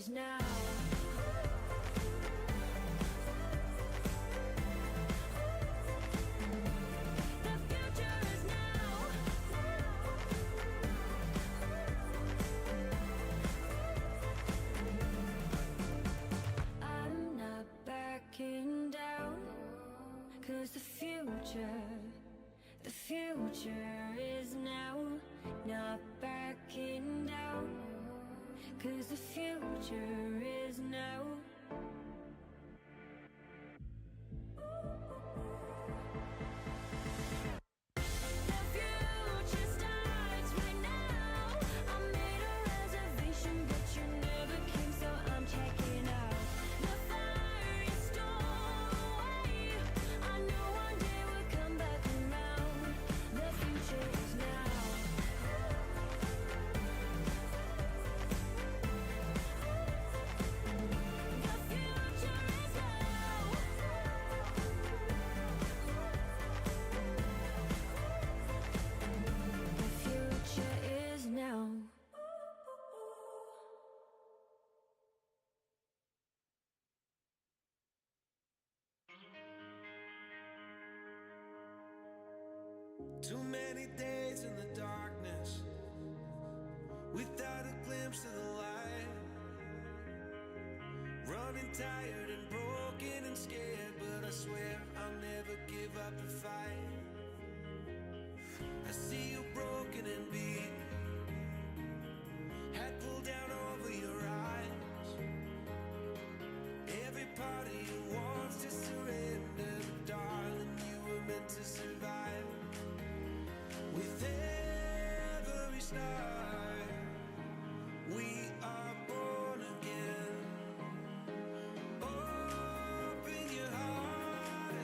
is now. Cause the future is now. Not backing down. Cause the future is now. Too many days in the darkness without a glimpse of the light. Running tired and broken and scared, but I swear I'll never give up the fight. I see you broken and beat, head pulled down over your eyes. Every part of you wants to surrender, darling, you were meant to survive. With every start, we are born again. Open your heart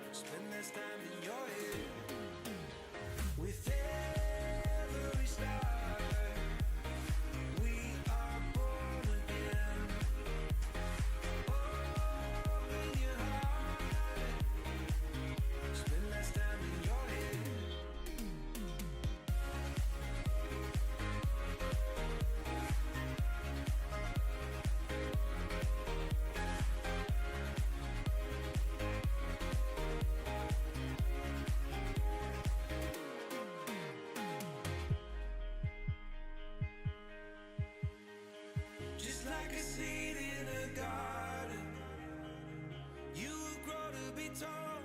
and spend less time in your head. With every start, we are born again. Open your heart and spend less time in your head. Just like a seed in a garden, you will grow to be tall,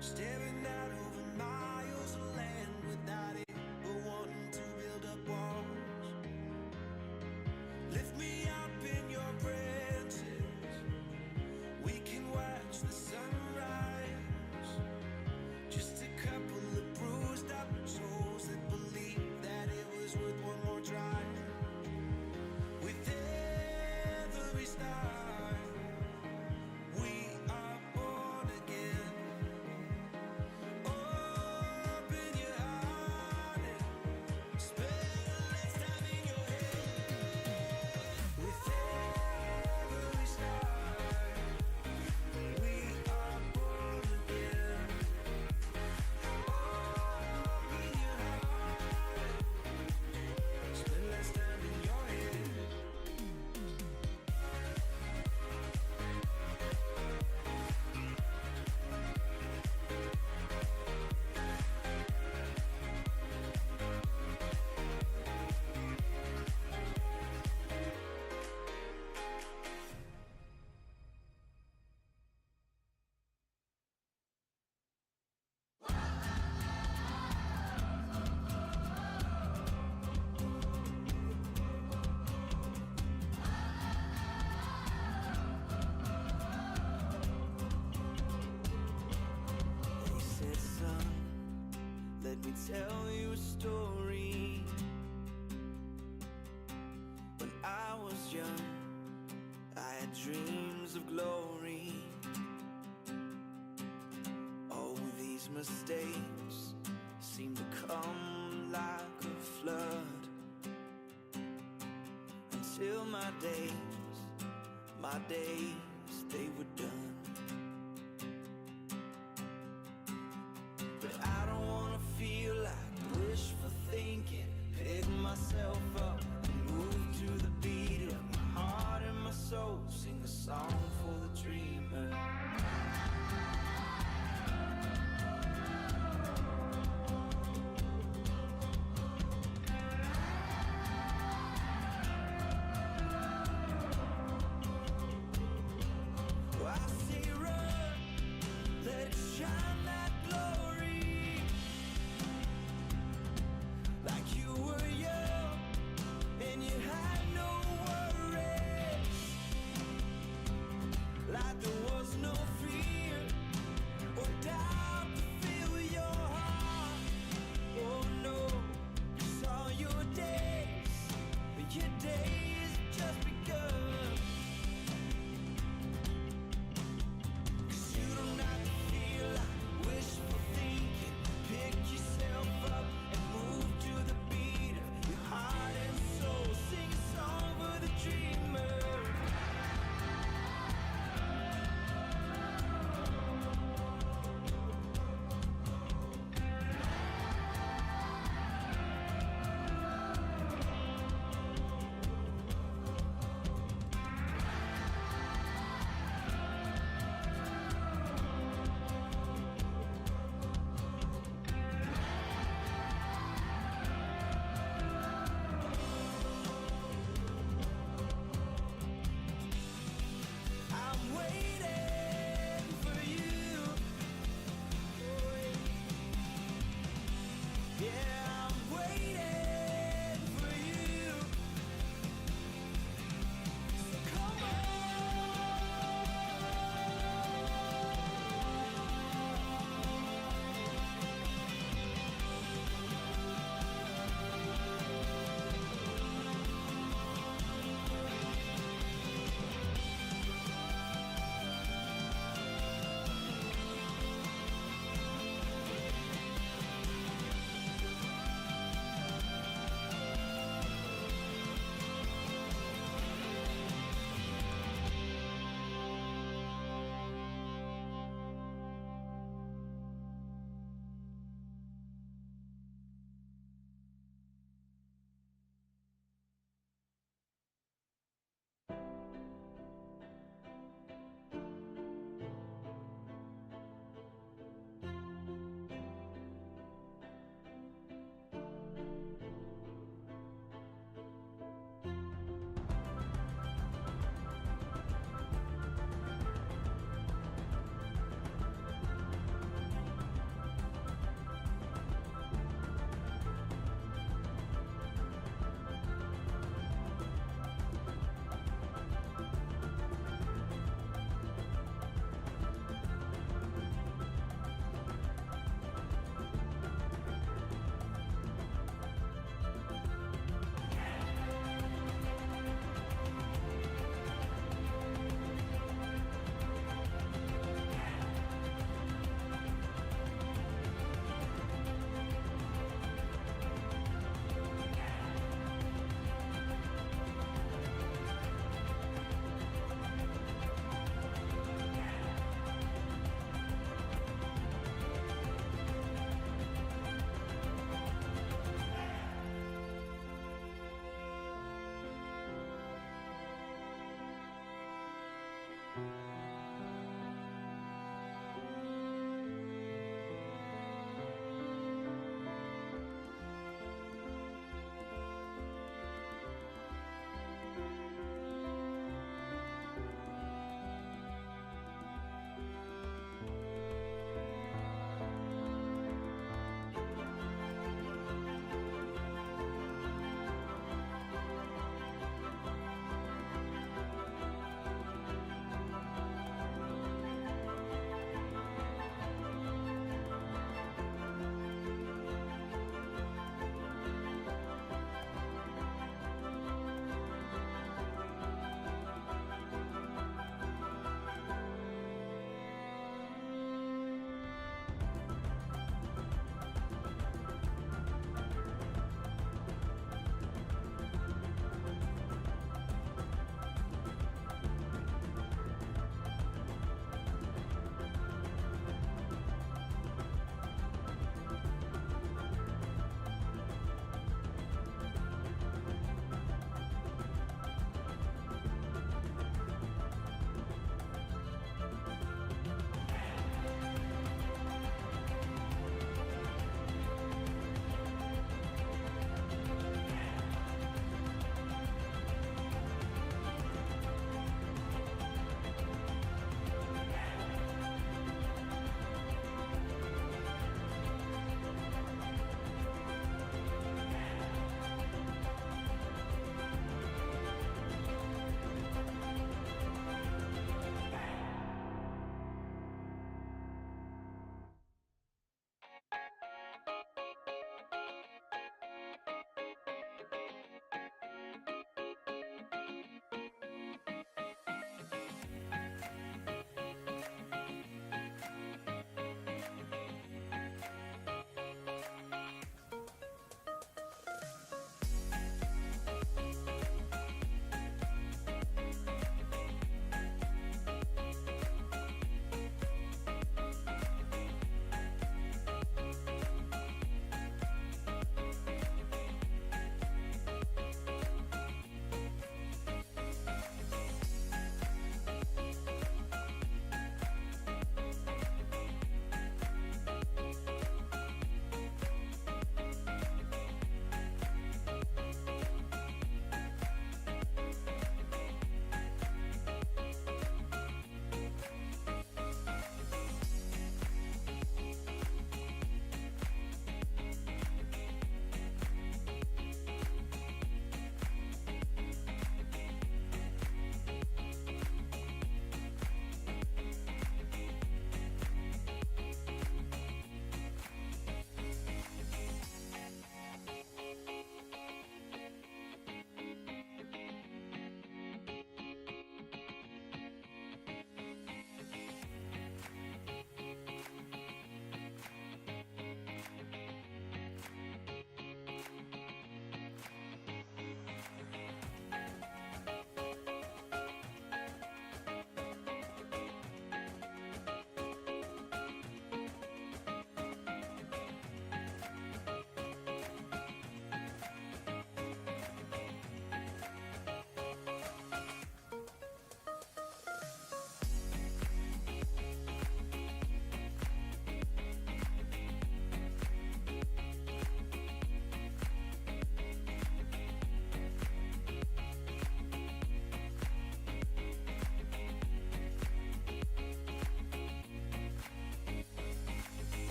staring out over miles of land without it, but wanting to build up walls. Lift me up in your branches, we can watch the sunrise. Just a couple of bruised up souls that believe that it was worth one more try. With every start, we are born again. Open your heart and spend less time in your head. With every start, we are born again. Open your heart and spend less time in your head. They said, son, let me tell you a story. When I was young, I had dreams of glory. Oh, these mistakes seem to come like a flood. Until my days, they were done. But I don't wanna feel like wishful thinking, pick myself up and move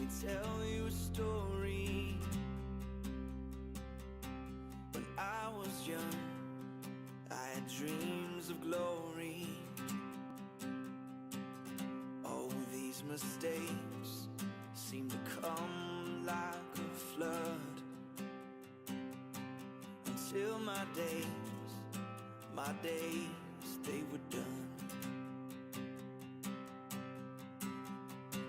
tell you a story. When I was young, I had dreams of glory. Oh, these mistakes seem to come like a flood. Until my days, they were done.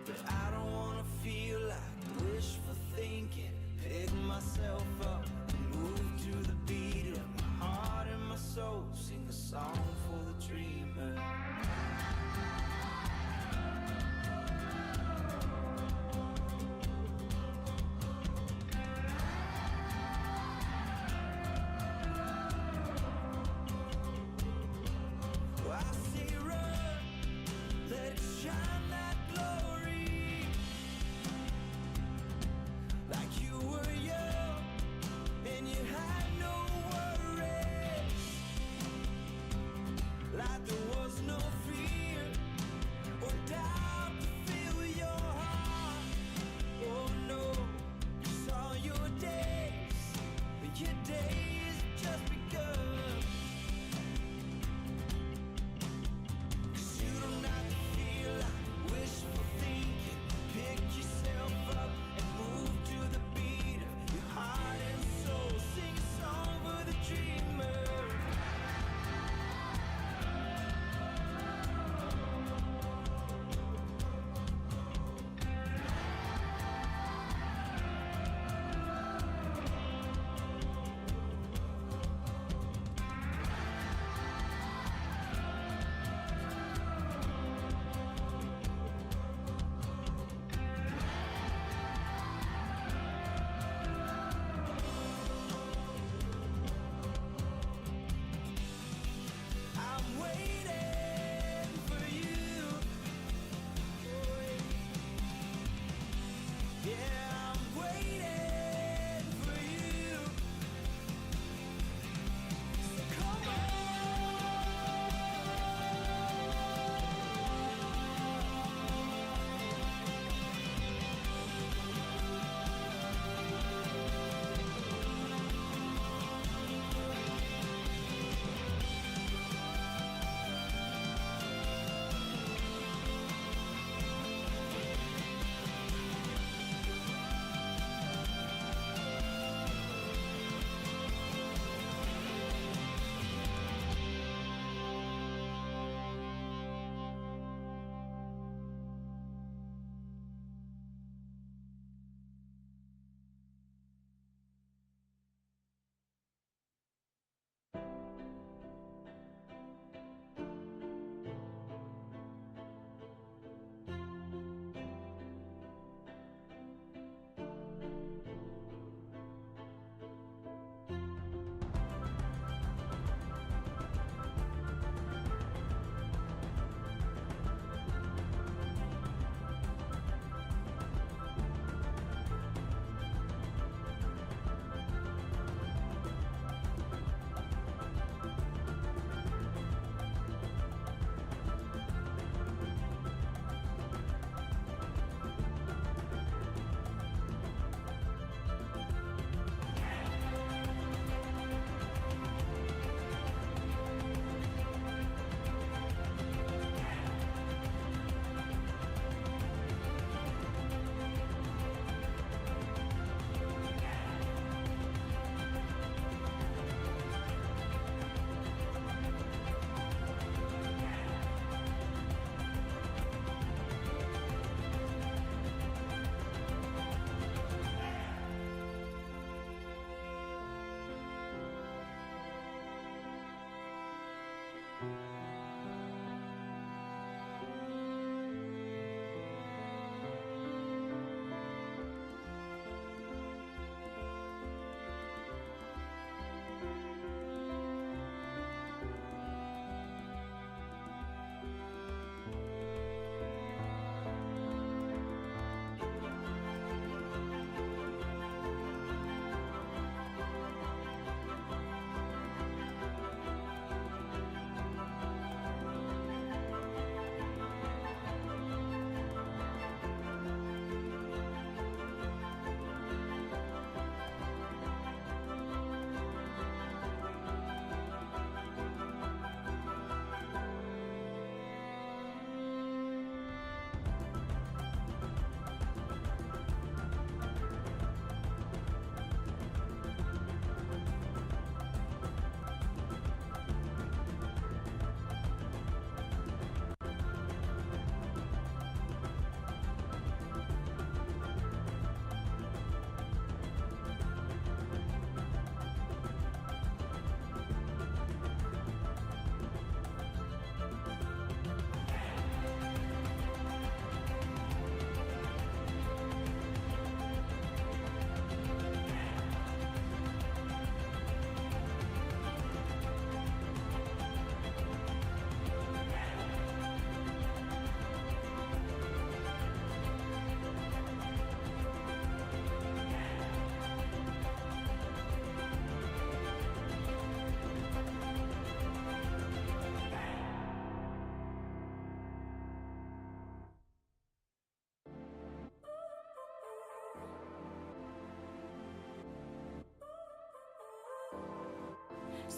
But I don't wanna feel like wishful thinking. Pick myself up and move to the beat of my heart and my soul. Sing a song for the dreamer.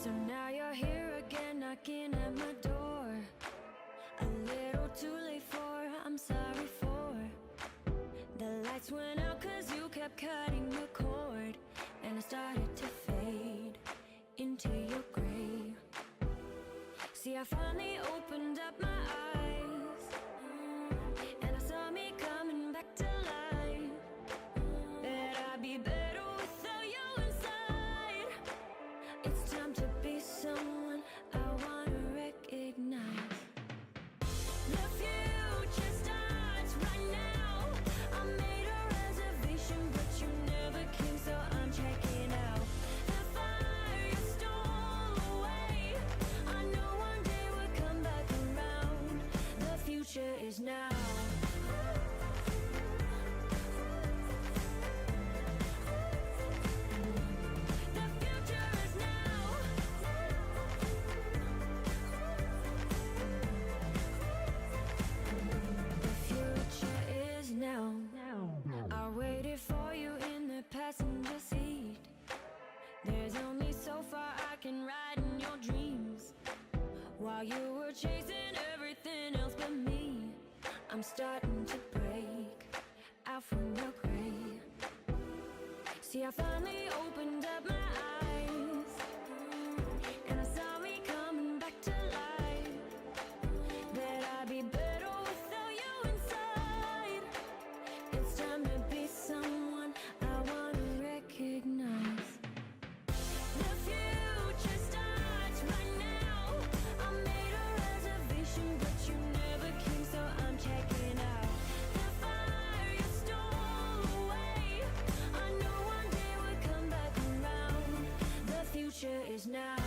So now you're here again, knocking at my door. A little too late for, I'm sorry for. The lights went out 'cause you kept cutting the cord, and I started to fade into your gray. See, I finally opened up my eyes, and I saw me coming back to life. That I'd be better without you inside. It's time to be someone I wanna recognize. The future starts right now. I made a reservation, but you never came, so I'm checking out. The fire you stole away, I know one day we'll come back around. The future is now. The future is now. The future is now. I waited for you in the passenger seat. There's only so far I can ride in your dreams. While you were chasing everything else but me, I'm starting to break out from your gray. See, I finally opened up my eyes, and I saw me coming back to life. That I'd be better without you inside. It's time to be someone I wanna recognize. The future starts right now. I made a reservation, but you never came, so I'm checking out. The fire you stole away, I know one day we'll come back around. The future is now.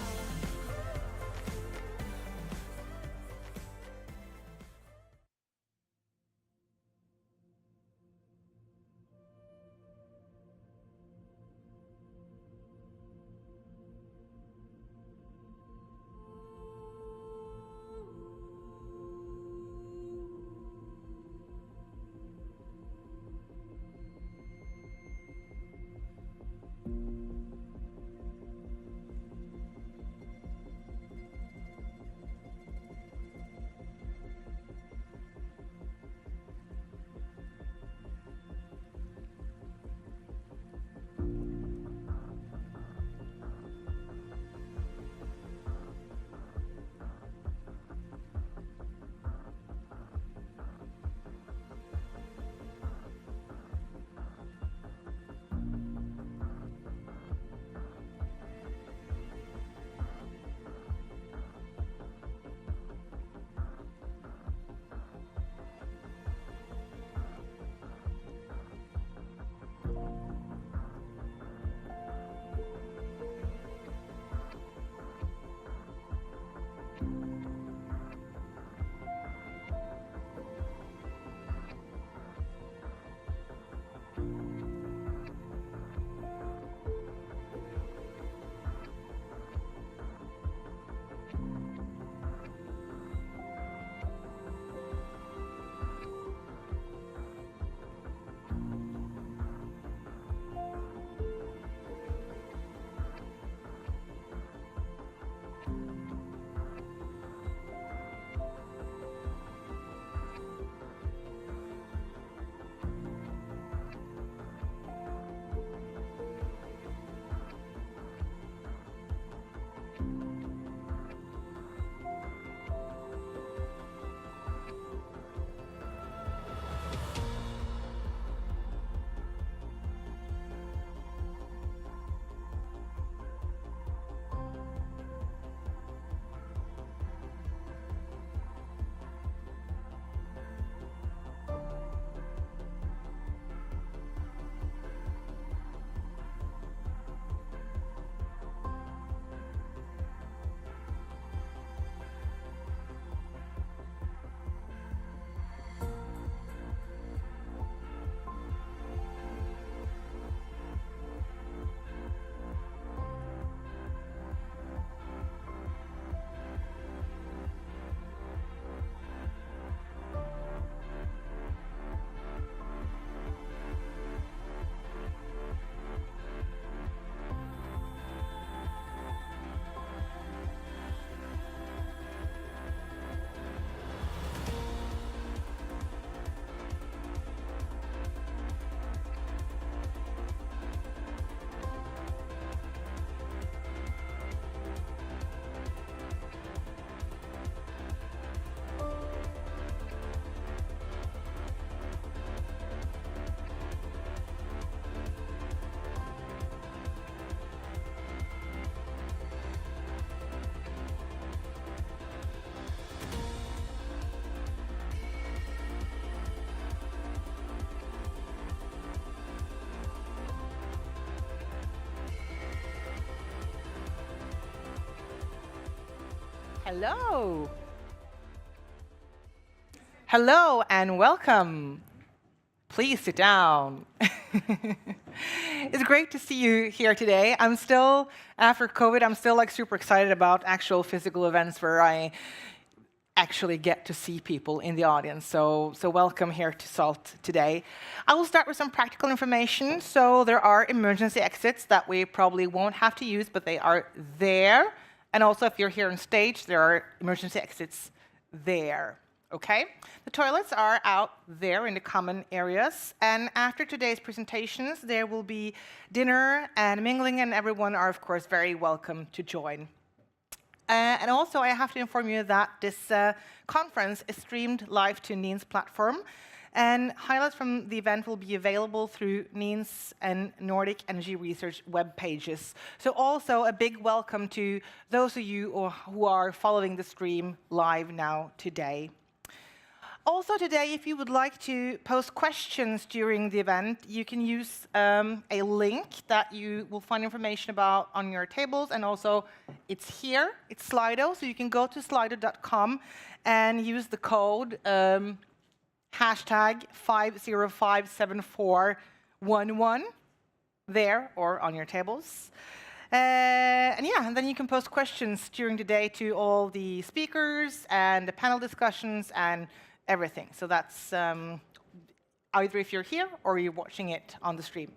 Hello. Hello and welcome. Please sit down. It's great to see you here today. I'm still, after COVID, I'm still like super excited about actual physical events where I actually get to see people in the audience. So welcome here to SALT today. I will start with some practical information. So there are emergency exits that we probably won't have to use, but they are there. And also, if you're here on stage, there are emergency exits there. Okay? The toilets are out there in the common areas. And after today's presentations, there will be dinner and mingling, and everyone are, of course, very welcome to join. And also, I have to inform you that this conference is streamed live to NEEN's platform, and highlights from the event will be available through NEEN's and Nordic Energy Research web pages. So also a big welcome to those of you who are following the stream live now today. Also today, if you would like to post questions during the event, you can use a link that you will find information about on your tables, and also it's here, it's Slido, so you can go to slido.com and use the code hashtag 5057411 there or on your tables. And then you can post questions during the day to all the speakers and the panel discussions and everything. So that's either if you're here or you're watching it on the stream.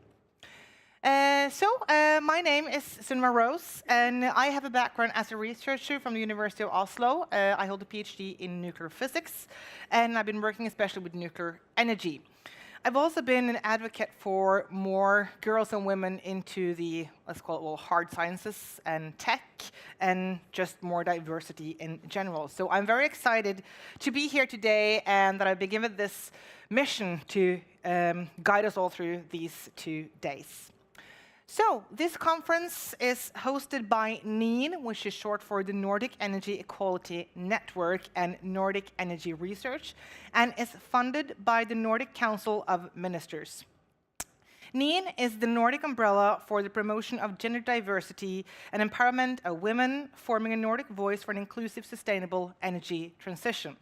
My name is Sunniva Rose, and I have a background as a researcher from the University of Oslo. I hold a PhD in nuclear physics, and I've been working especially with nuclear energy. I've also been an advocate for more girls and women into the, let's call it, well, hard sciences and tech, and just more diversity in general. So I'm very excited to be here today, and that I've been given this mission to guide us all through these 2 days. So this conference is hosted by NEEN, which is short for the Nordic Energy Equality Network, and Nordic Energy Research, and is funded by the Nordic Council of Ministers. NEEN is the Nordic umbrella for the promotion of gender diversity and empowerment of women, forming a Nordic voice for an inclusive, sustainable energy transition.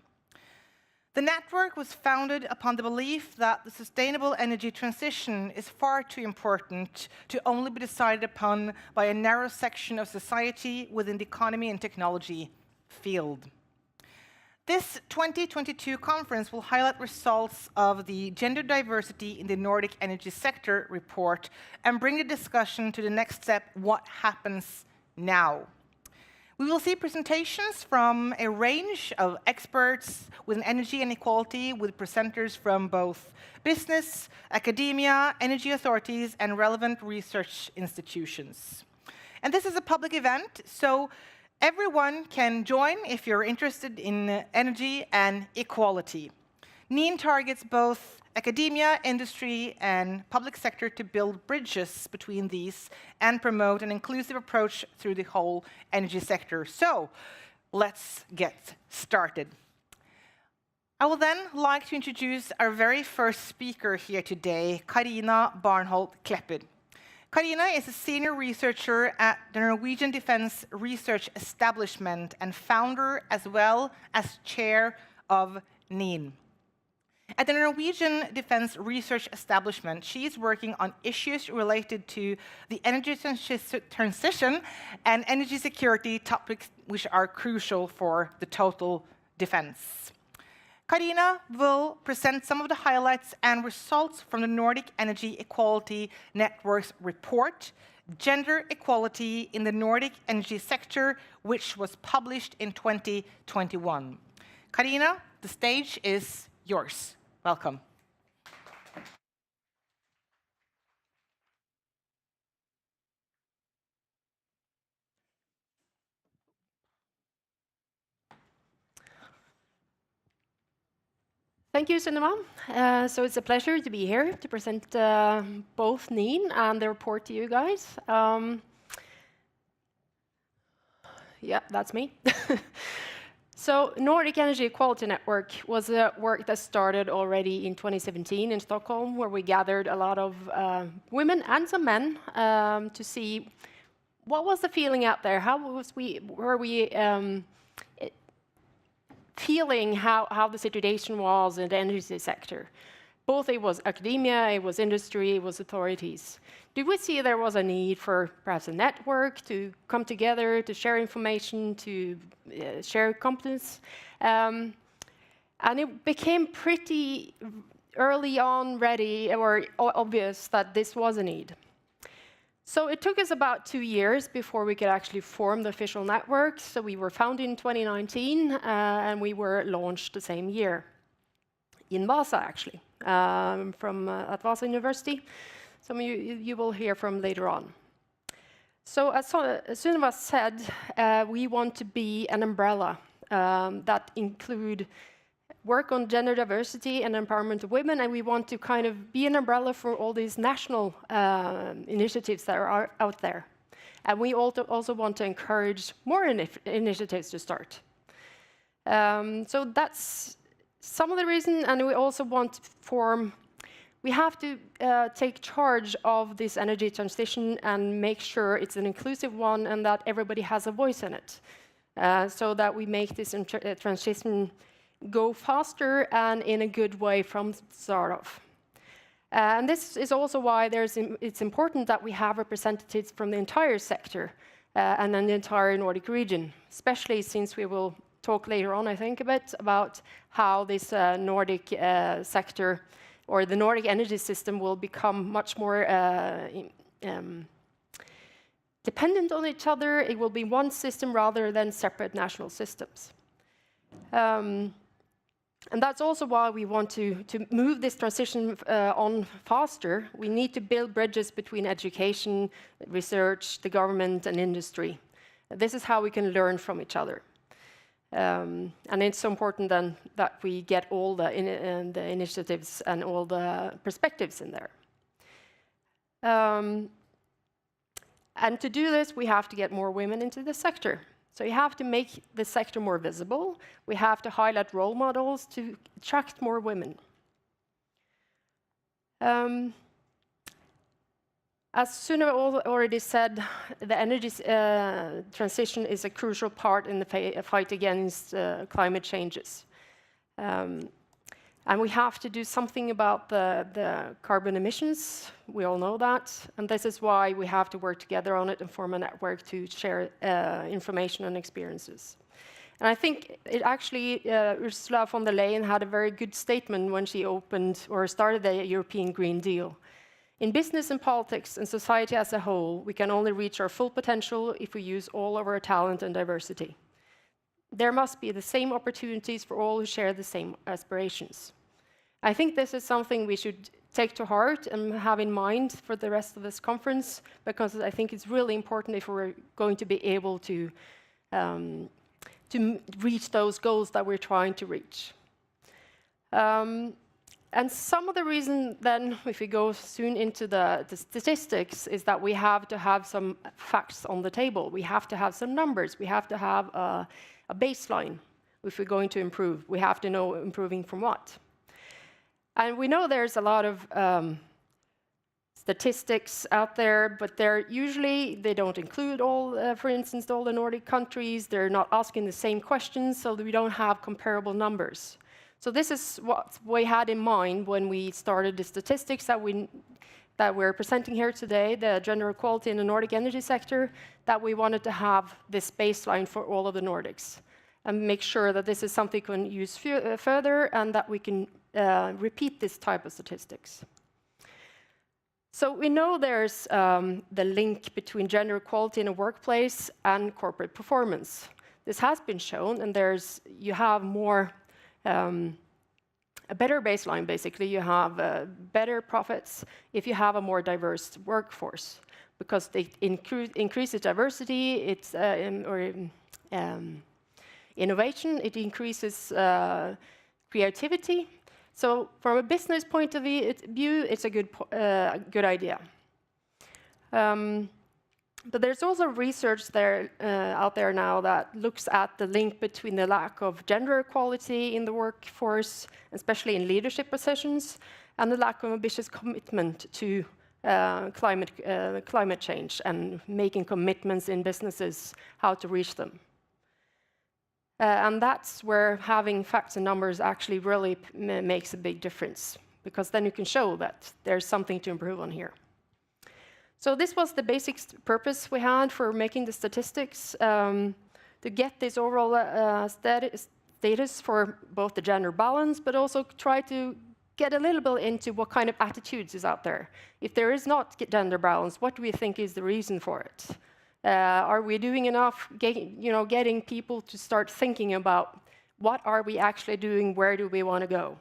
The network was founded upon the belief that the sustainable energy transition is far too important to only be decided upon by a narrow section of society within the economy and technology field. This 2022 conference will highlight results of the Gender Diversity in the Nordic Energy Sector report and bring the discussion to the next step: what happens now? We will see presentations from a range of experts within energy and equality, with presenters from both business, academia, energy authorities, and relevant research institutions. And this is a public event, so everyone can join if you're interested in energy and equality. NEEN targets both academia, industry, and public sector to build bridges between these and promote an inclusive approach through the whole energy sector. So let's get started. I will then like to introduce our very first speaker here today, Kareena Barnholt Kleppe. Kareena is a senior researcher at the Norwegian Defence Research Establishment and founder as well as chair of NEEN. At the Norwegian Defence Research Establishment, she is working on issues related to the energy transition and energy security topics which are crucial for the total defence. Kareena will present some of the highlights and results from the Nordic Energy Equality Network's report, Gender Equality in the Nordic Energy Sector, which was published in 2021. Kareena, the stage is yours. Welcome. Thank you, Sunniva. So it's a pleasure to be here to present both NEEN and the report to you guys. Yeah, that's me. So Nordic Energy Equality Network was a work that started already in 2017 in Stockholm, where we gathered a lot of women and some men to see what was the feeling out there. How were we feeling how the situation was in the energy sector. Both it was academia, it was industry, it was authorities. Did we see there was a need for perhaps a network to come together, to share information, to share competence? And it became pretty early on ready or obvious that this was a need. So it took us about 2 years before we could actually form the official network. So we were founded in 2019, and we were launched the same year in Vasa, actually, from at Vasa University. Some of you will hear from later on. So as Sunniva said, we want to be an umbrella that include work on gender diversity and empowerment of women, and we want to kind of be an umbrella for all these national initiatives that are out there. And we also want to encourage more initiatives to start. So that's some of the reason, and we also want to form, we have to take charge of this energy transition and make sure it's an inclusive one and that everybody has a voice in it, so that we make this transition go faster and in a good way from the start off. And this is also why it's important that we have representatives from the entire sector and then the entire Nordic region, especially since we will talk later on, I think, a bit about how this Nordic sector or the Nordic energy system will become much more dependent on each other. It will be one system rather than separate national systems. And that's also why we want to move this transition on faster. We need to build bridges between education, research, the government, and industry. This is how we can learn from each other. And it's so important then that we get all the initiatives and all the perspectives in there. And to do this, we have to get more women into the sector. So you have to make the sector more visible. We have to highlight role models to attract more women. As Sunniva already said, the energy transition is a crucial part in the fight against climate changes. And we have to do something about the carbon emissions. We all know that. And this is why we have to work together on it and form a network to share information and experiences. And I think it actually, Ursula von der Leyen had a very good statement when she opened or started the European Green Deal. In business and politics and society as a whole, we can only reach our full potential if we use all of our talent and diversity. There must be the same opportunities for all who share the same aspirations. I think this is something we should take to heart and have in mind for the rest of this conference, because I think it's really important if we're going to be able to reach those goals that we're trying to reach. And some of the reason then, if we go soon into the statistics, is that we have to have some facts on the table. We have to have some numbers. We have to have a baseline if we're going to improve. We have to know improving from what. And we know there's a lot of statistics out there, but they don't include all, for instance, all the Nordic countries. They're not asking the same questions, so we don't have comparable numbers. So this is what we had in mind when we started the statistics that we're presenting here today, the gender equality in the Nordic energy sector, that we wanted to have this baseline for all of the Nordics and make sure that this is something we can use further and that we can repeat this type of statistics. So we know there's the link between gender equality in a workplace and corporate performance. This has been shown, and you have more a better baseline, basically. You have better profits if you have a more diverse workforce, because they increase the diversity, innovation, it increases creativity. So from a business point of view, it's a good idea. But there's also research out there now that looks at the link between the lack of gender equality in the workforce, especially in leadership positions, and the lack of ambitious commitment to climate change and making commitments in businesses, how to reach them. And that's where having facts and numbers actually really makes a big difference, because then you can show that there's something to improve on here. So this was the basic purpose we had for making the statistics, to get this overall status for both the gender balance, but also try to get a little bit into what kind of attitudes is out there. If there is not gender balance, what do we think is the reason for it? Are we doing enough, getting people to start thinking about what are we actually doing, where do we want to go?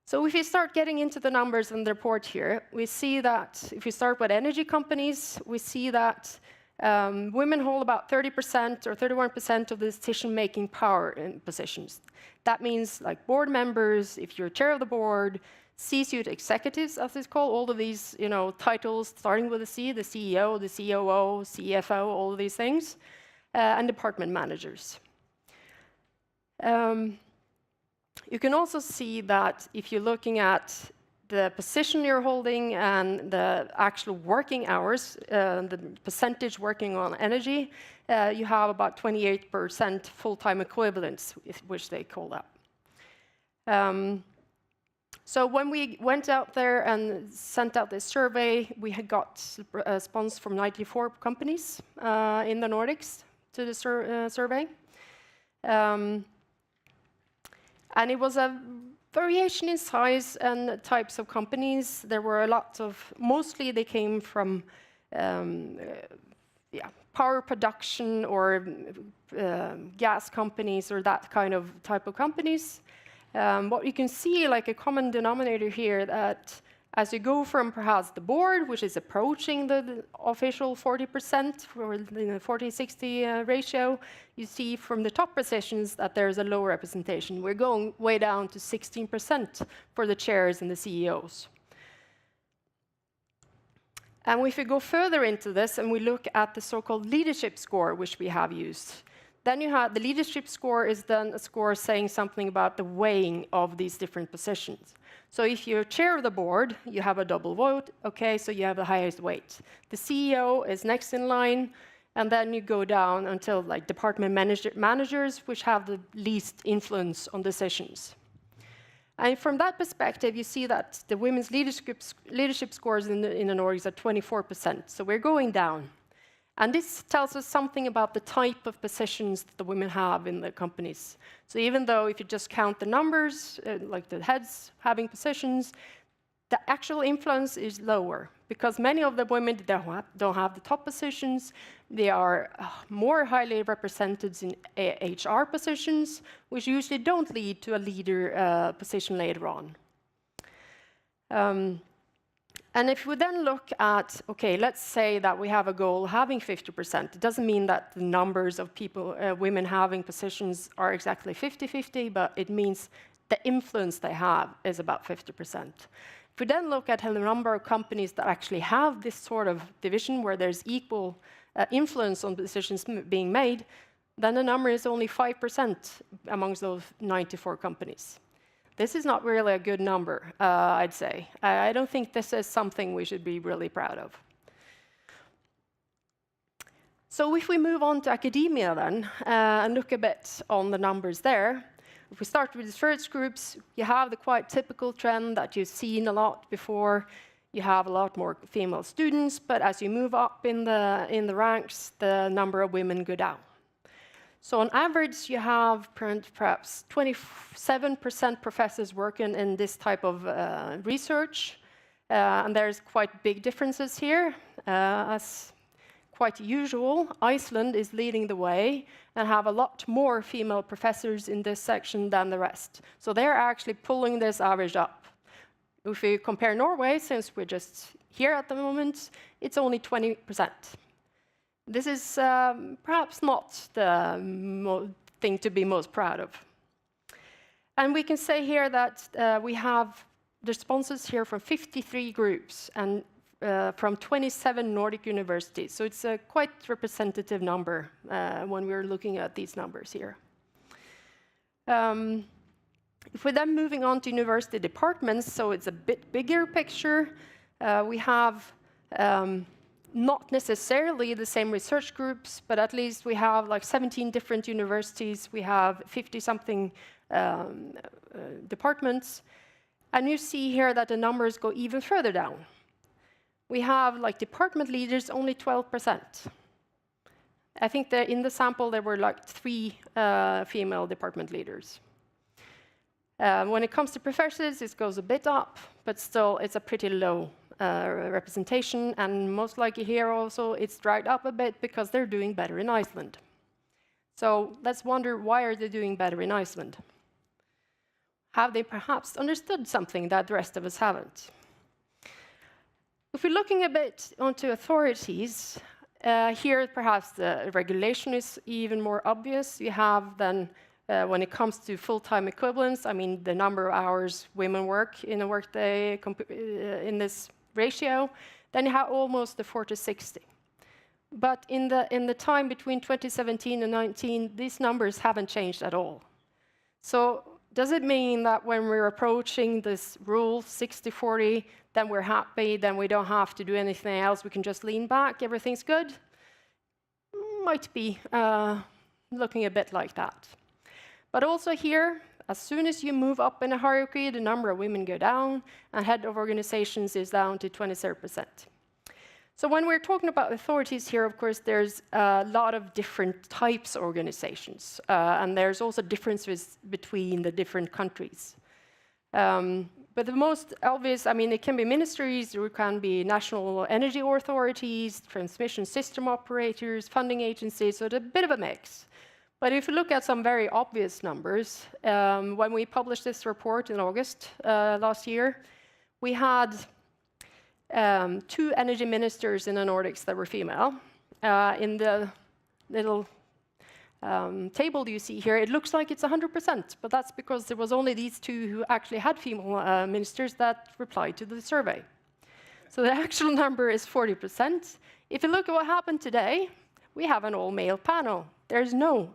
So if we start getting into the numbers in the report here, we see that if we start with energy companies, we see that women hold about 30% or 31% of the decision-making power in positions. That means like board members, if you're chair of the board, C-suite executives, as it's called, all of these titles starting with a C, the CEO, the COO, CFO, all of these things, and department managers. You can also see that if you're looking at the position you're holding and the actual working hours, the percentage working on energy, you have about 28% full-time equivalents, which they call that. So when we went out there and sent out this survey, we had got a response from 94 companies in the Nordics to the survey. And it was a variation in size and types of companies. There were a lot of, mostly they came from power production or gas companies or that kind of type of companies. What you can see, like a common denominator here, that as you go from perhaps the board, which is approaching the official 40% for the 40-60 ratio, you see from the top positions that there's a low representation. We're going way down to 16% for the chairs and the CEOs. And if we go further into this and we look at the so-called leadership score, which we have used, then you have the leadership score is then a score saying something about the weighing of these different positions. So if you're chair of the board, you have a double vote, okay, so you have the highest weight. The CEO is next in line, and then you go down until like department managers, which have the least influence on decisions. And from that perspective, you see that the women's leadership scores in the Nordics are 24%, so we're going down. And this tells us something about the type of positions that the women have in the companies. So even though if you just count the numbers, like the heads having positions, the actual influence is lower because many of the women don't have the top positions. They are more highly represented in HR positions, which usually don't lead to a leader position later on. And if we then look at, okay, let's say that we have a goal having 50%. It doesn't mean that the numbers of people, women having positions are exactly 50-50, but it means the influence they have is about 50%. If we then look at the number of companies that actually have this sort of division where there's equal influence on decisions being made, then the number is only 5% amongst those 94 companies. This is not really a good number, I'd say. I don't think this is something we should be really proud of. So if we move on to academia then, and look a bit on the numbers there, if we start with research groups, you have the quite typical trend that you've seen a lot before. You have a lot more female students, but as you move up in the ranks, the number of women go down. So on average, you have perhaps 27% professors working in this type of research. And there's quite big differences here. As quite usual, Iceland is leading the way and have a lot more female professors in this section than the rest. So they're actually pulling this average up. If we compare Norway, since we're just here at the moment, it's only 20%. This is perhaps not the thing to be most proud of. And we can say here that we have responses here from 53 groups and from 27 Nordic universities. So it's a quite representative number when we're looking at these numbers here. If we're then moving on to university departments, so it's a bit bigger picture, we have not necessarily the same research groups, but at least we have like 17 different universities. We have 50-something departments. And you see here that the numbers go even further down. We have like department leaders, only 12%. I think that in the sample there were like 3 female department leaders. When it comes to professors, it goes a bit up, but still it's a pretty low representation, and most likely here also it's dragged up a bit because they're doing better in Iceland. So let's wonder, why are they doing better in Iceland? Have they perhaps understood something that the rest of us haven't? If we're looking a bit onto authorities, here perhaps the regulation is even more obvious. You have then, when it comes to full-time equivalents, I mean the number of hours women work in a workday in this ratio, then you have almost the 40-60. But in the time between 2017 and 2019, these numbers haven't changed at all. So does it mean that when we're approaching this rule, 60-40, then we're happy, then we don't have to do anything else, we can just lean back, everything's good? Might be looking a bit like that. But also here, as soon as you move up in a hierarchy, the number of women go down, and head of organizations is down to 27%. So when we're talking about authorities here, of course, there's a lot of different types of organizations, and there's also differences between the different countries. But the most obvious, I mean, it can be ministries, or it can be national energy authorities, transmission system operators, funding agencies, so it's a bit of a mix. But if you look at some very obvious numbers, when we published this report in August last year, we had 2 energy ministers in the Nordics that were female. In the little table you see here, it looks like it's 100%, but that's because there was only these 2 who actually had female ministers that replied to the survey. So the actual number is 40%. If you look at what happened today, we have an all-male panel. There's no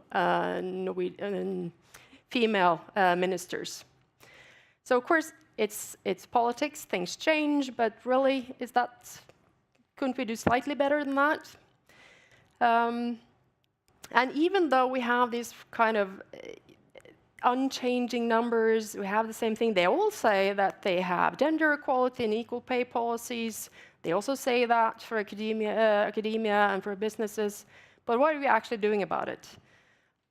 female ministers. So of course, it's politics, things change, but really, couldn't we do slightly better than that? And even though we have these kind of unchanging numbers, we have the same thing, they all say that they have gender equality and equal pay policies. They also say that for academia and for businesses. But what are we actually doing about it?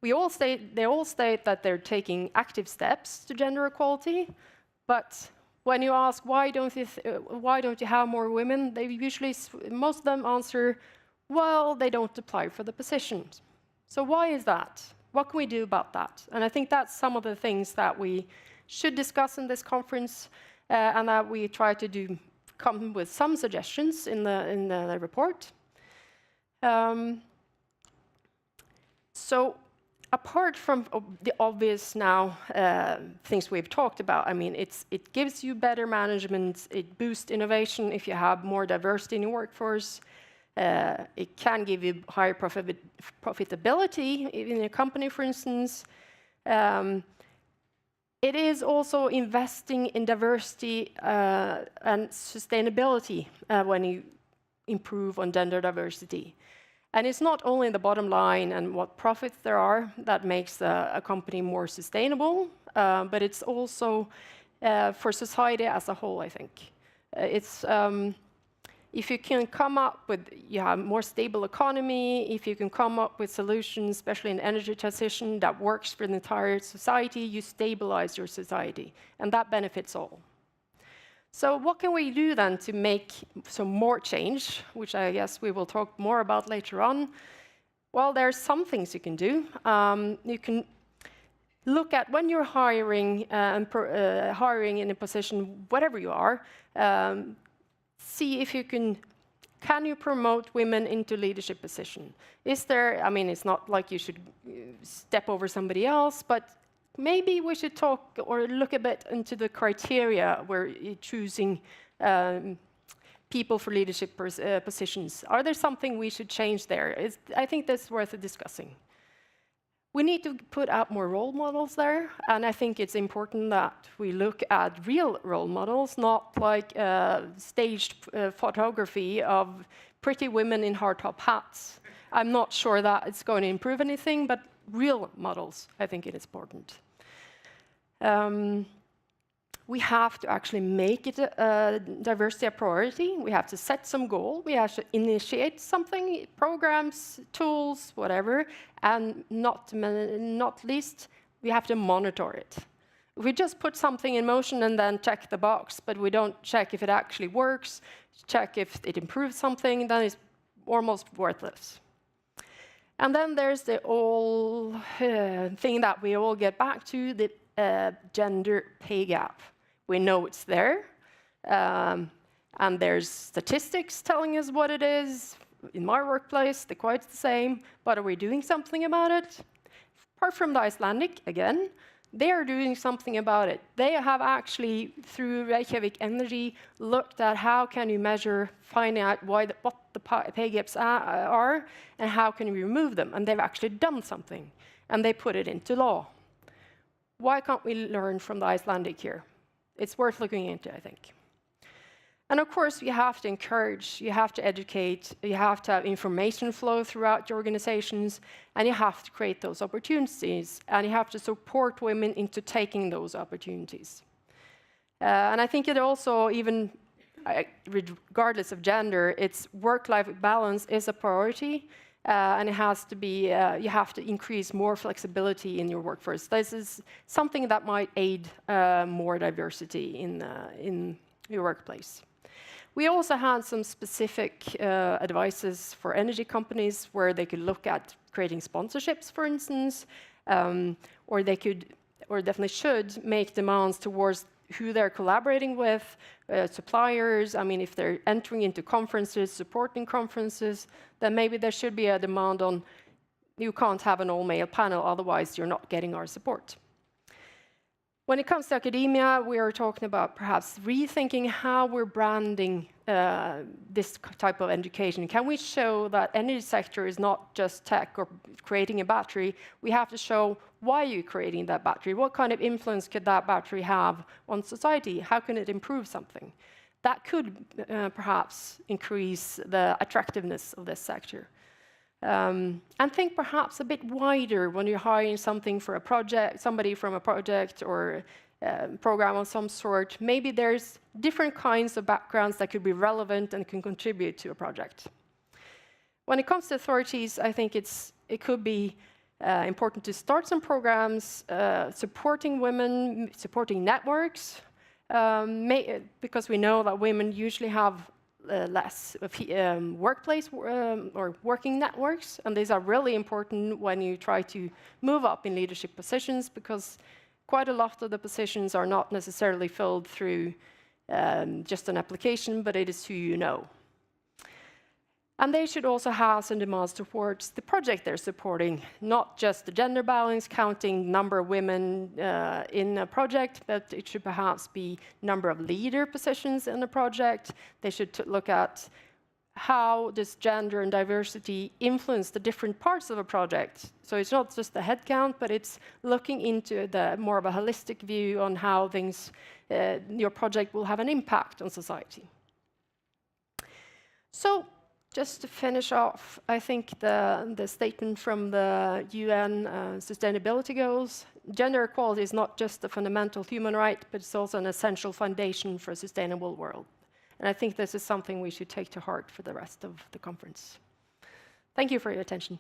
They all state that they're taking active steps to gender equality, but when you ask why don't you have more women, they usually, most of them answer, well, they don't apply for the positions. So why is that? What can we do about that? And I think that's some of the things that we should discuss in this conference, and that we try to come with some suggestions in the report. So apart from the obvious now things we've talked about, I mean, it gives you better management, it boosts innovation if you have more diversity in your workforce, it can give you higher profitability in your company, for instance. It is also investing in diversity and sustainability when you improve on gender diversity. And it's not only the bottom line and what profits there are that makes a company more sustainable, but it's also for society as a whole, I think. If you can come up with, you have more stable economy, if you can come up with solutions, especially in energy transition, that works for the entire society, you stabilize your society, and that benefits all. So what can we do then to make some more change, which I guess we will talk more about later on? Well, there are some things you can do. You can look at when you're hiring hiring in a position, whatever you are, see if you can you promote women into leadership position? Is there, I mean, it's not like you should step over somebody else, but maybe we should talk or look a bit into the criteria where you're choosing people for leadership positions. Are there something we should change there? I think that's worth discussing. We need to put out more role models there, and I think it's important that we look at real role models, not like staged photography of pretty women in hard top hats. I'm not sure that it's going to improve anything, but real models, I think it is important. We have to actually make it diversity a priority. We have to set some goal. We have to initiate something, programs, tools, whatever, and not least, we have to monitor it. If we just put something in motion and then check the box, but we don't check if it actually works, check if it improves something, then it's almost worthless. And then there's the old thing that we all get back to, the gender pay gap. We know it's there, and there's statistics telling us what it is. In my workplace, they're quite the same, but are we doing something about it? Apart from the Icelandic, again, they are doing something about it. They have actually, through Reykjavik Energy, looked at how can you measure, find out what the pay gaps are, and how can you remove them. And they've actually done something, and they put it into law. Why can't we learn from the Icelandic here? It's worth looking into, I think. And of course, you have to encourage, you have to educate, you have to have information flow throughout your organizations, and you have to create those opportunities, and you have to support women into taking those opportunities. And I think it also, even regardless of gender, it's work-life balance is a priority, and it has to be, you have to increase more flexibility in your workforce. This is something that might aid more diversity in your workplace. We also had some specific advices for energy companies where they could look at creating sponsorships, for instance, or they could, or definitely should, make demands towards who they're collaborating with, suppliers. I mean, if they're entering into conferences, supporting conferences, then maybe there should be a demand on, you can't have an all-male panel, otherwise you're not getting our support. When it comes to academia, we are talking about perhaps rethinking how we're branding this type of education. Can we show that energy sector is not just tech or creating a battery? We have to show why you're creating that battery. What kind of influence could that battery have on society? How can it improve something? That could perhaps increase the attractiveness of this sector. And think perhaps a bit wider when you're hiring something for a project, somebody from a project or program of some sort. Maybe there's different kinds of backgrounds that could be relevant and can contribute to a project. When it comes to authorities, I think it could be important to start some programs supporting women, supporting networks, because we know that women usually have less workplace or working networks, and these are really important when you try to move up in leadership positions, because quite a lot of the positions are not necessarily filled through just an application, but it is who you know. And they should also have some demands towards the project they're supporting, not just the gender balance, counting number of women in a project, but it should perhaps be number of leader positions in a project. They should look at how does gender and diversity influence the different parts of a project. So it's not just the headcount, but it's looking into the more of a holistic view on how things, your project will have an impact on society. So, just to finish off, I think the statement from the UN Sustainability Goals, gender equality is not just a fundamental human right, but it's also an essential foundation for a sustainable world. And I think this is something we should take to heart for the rest of the conference. Thank you for your attention.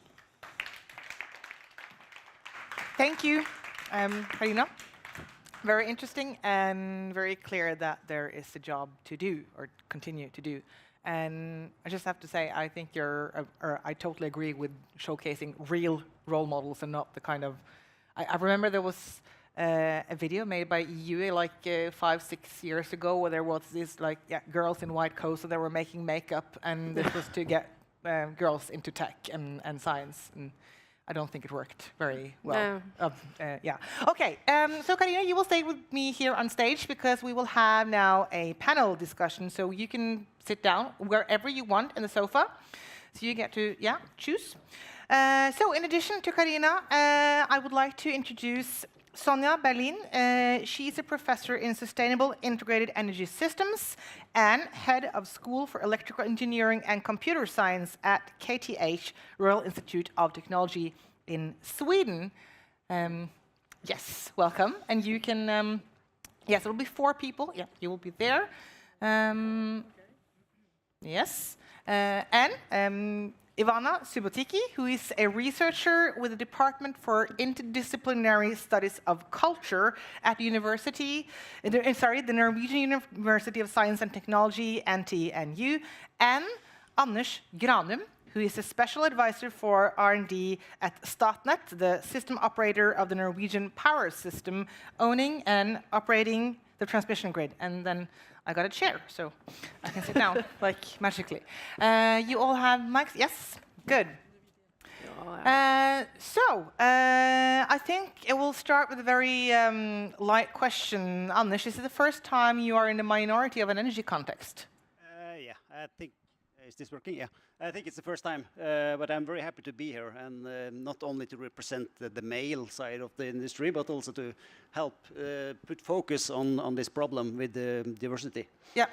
Thank you, Kareena. Very interesting and very clear that there is a job to do or continue to do. And I just have to say, I think I totally agree with showcasing real role models and not the kind of, I remember there was a video made by EU like 5-6 years ago where there was this girls in white coats, so they were making makeup, and this was to get girls into tech and science. And I don't think it worked very well. No. Yeah. Okay. So Kareena, you will stay with me here on stage because we will have now a panel discussion. So you can sit down wherever you want in the sofa. So you get to choose. So in addition to Kareena, I would like to introduce Sonja Berlin, she's a professor in Sustainable Integrated Energy Systems and head of School for Electrical Engineering and Computer Science at KTH, Royal Institute of Technology in Sweden. Yes, welcome. And you can, yes, it will be 4 people. Yeah, you will be there. Yes. And Ivana Subotiki, who is a researcher with the Department for Interdisciplinary Studies of Culture at the the Norwegian University of Science and Technology, NTNU, and Anders Granum, who is a special advisor for R&D at Statnett, the system operator of the Norwegian power system, owning and operating the transmission grid. And then I got a chair, so I can sit down, like magically. You all have mics? Yes? Good. I think it will start with a very light question. Anders, is it the first time you are in the minority of an energy context? Yeah, I think, is this working? Yeah, I think it's the first time, but I'm very happy to be here, and not only to represent the male side of the industry, but also to help put focus on this problem with diversity. Yeah.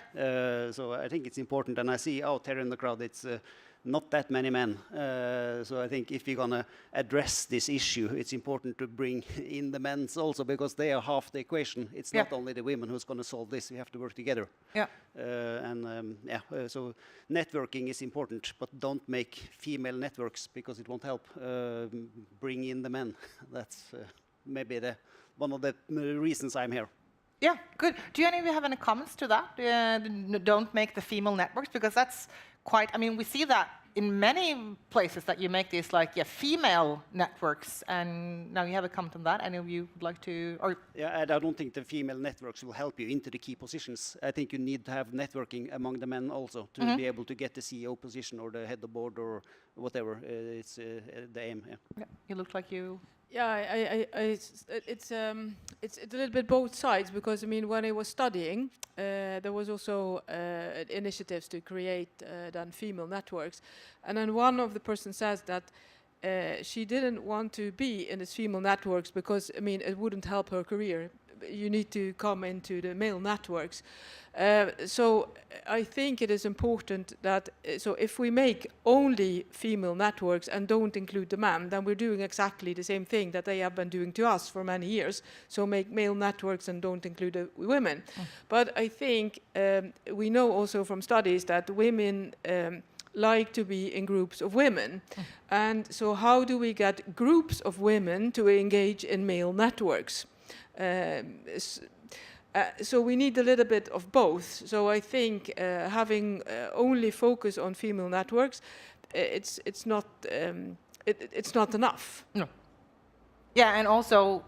So I think it's important, and I see out here in the crowd, it's not that many men. So I think if we're going to address this issue, it's important to bring in the men also, because they are half the equation. It's not only the women who's going to solve this. We have to work together. Yeah. So networking is important, but don't make female networks, because it won't help. Bring in the men. That's maybe one of the reasons I'm here. Yeah, good. Do any of you have any comments to that? Don't make the female networks, because that's quite, I mean, we see that in many places that you make these female networks, and now you have a comment on that. Any of you would like to, or? Yeah, I don't think the female networks will help you into the key positions. I think you need to have networking among the men also to be able to get the CEO position or the head of board or whatever. It's the aim. Yeah. You look like you. Yeah, it's a little bit both sides, because I mean, when I was studying, there was also initiatives to create then female networks, and then one of the person says that she didn't want to be in these female networks because I mean it wouldn't help her career. You need to come into the male networks. So I think it is important that, so if we make only female networks and don't include the men, then we're doing exactly the same thing that they have been doing to us for many years. So make male networks and don't include the women. But I think we know also from studies that women like to be in groups of women. And so how do we get groups of women to engage in male networks? So we need a little bit of both. So I think having only focus on female networks, it's not enough. No. Yeah, and also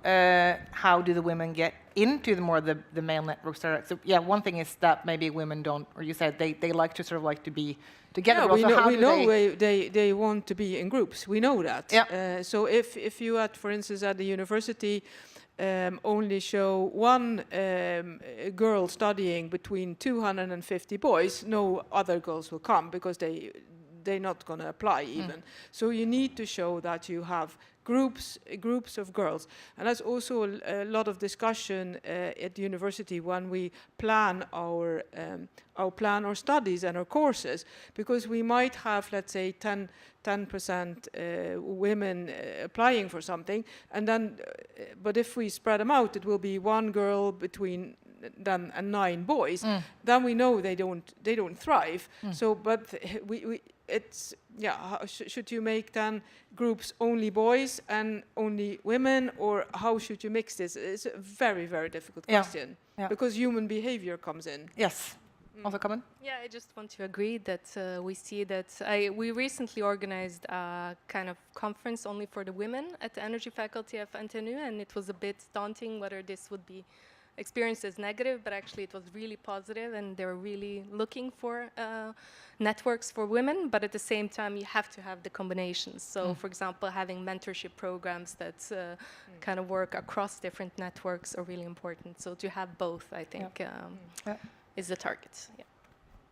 how do the women get into the male networks? So yeah, one thing is that maybe women don't, or you said they like to sort of like to be together. Yeah, we know they want to be in groups. We know that. Yeah. So if you for instance at the university only show one girl studying between 250 boys, no other girls will come because they're not going to apply even. So you need to show that you have groups of girls. And that's also a lot of discussion at the university when we plan our studies and our courses, because we might have, let's say, 10% women applying for something, and then, but if we spread them out, it will be one girl between them and 9 boys. Then we know they don't thrive. So, but it's should you make then groups only boys and only women, or how should you mix this? It's a very, very difficult question because human behavior comes in. Yes. Also comment? Yeah, I just want to agree that we see that we recently organized a kind of conference only for the women at the energy faculty of NTNU, and it was a bit daunting whether this would be experienced as negative, but actually it was really positive, and they were really looking for networks for women, but at the same time you have to have the combinations. So for example, having mentorship programs that kind of work across different networks are really important. So to have both, I think, is the target. Yeah.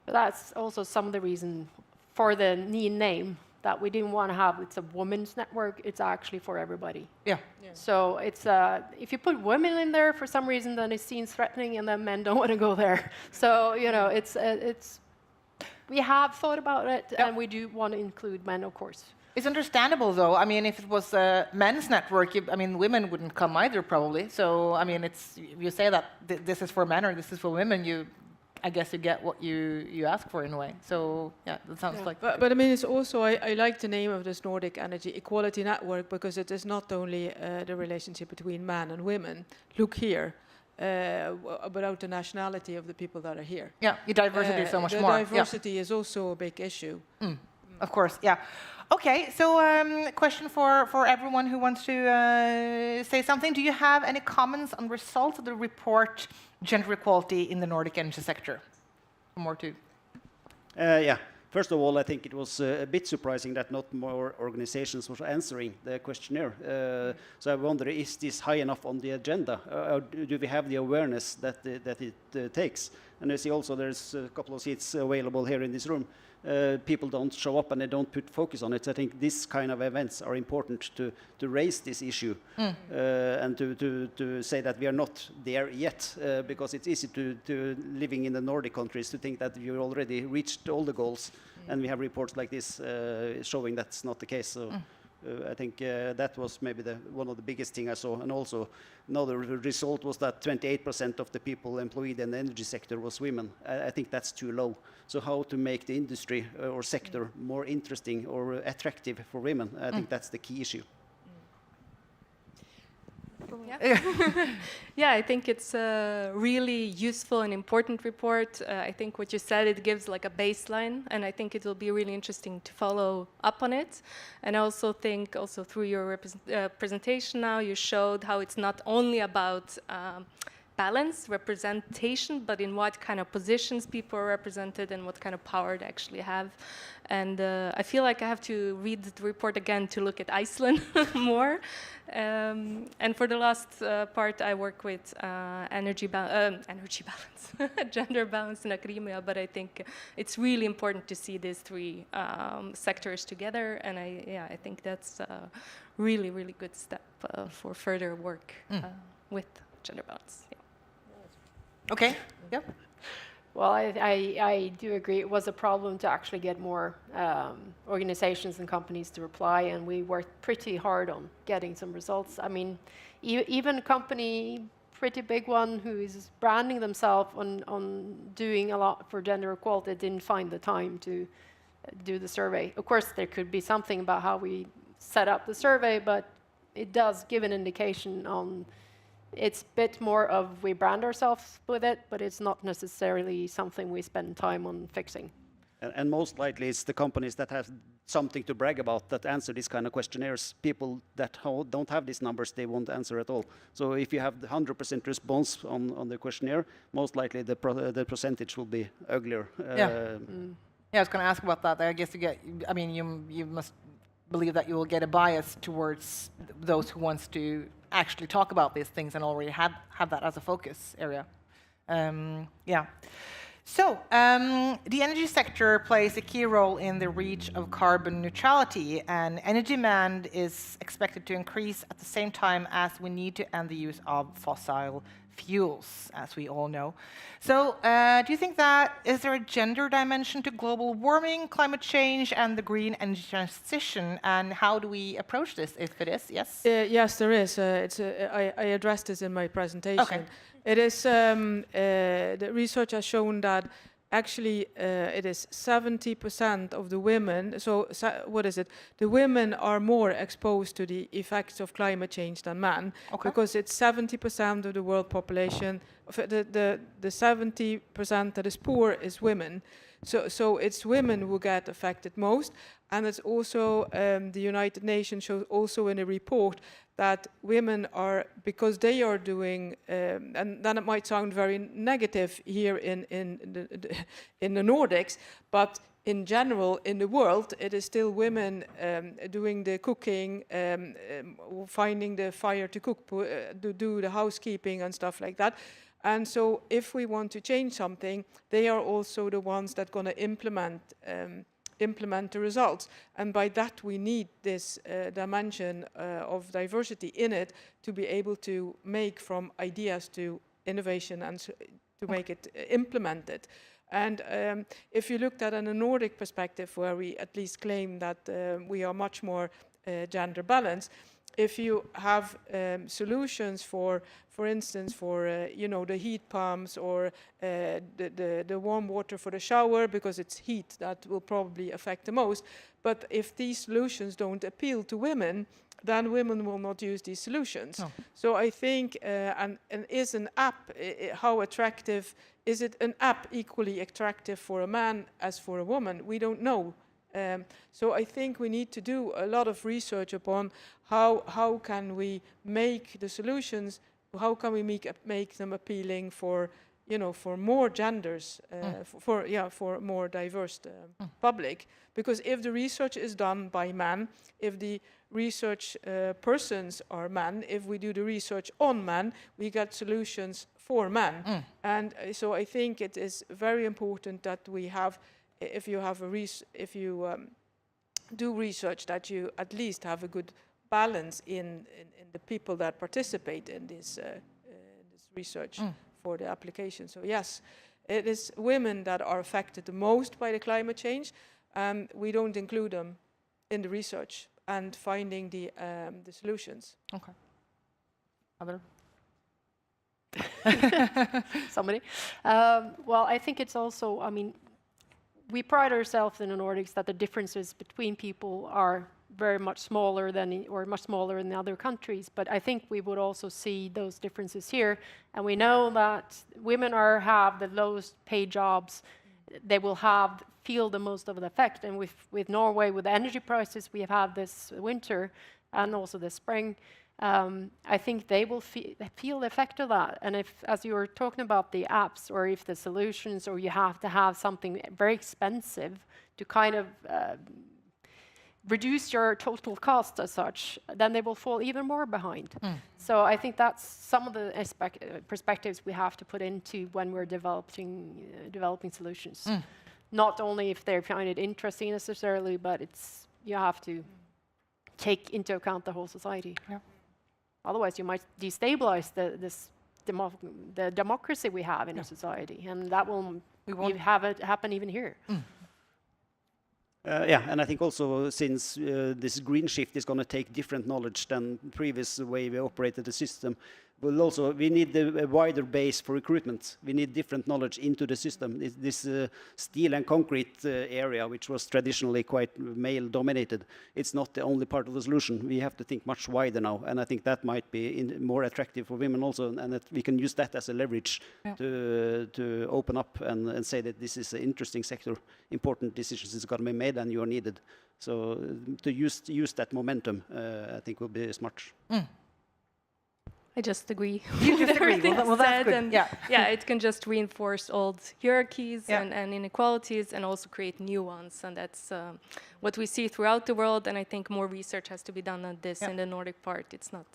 But that's also some of the reason for the NEEN name, that we didn't want to have, it's a women's network, it's actually for everybody. Yeah. So it's if you put women in there for some reason, then it seems threatening, and then men don't want to go there. So you know, it's we have thought about it, and we do want to include men, of course. It's understandable, though. I mean, if it was a men's network, I mean, women wouldn't come either, probably. So I mean, it's you say that this is for men or this is for women, I guess you get what you ask for in a way. So yeah, that sounds like. But I mean, it's also I like the name of this Nordic Energy Equality Network because it is not only the relationship between men and women. Look here, about the nationality of the people that are here. Yeah, your diversity is so much the more. Diversity is also a big issue. Of course, yeah. Okay, so question for everyone who wants to say something. Do you have any comments on results of the report, Gender Equality in the Nordic Energy Sector? More to. Yeah. First of all, I think it was a bit surprising that not more organizations were answering the questionnaire. So I wonder, is this high enough on the agenda? Or do we have the awareness that it takes? And I see also there's a couple of seats available here in this room. People don't show up and they don't put focus on it. So I think this kind of events are important to raise this issue and to say that we are not there yet, because it's easy to living in the Nordic countries to think that you already reached all the goals, and we have reports like this showing that's not the case. So I think that was maybe one of the biggest things I saw. And also another result was that 28% of the people employed in the energy sector was women. I think that's too low. So how to make the industry or sector more interesting or attractive for women, I think that's the key issue. Yeah, I think it's a really useful and important report. I think what you said, it gives like a baseline, and I think it will be really interesting to follow up on it. And I also think, also through your presentation now, you showed how it's not only about balance, representation, but in what kind of positions people are represented and what kind of power they actually have. And I feel like I have to read the report again to look at Iceland more. And for the last part, I work with energy balance, gender balance in academia, but I think it's really important to see these three sectors together. And I think that's a really, really good step for further work with gender balance. Yeah. Okay. Yeah. Well, I do agree. It was a problem to actually get more organizations and companies to reply, and we worked pretty hard on getting some results. I mean, even a company, pretty big one, who is branding themselves on doing a lot for gender equality, didn't find the time to do the survey. Of course, there could be something about how we set up the survey, but it does give an indication on. It's a bit more of we brand ourselves with it, but it's not necessarily something we spend time on fixing. And most likely it's the companies that have something to brag about that answer these kind of questionnaires. People that don't have these numbers, they won't answer at all. So if you have the 100% response on the questionnaire, most likely the percentage will be uglier. Yeah, I was going to ask about that. I guess you must believe that you will get a bias towards those who wants to actually talk about these things and already have that as a focus area. Yeah. So the energy sector plays a key role in the reach of carbon neutrality, and energy demand is expected to increase at the same time as we need to end the use of fossil fuels, as we all know. So do you think that, is there a gender dimension to global warming, climate change, and the green energy transition? And how do we approach this, if it is? Yes? Yes, there is. I addressed this in my presentation. Okay. It is, the research has shown that actually it is 70% of the women, what is it? The women are more exposed to the effects of climate change than men, because it's 70% of the world population, the 70% that is poor is women. So it's women who get affected most, and it's also, the United Nations shows also in a report that women are, because they are doing, and then it might sound very negative here in the Nordics, but in general in the world, it is still women doing the cooking, finding the fire to cook, to do the housekeeping and stuff like that. And so if we want to change something, they are also the ones that are going to implement implement the results. And by that, we need this dimension of diversity in it to be able to make from ideas to innovation and to make it implemented. And if you looked at it in a Nordic perspective, where we at least claim that we are much more gender balanced, if you have solutions for instance, for the heat pumps or the warm water for the shower, because it's heat that will probably affect the most. But if these solutions don't appeal to women, then women will not use these solutions. No. So I think, and is an app, how attractive, is it an app equally attractive for a man as for a woman? We don't know. So I think we need to do a lot of research upon how can we make the solutions, how can we make them appealing for for more genders, for more diverse public. Because if the research is done by men, if the research persons are men, if we do the research on men, we get solutions for men. And so I think it is very important that we have, if you do research, that you at least have a good balance in the people that participate in this research for the application. So yes, it is women that are affected the most by the climate change. We don't include them in the research and finding the solutions. Okay. Other? Somebody? Well, I think it's also, I mean, we pride ourselves in the Nordics that the differences between people are very much smaller than, or much smaller in the other countries. But I think we would also see those differences here. And we know that women have the lowest paid jobs. They will feel the most of the effect. And with Norway, with the energy prices we have had this winter and also this spring, I think they will feel the effect of that. And if, as you were talking about the apps, or if the solutions, or you have to have something very expensive to kind of reduce your total cost as such, then they will fall even more behind. So I think that's some of the perspectives we have to put into when we're developing solutions. Not only if they find it interesting necessarily, but you have to take into account the whole society. Yeah. Otherwise, you might destabilize the democracy we have in a society, and that will have it happen even here. Yeah, and I think also since this green shift is going to take different knowledge than the previous way we operated the system, we need a wider base for recruitment. We need different knowledge into the system. This steel and concrete area, which was traditionally quite male-dominated, it's not the only part of the solution. We have to think much wider now, and I think that might be more attractive for women also, and that we can use that as a leverage to open up and say that this is an interesting sector, important decisions is going to be made, and you are needed. So to use that momentum, I think will be smart. I just agree. You just agree. Well, that's good. And yeah, it can just reinforce old hierarchies and inequalities, and also create new ones. And that's what we see throughout the world. And I think more research has to be done on this in the Nordic part. It's not.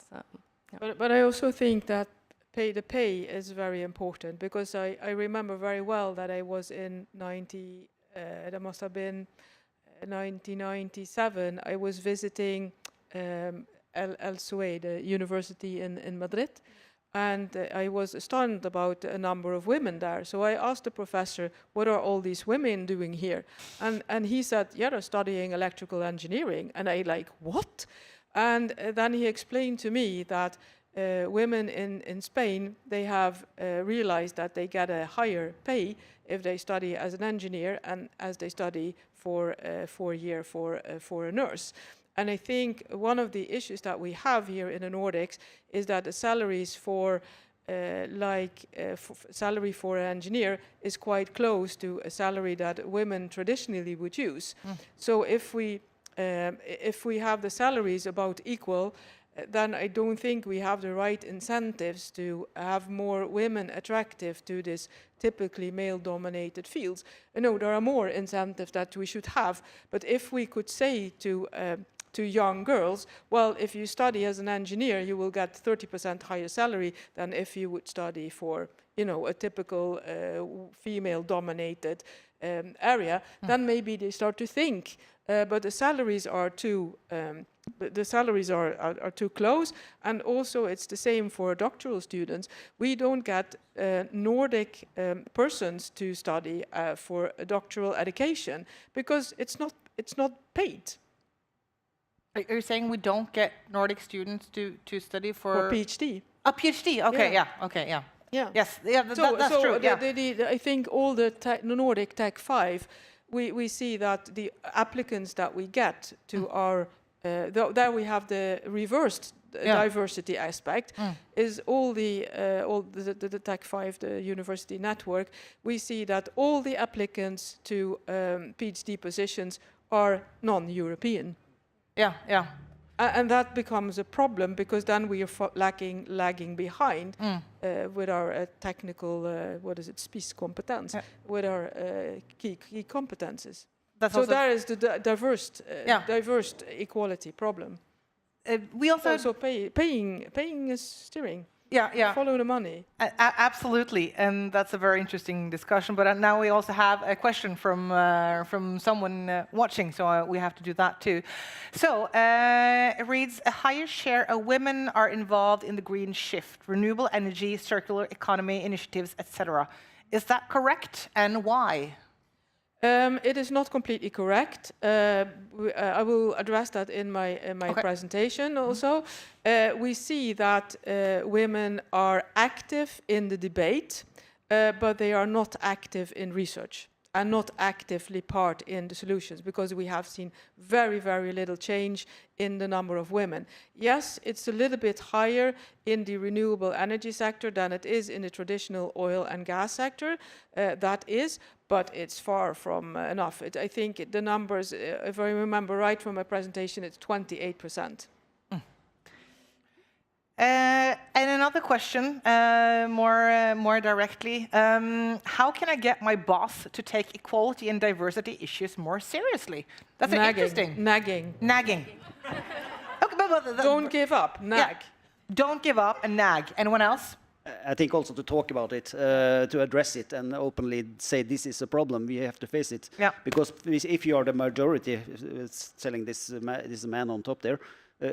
But I also think that the pay is very important, because I remember very well that I was in that must have been 1997. I was visiting elsewhere, the university in Madrid, and I was stunned about a number of women there. So I asked the professor, what are all these women doing here? And he said, yeah, they're studying electrical engineering. And I like, what? And then he explained to me that women in Spain, they have realized that they get a higher pay if they study as an engineer and as they study for 4 years for a nurse. And I think one of the issues that we have here in the Nordics is that the salaries for salary for an engineer is quite close to a salary that women traditionally would use. So if we have the salaries about equal, then I don't think we have the right incentives to have more women attractive to this typically male-dominated fields. I know there are more incentives that we should have, but if we could say to young girls, well, if you study as an engineer, you will get 30% higher salary than if you would study for, a typical female-dominated area, then maybe they start to think. But the salaries are too too close, and also it's the same for doctoral students. We don't get Nordic persons to study for a doctoral education because it's not paid. Are you saying we don't get Nordic students to study for PhD? A PhD. Okay. Yeah. Okay. Yeah. Yeah. Yes. Yeah. That's true. I think all the Nordic Tech 5, we see that the applicants that we get to our there we have the reversed diversity aspect is all the Tech 5, the university network. We see that all the applicants to PhD positions are non-European. Yeah. And that becomes a problem because then we are lagging behind with our technical, spisskompetenz, with our key competences. So there is the diverse equality problem. We also paying is steering. Yeah. Follow the money. Absolutely, and that's a very interesting discussion. But now we also have a question from someone watching, so we have to do that too. So it reads: a higher share of women are involved in the green shift, renewable energy, circular economy initiatives, etc. Is that correct, and why? It is not completely correct. I will address that in my presentation also. We see that women are active in the debate, but they are not active in research and not actively part in the solutions because we have seen very, very little change in the number of women. Yes, it's a little bit higher in the renewable energy sector than it is in the traditional oil and gas sector. That is, but it's far from enough. I think the numbers, if I remember right from my presentation, it's 28%. And another question, more directly, how can I get my boss to take equality and diversity issues more seriously? That's interesting. Nagging. Okay, but don't give up. Nag. Yeah. Don't give up and nag. Anyone else? I think also to talk about it, to address it and openly say this is a problem, we have to face it. Yeah. Because if you are the majority telling this man on top there,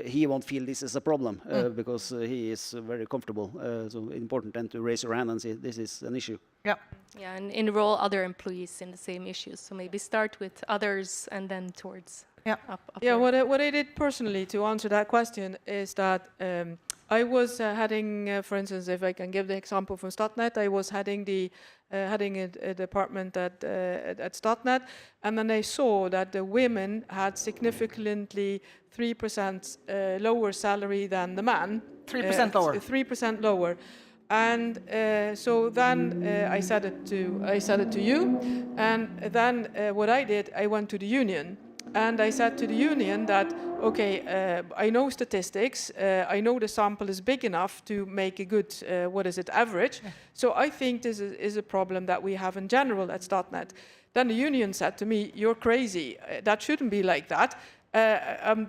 he won't feel this is a problem because he is very comfortable. So important then to raise your hand and say this is an issue. Yeah. Yeah, and enroll other employees in the same issues. So maybe start with others and then towards up. Yeah, what I did personally to answer that question is that I was heading, for instance, if I can give the example from Statnett, I was heading a department at Statnett, and then I saw that the women had significantly 3% lower salary than the man. 3% lower. 3% lower. And so then I said it to you, and then what I did, I went to the union. And I said to the union that, okay, I know statistics, I know the sample is big enough to make a good, average. Yeah. So I think this is a problem that we have in general at Statnett. Then the union said to me, you're crazy, that shouldn't be like that.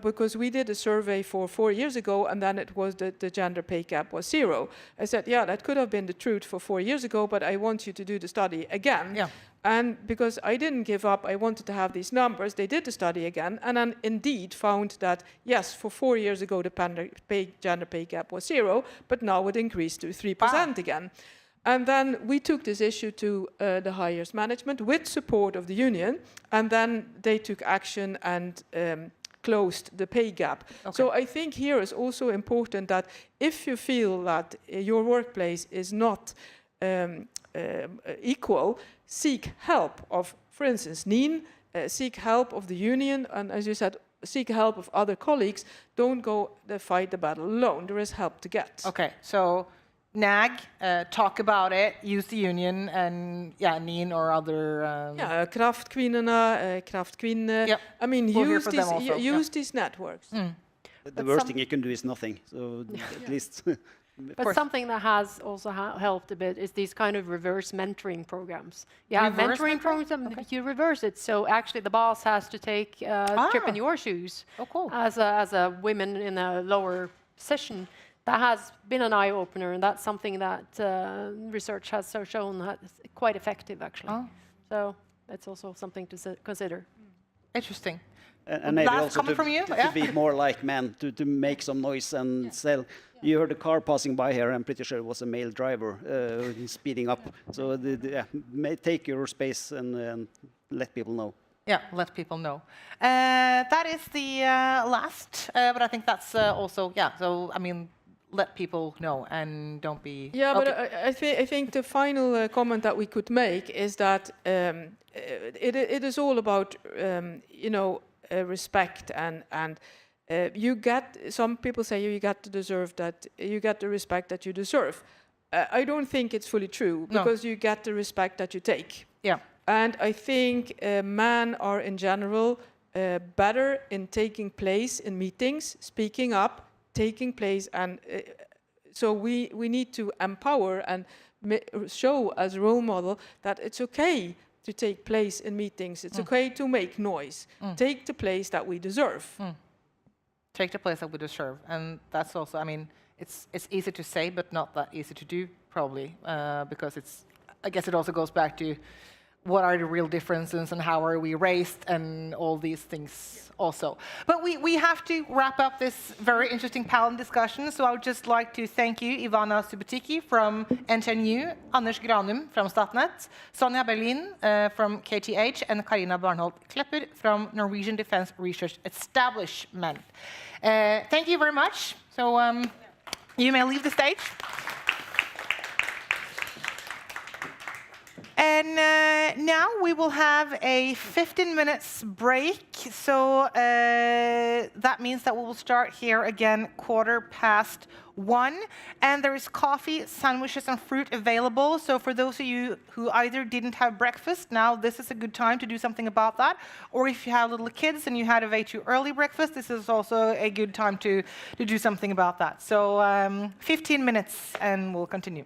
Because we did a survey for 4 years ago, and then it was the gender pay gap was 0. I said, yeah, that could have been the truth for 4 years ago, but I want you to do the study again. Yeah. And because I didn't give up, I wanted to have these numbers. They did the study again, and then indeed found that, yes, for 4 years ago, the gender pay gap was 0, but now it increased to 3% again. And then we took this issue to the highest management with support of the union, and then they took action and closed the pay gap. Okay. So I think here is also important that if you feel that your workplace is not equal, seek help of, for instance, NEEN, seek help of the union, and as you said, seek help of other colleagues. Don't go fight the battle alone. There is help to get. Okay, so nag, talk about it, use the union, and NEEN or other... Kraftkvinnorna, Kraftkvinnor. Yep. I mean, use these networks. The worst thing you can do is nothing, so at least... But something that has also helped a bit is these kind of reverse mentoring programs. Yeah, mentoring programs, you reverse it. So actually the boss has to take a trip in your shoes. Oh, cool. As a woman in a lower position. That has been an eye-opener, and that's something that research has shown quite effective, actually. Oh. So that's also something to consider. Interesting. And maybe Last also comment from you? to be more like men, to make some noise and sell. You heard a car passing by here. I'm pretty sure it was a male driver speeding up. So take your space and let people know. Yeah, let people know. That is the last, but I think that's also, so I mean, let people know and don't be... Yeah, okay. but I think the final comment that we could make is that it is all about, respect and you get, some people say you get to deserve that, you get the respect that you deserve. I don't think it's fully true, because you get the respect that you take. Yeah. And I think men are in general better in taking place in meetings, speaking up, taking place, and so we need to empower and show as a role model that it's okay to take place in meetings. It's okay to make noise. Take the place that we deserve. Take the place that we deserve, and that's also, I mean, it's easy to say, but not that easy to do, probably, because I guess it also goes back to what are the real differences and how are we raised and all these things also. But we have to wrap up this very interesting panel discussion, so I would just like to thank you, Ivana Subotiki from NTNU, Anders Granum from Statnett, Sonja Berlin from KTH, and Kareena Barnholt Kleppe from Norwegian Defence Research Establishment. Thank you very much. So you may leave the stage. And now we will have a 15 minutes break. So that means that we will start here again 1:15. And there is coffee, sandwiches, and fruit available. So for those of you who either didn't have breakfast, now this is a good time to do something about that. Or if you have little kids and you had a way too early breakfast, this is also a good time to do something about that. So 15 minutes and we'll continue.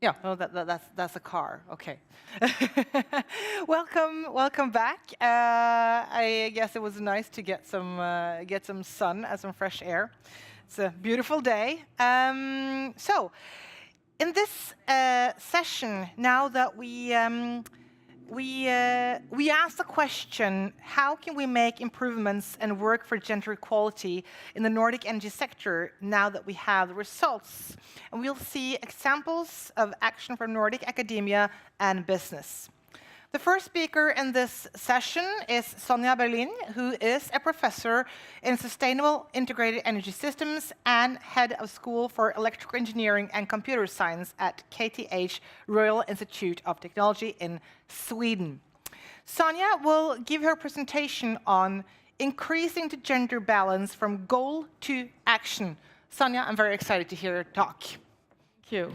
Yeah, oh, that's a car. Okay. welcome back. I guess it was nice to get some sun and some fresh air. It's a beautiful day. So, in this session, now that we asked the question, how can we make improvements and work for gender equality in the Nordic energy sector now that we have the results? And we'll see examples of action from Nordic academia and business. The first speaker in this session is Sonja Berlin, who is a professor in Sustainable Integrated Energy Systems and head of School for Electrical Engineering and Computer Science at KTH Royal Institute of Technology in Sweden. Sonja will give her presentation on increasing the gender balance from goal to action. Sonja, I'm very excited to hear your talk. You.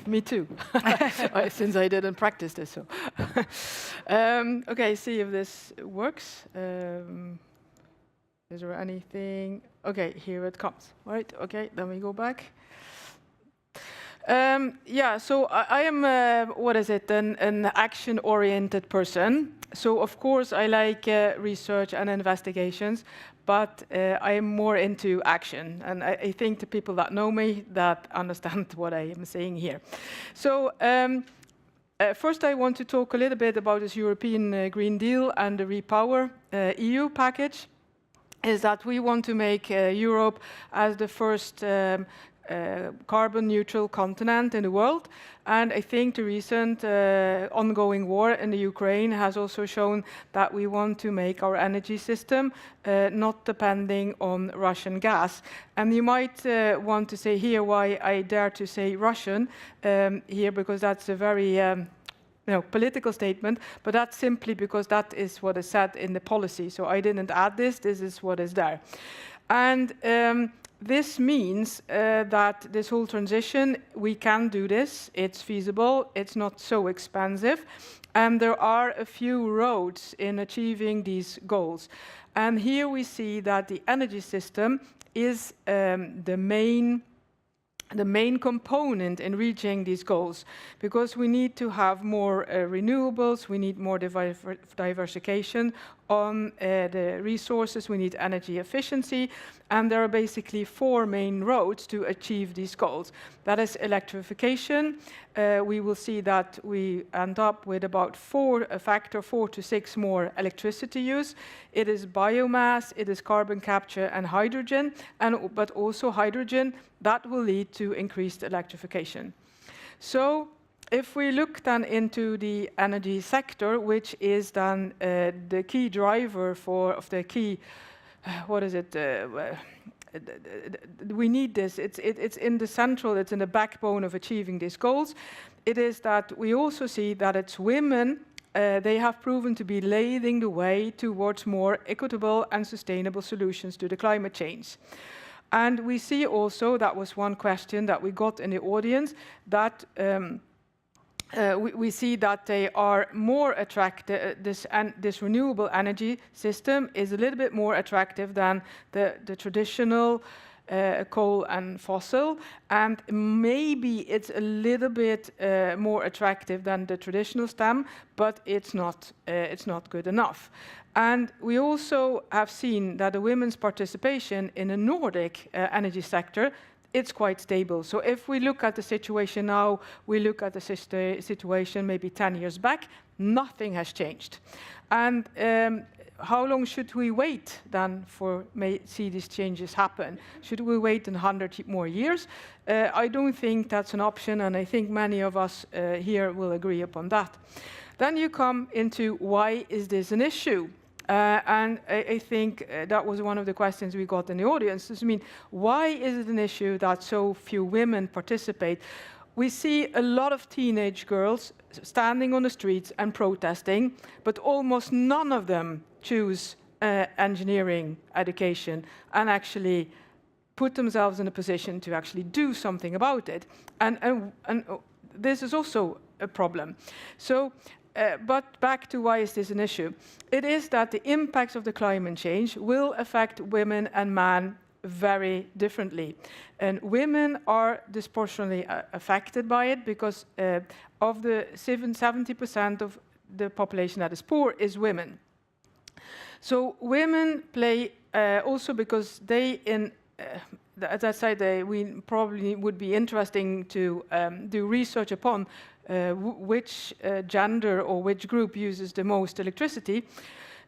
Me too, since I didn't practice this. So, okay, see if this works. Is there anything? Okay, here it comes. All right, okay, then we go back. Yeah, so I am, an action-oriented person. So, of course, I like research and investigations, but I am more into action. And I think the people that know me that understand what I am saying here. So, first I want to talk a little bit about this European Green Deal and the Repower EU package. Is that we want to make Europe as the first carbon neutral continent in the world. And I think the recent ongoing war in the Ukraine has also shown that we want to make our energy system not depending on Russian gas. And you might want to say here why I dare to say Russian here, because that's a very political statement, but that's simply because that is what is said in the policy. So I didn't add this is what is there. And this means that this whole transition, we can do this, it's feasible, it's not so expensive, and there are a few roads in achieving these goals. And here we see that the energy system is the main component in reaching these goals, because we need to have more renewables, we need more diversification on the resources, we need energy efficiency, and there are basically four main roads to achieve these goals. That is electrification. We will see that we end up with about a factor 4 to 6 more electricity use. It is biomass, it is carbon capture and hydrogen, but also hydrogen that will lead to increased electrification. So if we look then into the energy sector, which is then the key driver of the key, we need this. It's in the central, it's in the backbone of achieving these goals. It is that we also see that it's women. They have proven to be leading the way towards more equitable and sustainable solutions to the climate change. And we see also, that was one question that we got in the audience, that we see that they are more attractive, this renewable energy system is a little bit more attractive than the traditional coal and fossil, and maybe it's a little bit more attractive than the traditional stem, but it's not good enough. And we also have seen that the women's participation in the Nordic energy sector, it's quite stable. So if we look at the situation now, we look at the situation maybe 10 years back, nothing has changed. And how long should we wait then for see these changes happen? Should we wait 100 more years? I don't think that's an option, and I think many of us here will agree upon that. Then you come into why is this an issue? And I think that was one of the questions we got in the audience. I mean, why is it an issue that so few women participate? We see a lot of teenage girls standing on the streets and protesting, but almost none of them choose engineering education and actually put themselves in a position to actually do something about it. And this is also a problem. So. But back to why is this an issue? It is that the impacts of the climate change will affect women and men very differently. And women are disproportionately affected by it because of the 70% of the population that is poor is women. So women play also because they, as I said, we probably would be interesting to do research upon which gender or which group uses the most electricity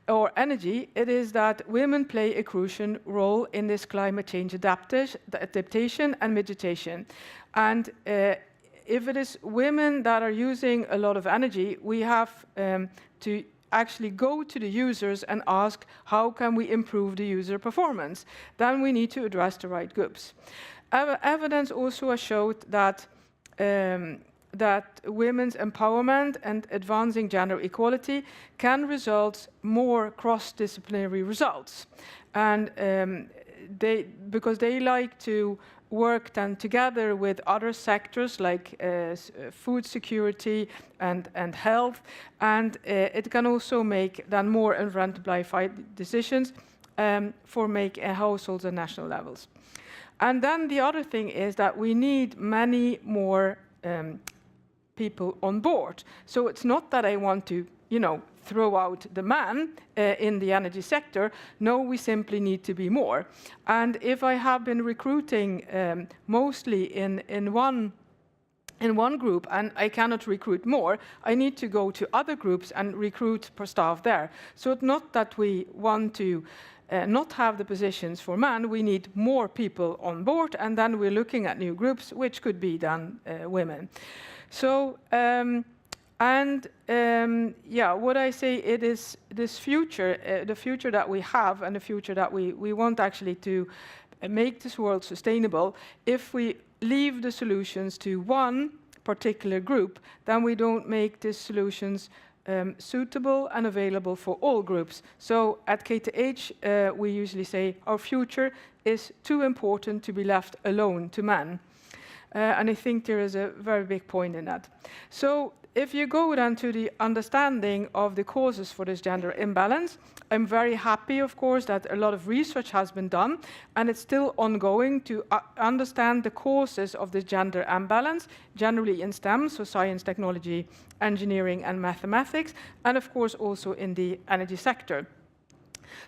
or energy. It is that women play a crucial role in this climate change adaptation and mitigation. And if it is women that are using a lot of energy, we have to actually go to the users and ask, how can we improve the user performance? Then we need to address the right groups. Evidence also has showed that that women's empowerment and advancing gender equality can result more cross-disciplinary results. And because they like to work then together with other sectors like food security and health, and it can also make then more environmentally decisions for households and national levels. And then the other thing is that we need many more people on board. So it's not that I want to, throw out the man in the energy sector. No, we simply need to be more. And if I have been recruiting mostly in one group and I cannot recruit more, I need to go to other groups and recruit per staff there. So it's not that we want to not have the positions for men, we need more people on board, and then we're looking at new groups, which could be then women. So, what I say, it is this future, the future that we have and the future that we want actually to make this world sustainable. If we leave the solutions to one particular group, then we don't make these solutions suitable and available for all groups. So at KTH, we usually say our future is too important to be left alone to men. And I think there is a very big point in that. So if you go then to the understanding of the causes for this gender imbalance, I'm very happy, of course, that a lot of research has been done, and it's still ongoing to understand the causes of this gender imbalance, generally in STEM, so science, technology, engineering, and mathematics, and of course also in the energy sector.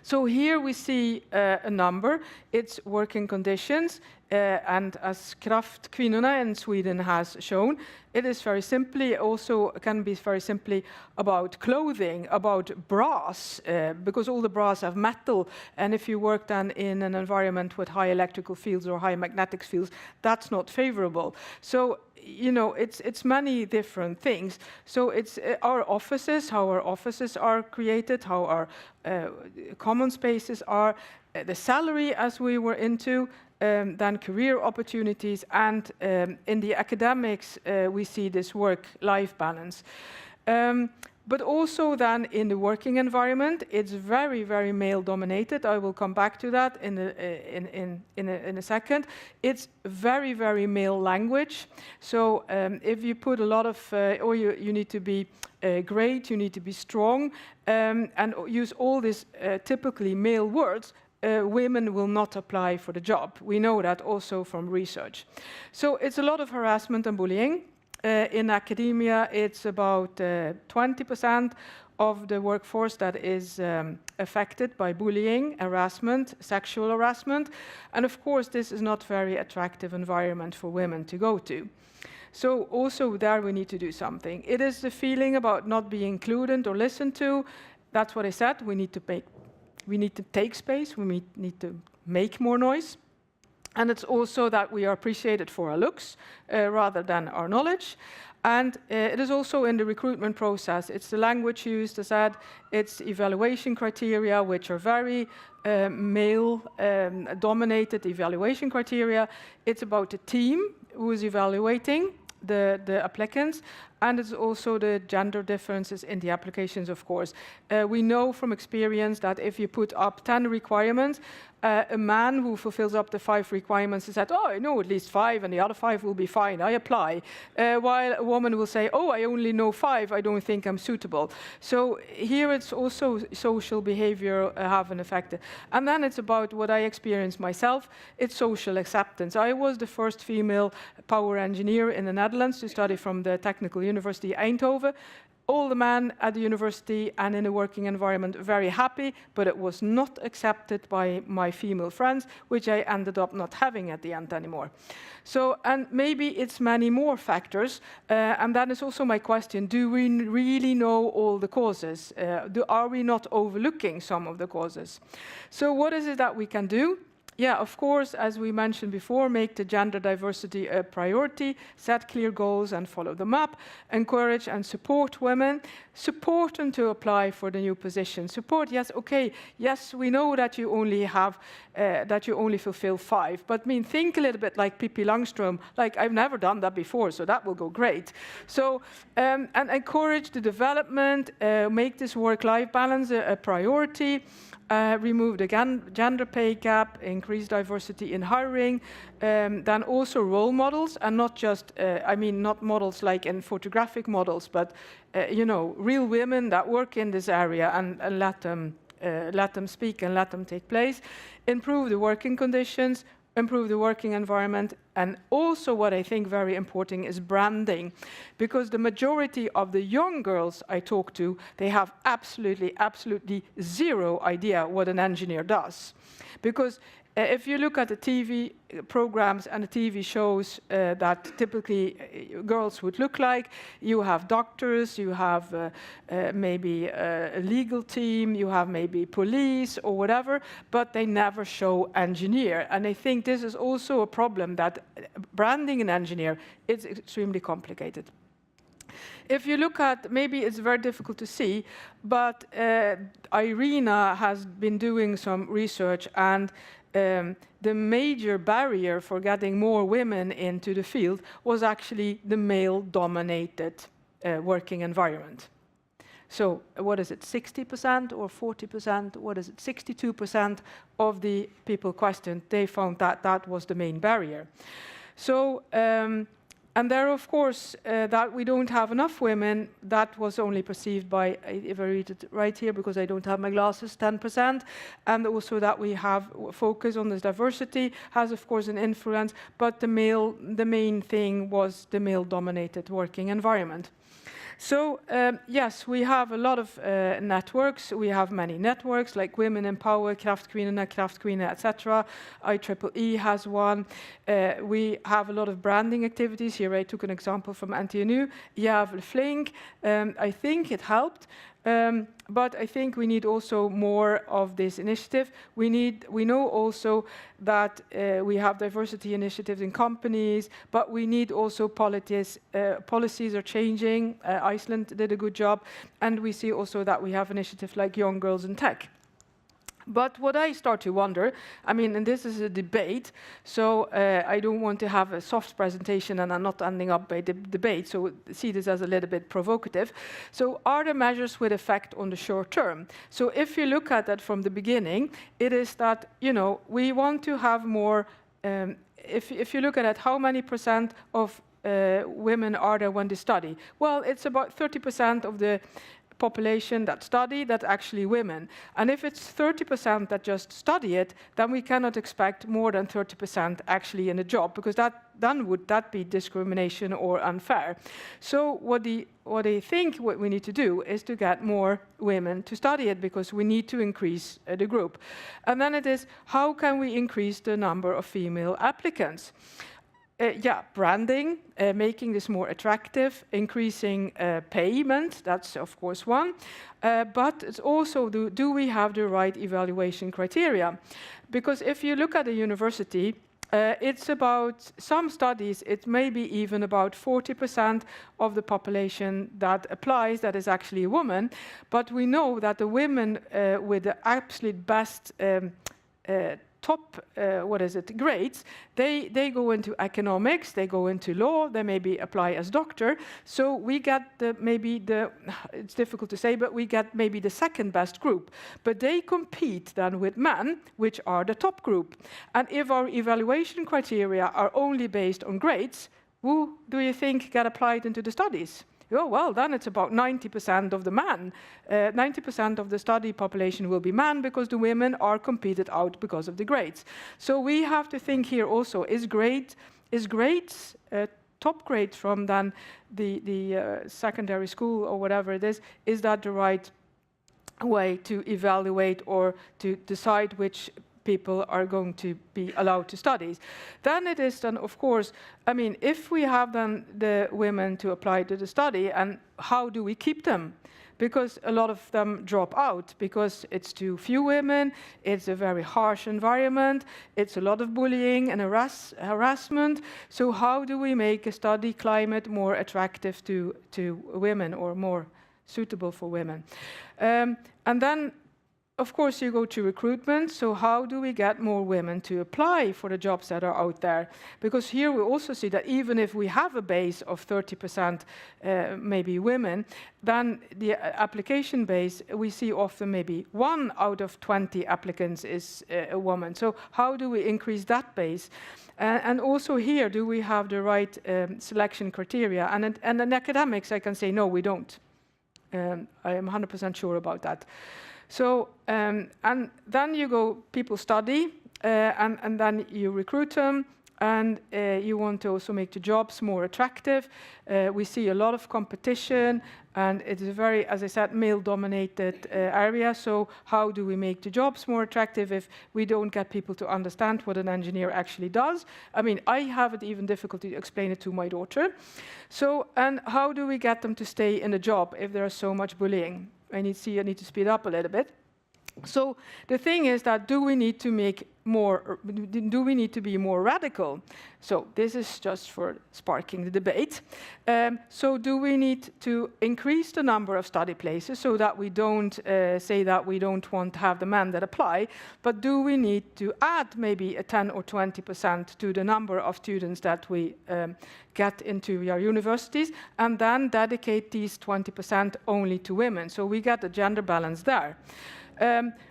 So here we see a number. It's working conditions, and as Kraftkvinnorna in Sweden has shown, it is very simply also can be very simply about clothing, about brass, because all the brass have metal, and if you work then in an environment with high electrical fields or high magnetic fields, that's not favorable. So it's many different things. So it's our offices, how our offices are created, how our common spaces are, the salary as we were into, then career opportunities, and in the academics we see this work-life balance. But also then in the working environment, it's very, very male-dominated. I will come back to that in a second. It's very, very male language. So if you put a lot of, or you need to be great, you need to be strong, and use all these typically male words, women will not apply for the job. We know that also from research. So it's a lot of harassment and bullying. In academia, it's about 20% of the workforce that is affected by bullying, harassment, sexual harassment. And of course, this is not a very attractive environment for women to go to. So also there we need to do something. It is the feeling about not being included or listened to. That's what I said. We need to take space. We need to make more noise. And it's also that we are appreciated for our looks rather than our knowledge. And it is also in the recruitment process. It's the language used, as I said. It's evaluation criteria, which are very male-dominated evaluation criteria. It's about the team who is evaluating the applicants, and it's also the gender differences in the applications, of course. We know from experience that if you put up 10 requirements, a man who fulfills up the 5 requirements and said, oh, I know at least 5 and the other 5 will be fine, I apply. While a woman will say, oh, I only know 5, I don't think I'm suitable. So here it's also social behavior have an effect. And then it's about what I experienced myself, it's social acceptance. I was the first female power engineer in the Netherlands to study from the Technical University Eindhoven. All the men at the university and in a working environment very happy, but it was not accepted by my female friends, which I ended up not having at the end anymore. So, and maybe it's many more factors, and that is also my question, do we really know all the causes? Are we not overlooking some of the causes? So what is it that we can do? Yeah, of course, as we mentioned before, make the gender diversity a priority, set clear goals and follow them up, encourage and support women, support them to apply for the new position. Support, yes, okay, yes, we know that you only have, that you only fulfill 5, but think a little bit like Pippi Langström, like I've never done that before, so that will go great. So, and encourage the development, make this work-life balance a priority, remove the gender pay gap, increase diversity in hiring, then also role models, and not just, not models like in photographic models, but, real women that work in this area and let them speak and let them take place, improve the working conditions, improve the working environment, and also what I think very important is branding, because the majority of the young girls I talk to, they have absolutely zero idea what an engineer does. Because if you look at the TV programs and the TV shows that typically girls would look like, you have doctors, you have maybe a legal team, you have maybe police or whatever, but they never show engineer. And I think this is also a problem, that branding an engineer is extremely complicated. If you look at, maybe it's very difficult to see, but Irina has been doing some research, and the major barrier for getting more women into the field was actually the male-dominated working environment. So what is it, 60% or 40%? What is it, 62% of the people questioned, they found that that was the main barrier. So, and there, of course, that we don't have enough women, that was only perceived by, if I read it right here, because I don't have my glasses, 10%, and also that we have focus on this diversity has, of course, an influence, but the main thing was the male-dominated working environment. So, yes, we have a lot of networks. We have many networks like Women in Power, Kraftkvinnorna, etc. IEEE has one. We have a lot of branding activities. Here I took an example from NTNU. Jävla flink. I think it helped. But I think we need also more of this initiative. We know also that we have diversity initiatives in companies, but we need also policies. Policies are changing. Iceland did a good job, and we see also that we have initiatives like Young Girls in Tech. But what I start to wonder, and this is a debate, so I don't want to have a soft presentation and I'm not ending up by the debate, so see this as a little bit provocative. So are there measures with effect on the short term? So if you look at that from the beginning, it is that, we want to have more, if you look at it, how many % of women are there when they study? Well, it's about 30% of the population that study, that's actually women. And if it's 30% that just study it, then we cannot expect more than 30% actually in a job, because then would that be discrimination or unfair? So what I think what we need to do is to get more women to study it, because we need to increase the group. And then it is, how can we increase the number of female applicants? Branding, making this more attractive, increasing payment, that's of course one. But it's also, do we have the right evaluation criteria? Because if you look at a university, it's about, some studies, it may be even about 40% of the population that applies that is actually a woman. But we know that the women with the absolute best top grades, they go into economics, they go into law, they maybe apply as doctor. So we get it's difficult to say, but we get maybe the second best group. But they compete then with men, which are the top group. And if our evaluation criteria are only based on grades, who do you think get applied into the studies? Oh, well, then it's about 90% of the men. 90% of the study population will be men because the women are competed out because of the grades. So we have to think here also, is grades, top grades from then the secondary school or whatever it is that the right way to evaluate or to decide which people are going to be allowed to study? Then it is then, of course, I mean, if we have then the women to apply to the study, and how do we keep them? Because a lot of them drop out because it's too few women, it's a very harsh environment, it's a lot of bullying and harassment. So how do we make a study climate more attractive to women or more suitable for women? And then, of course, you go to recruitment. So how do we get more women to apply for the jobs that are out there? Because here we also see that even if we have a base of 30% maybe women, then the application base, we see often maybe 1 out of 20 applicants is a woman. So how do we increase that base? And also here, do we have the right selection criteria? And in academics, I can say, no, we don't. I am 100% sure about that. So, and then you go, people study, and then you recruit them, and you want to also make the jobs more attractive. We see a lot of competition, and it is a very, as I said, male-dominated area. So how do we make the jobs more attractive if we don't get people to understand what an engineer actually does? I mean, I have it even difficult to explain it to my daughter. So, and how do we get them to stay in a job if there is so much bullying? I need to speed up a little bit. So the thing is that do we need to be more radical? So this is just for sparking the debate. So do we need to increase the number of study places so that we don't say that we don't want to have the men that apply, but do we need to add maybe a 10 or 20% to the number of students that we get into our universities, and then dedicate these 20% only to women? So we get a gender balance there.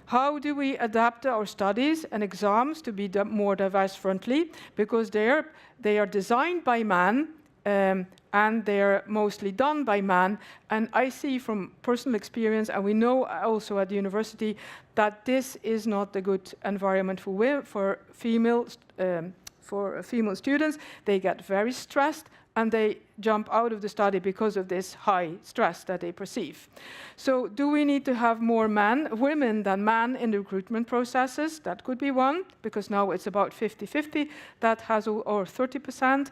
How do we adapt our studies and exams to be more diverse-friendly? Because they are designed by men, and they are mostly done by men. And I see from personal experience, and we know also at the university, that this is not a good environment for female students. They get very stressed, and they jump out of the study because of this high stress that they perceive. So do we need to have more women than men in the recruitment processes? That could be one, because now it's about 50-50. That has, or 30%,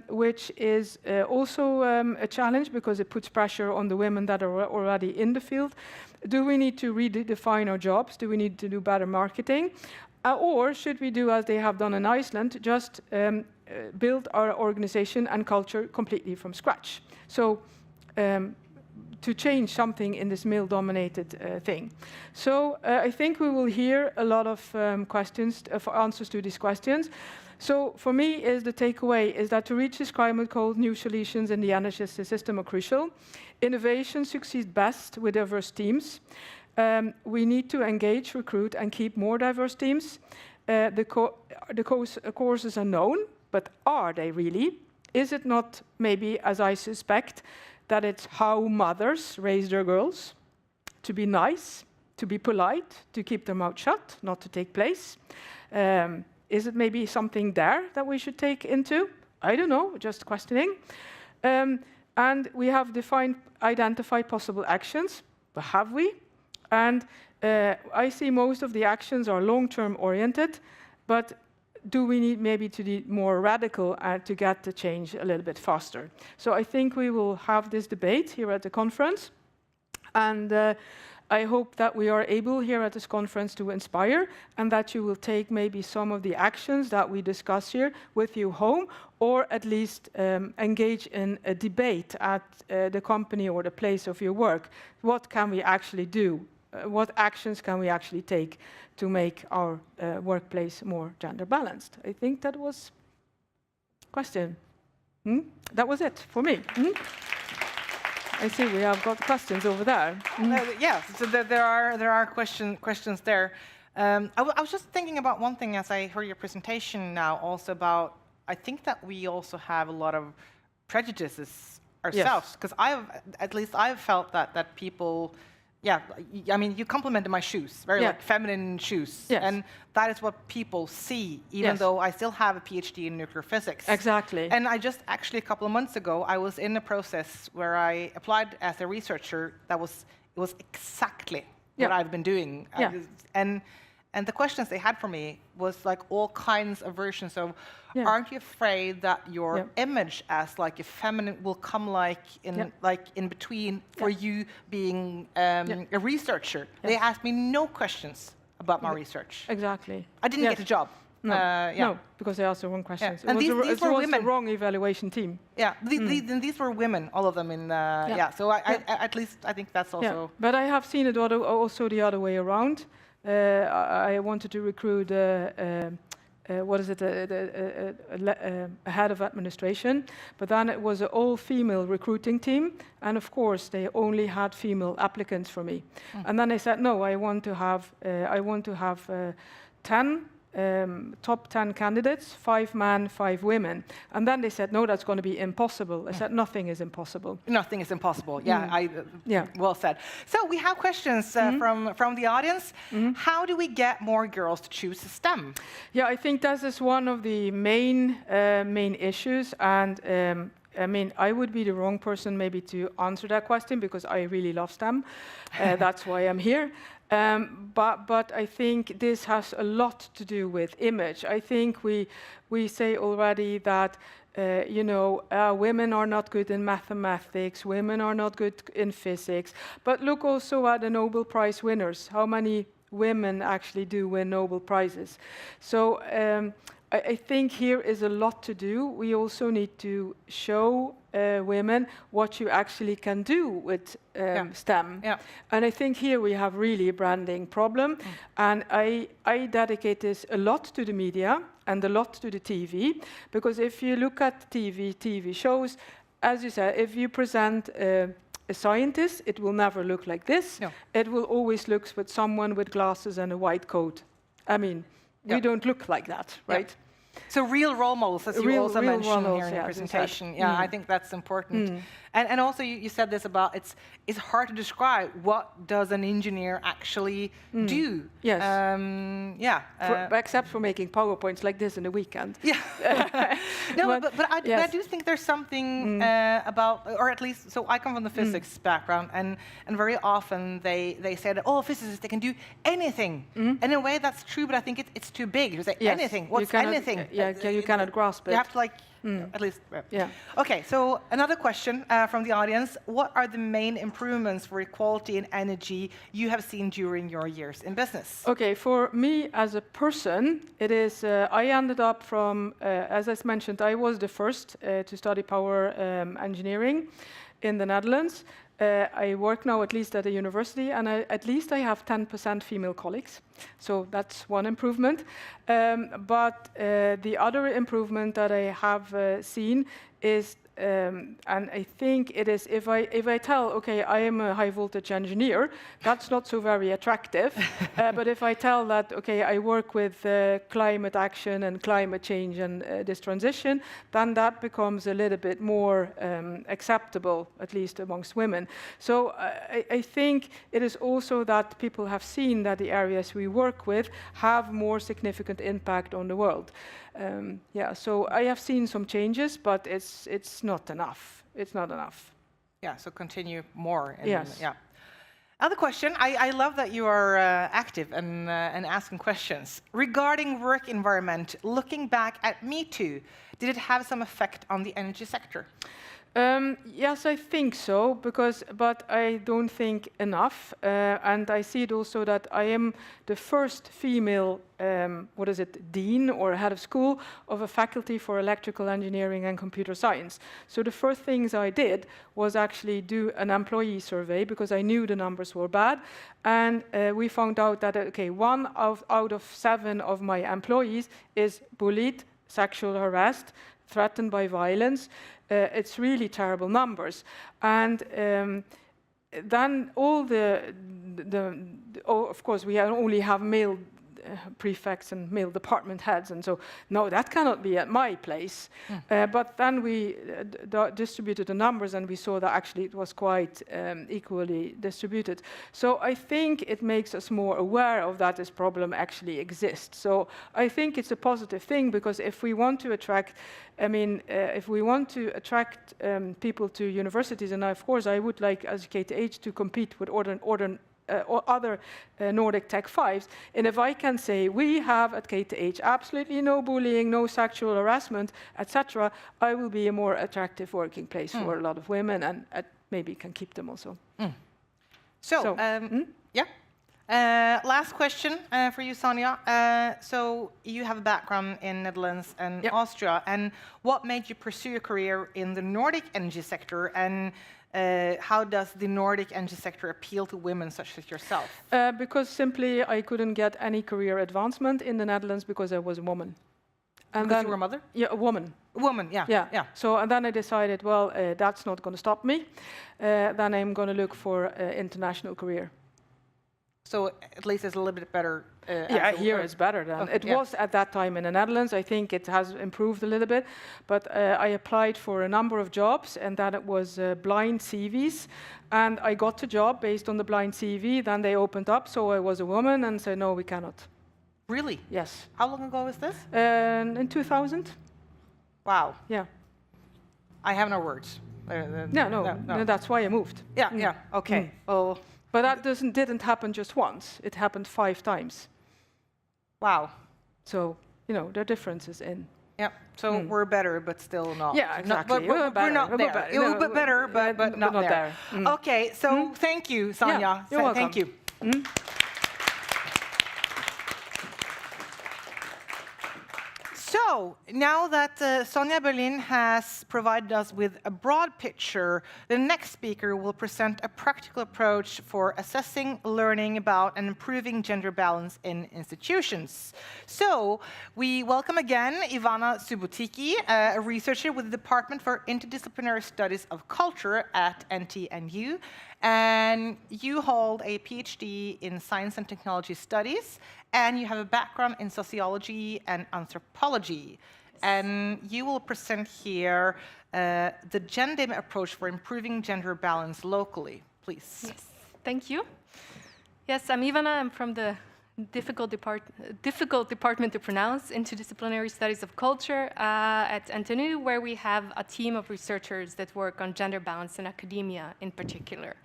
which is also a challenge because it puts pressure on the women that are already in the field. Do we need to redefine our jobs? Do we need to do better marketing? Or should we do as they have done in Iceland, just build our organization and culture completely from scratch? So to change something in this male-dominated thing. So I think we will hear a lot of questions, for answers to these questions. So for me, the takeaway is that to reach this climate goal, new solutions in the energy system are crucial. Innovation succeeds best with diverse teams. We need to engage, recruit, and keep more diverse teams. The courses are known, but are they really? Is it not maybe, as I suspect, that it's how mothers raise their girls? To be nice, to be polite, to keep their mouth shut, not to take place? Is it maybe something there that we should take into? I don't know, just questioning. And we have identified possible actions, but have we? And I see most of the actions are long-term oriented, but do we need maybe to be more radical to get the change a little bit faster? So I think we will have this debate here at the conference, and I hope that we are able here at this conference to inspire, and that you will take maybe some of the actions that we discuss here with you home, or at least engage in a debate at the company or the place of your work. What can we actually do what actions can we actually take to make our workplace more gender balanced? I think that was question. That was it for me. I see we have got questions over there. Yeah, so there are questions there. I was just thinking about one thing as I heard your presentation now, also about, I think that we also have a lot of prejudices ourselves, because I've felt that people, I mean, you complimented my shoes, very like feminine shoes, and that is what people see, even though I still have a PhD in nuclear physics. Exactly. And I just actually a couple of months ago, I was in a process where I applied as a researcher it was exactly what I've been doing. And the questions they had for me was like all kinds of versions of, aren't you afraid that your image as like a feminine will come like in between for you being a researcher? They asked me no questions about my research. Exactly. I didn't get a job. No, because they asked the wrong questions. And these were women. The wrong evaluation team. Yeah, these were women, all of them in. So at least I think that's also. Yeah. But I have seen it also the other way around. I wanted to recruit a head of administration, but then it was an all-female recruiting team, and of course they only had female applicants for me. And then I said, no, I want to have 10 top 10 candidates, 5 men, 5 women. And then they said, no, that's going to be impossible. I said, nothing is impossible. Nothing is impossible. Well said. So we have questions from the audience. How do we get more girls to choose STEM? Yeah, I think this is one of the main issues. And I mean, I would be the wrong person maybe to answer that question because I really love STEM. That's why I'm here. But I think this has a lot to do with image. I think we say already that women are not good in mathematics, women are not good in physics. But look also at the Nobel Prize winners. How many women actually do win Nobel Prizes? So I think here is a lot to do. We also need to show women what you actually can do with STEM. And I think here we have really a branding problem. And I dedicate this a lot to the media and a lot to the TV, because if you look at TV shows, as you said, if you present a scientist, it will never look like this. It will always look with someone with glasses and a white coat. I mean, we don't look like that, right? So real role models, as you also mentioned here in your presentation. Exactly. I think that's important. And also you said this about it's hard to describe what does an engineer actually do. Yes. Yeah. Except for making PowerPoints like this in the weekend. Yeah. No, but I do think there's something about, or at least, so I come from the physics background, and very often they say that, oh, physicists, they can do anything. And in a way that's true, but I think it's too big. You say anything. What's anything? You cannot grasp it. You have to at least. Okay, so another question from the audience. What are the main improvements for equality in energy you have seen during your years in business? Okay, for me as a person, it is, I ended up from, as I mentioned, I was the first to study power engineering in the Netherlands. I work now at least at a university, and at least I have 10% female colleagues. So that's one improvement. But the other improvement that I have seen is, and I think it is, if I tell, okay, I am a high voltage engineer, that's not so very attractive. But if I tell that, okay, I work with climate action and climate change and this transition, then that becomes a little bit more acceptable, at least amongst women. So I think it is also that people have seen that the areas we work with have more significant impact on the world. So I have seen some changes, but it's not enough. It's not enough. Yeah, so continue more. Yes. Yeah. Another question. I love that you are active and asking questions. Regarding work environment, looking back at Me Too, did it have some effect on the energy sector? Yes, I think so, but I don't think enough. And I see it also that I am the first female, dean or head of school of a faculty for electrical engineering and computer science. So the first things I did was actually do an employee survey because I knew the numbers were bad. And we found out that, one out of 7 of my employees is bullied, sexual harassed, threatened by violence. It's really terrible numbers. And then of course, we only have male prefects and male department heads, and so, no, that cannot be at my place. But then we distributed the numbers, and we saw that actually it was quite equally distributed. So I think it makes us more aware of that this problem actually exists. So I think it's a positive thing, because if we want to attract, people to universities, and of course I would like, as KTH, to compete with other Nordic Tech 5s, and if I can say we have at KTH absolutely no bullying, no sexual harassment, etc., I will be a more attractive working place for a lot of women, and maybe can keep them also. Last question for you, Sonja. So you have a background in Netherlands and Austria, and what made you pursue a career in the Nordic energy sector, and how does the Nordic energy sector appeal to women such as yourself? Because simply I couldn't get any career advancement in the Netherlands because I was a woman. And because you were a mother? Yeah, a woman. A woman, yeah. So, and then I decided, well, that's not going to stop me. Then I'm going to look for an international career. So at least it's a little bit better. Here it's better than it was at that time in the Netherlands. I think it has improved a little bit, but I applied for a number of jobs, and then it was blind CVs, and I got the job based on the blind CV. Then they opened up, so I was a woman, and said, no, we cannot. Really? Yes. How long ago was this? In 2000. Wow. Yeah. I have no words. No, that's why I moved. Yeah. Okay. Well. But that didn't happen just once. It happened 5 times. Wow. So, there are differences in. Yeah. So we're better, but still not. Yeah, exactly. We're not there. We're better, but not there. Okay. So thank you, Sonja. Yeah, you're welcome. Thank you. So now that Sonja Berlin has provided us with a broad picture, the next speaker will present a practical approach for assessing, learning about, and improving gender balance in institutions. So we welcome again Ivana Subotiki, a researcher with the Department for Interdisciplinary Studies of Culture at NTNU. And you hold a PhD in Science and Technology Studies, and you have a background in sociology and anthropology. And you will present here the Gendim approach for improving gender balance locally. Please. Yes, thank you. Yes, I'm Ivana. I'm from the difficult department to pronounce, Interdisciplinary Studies of Culture at NTNU, where we have a team of researchers that work on gender balance in academia in particular.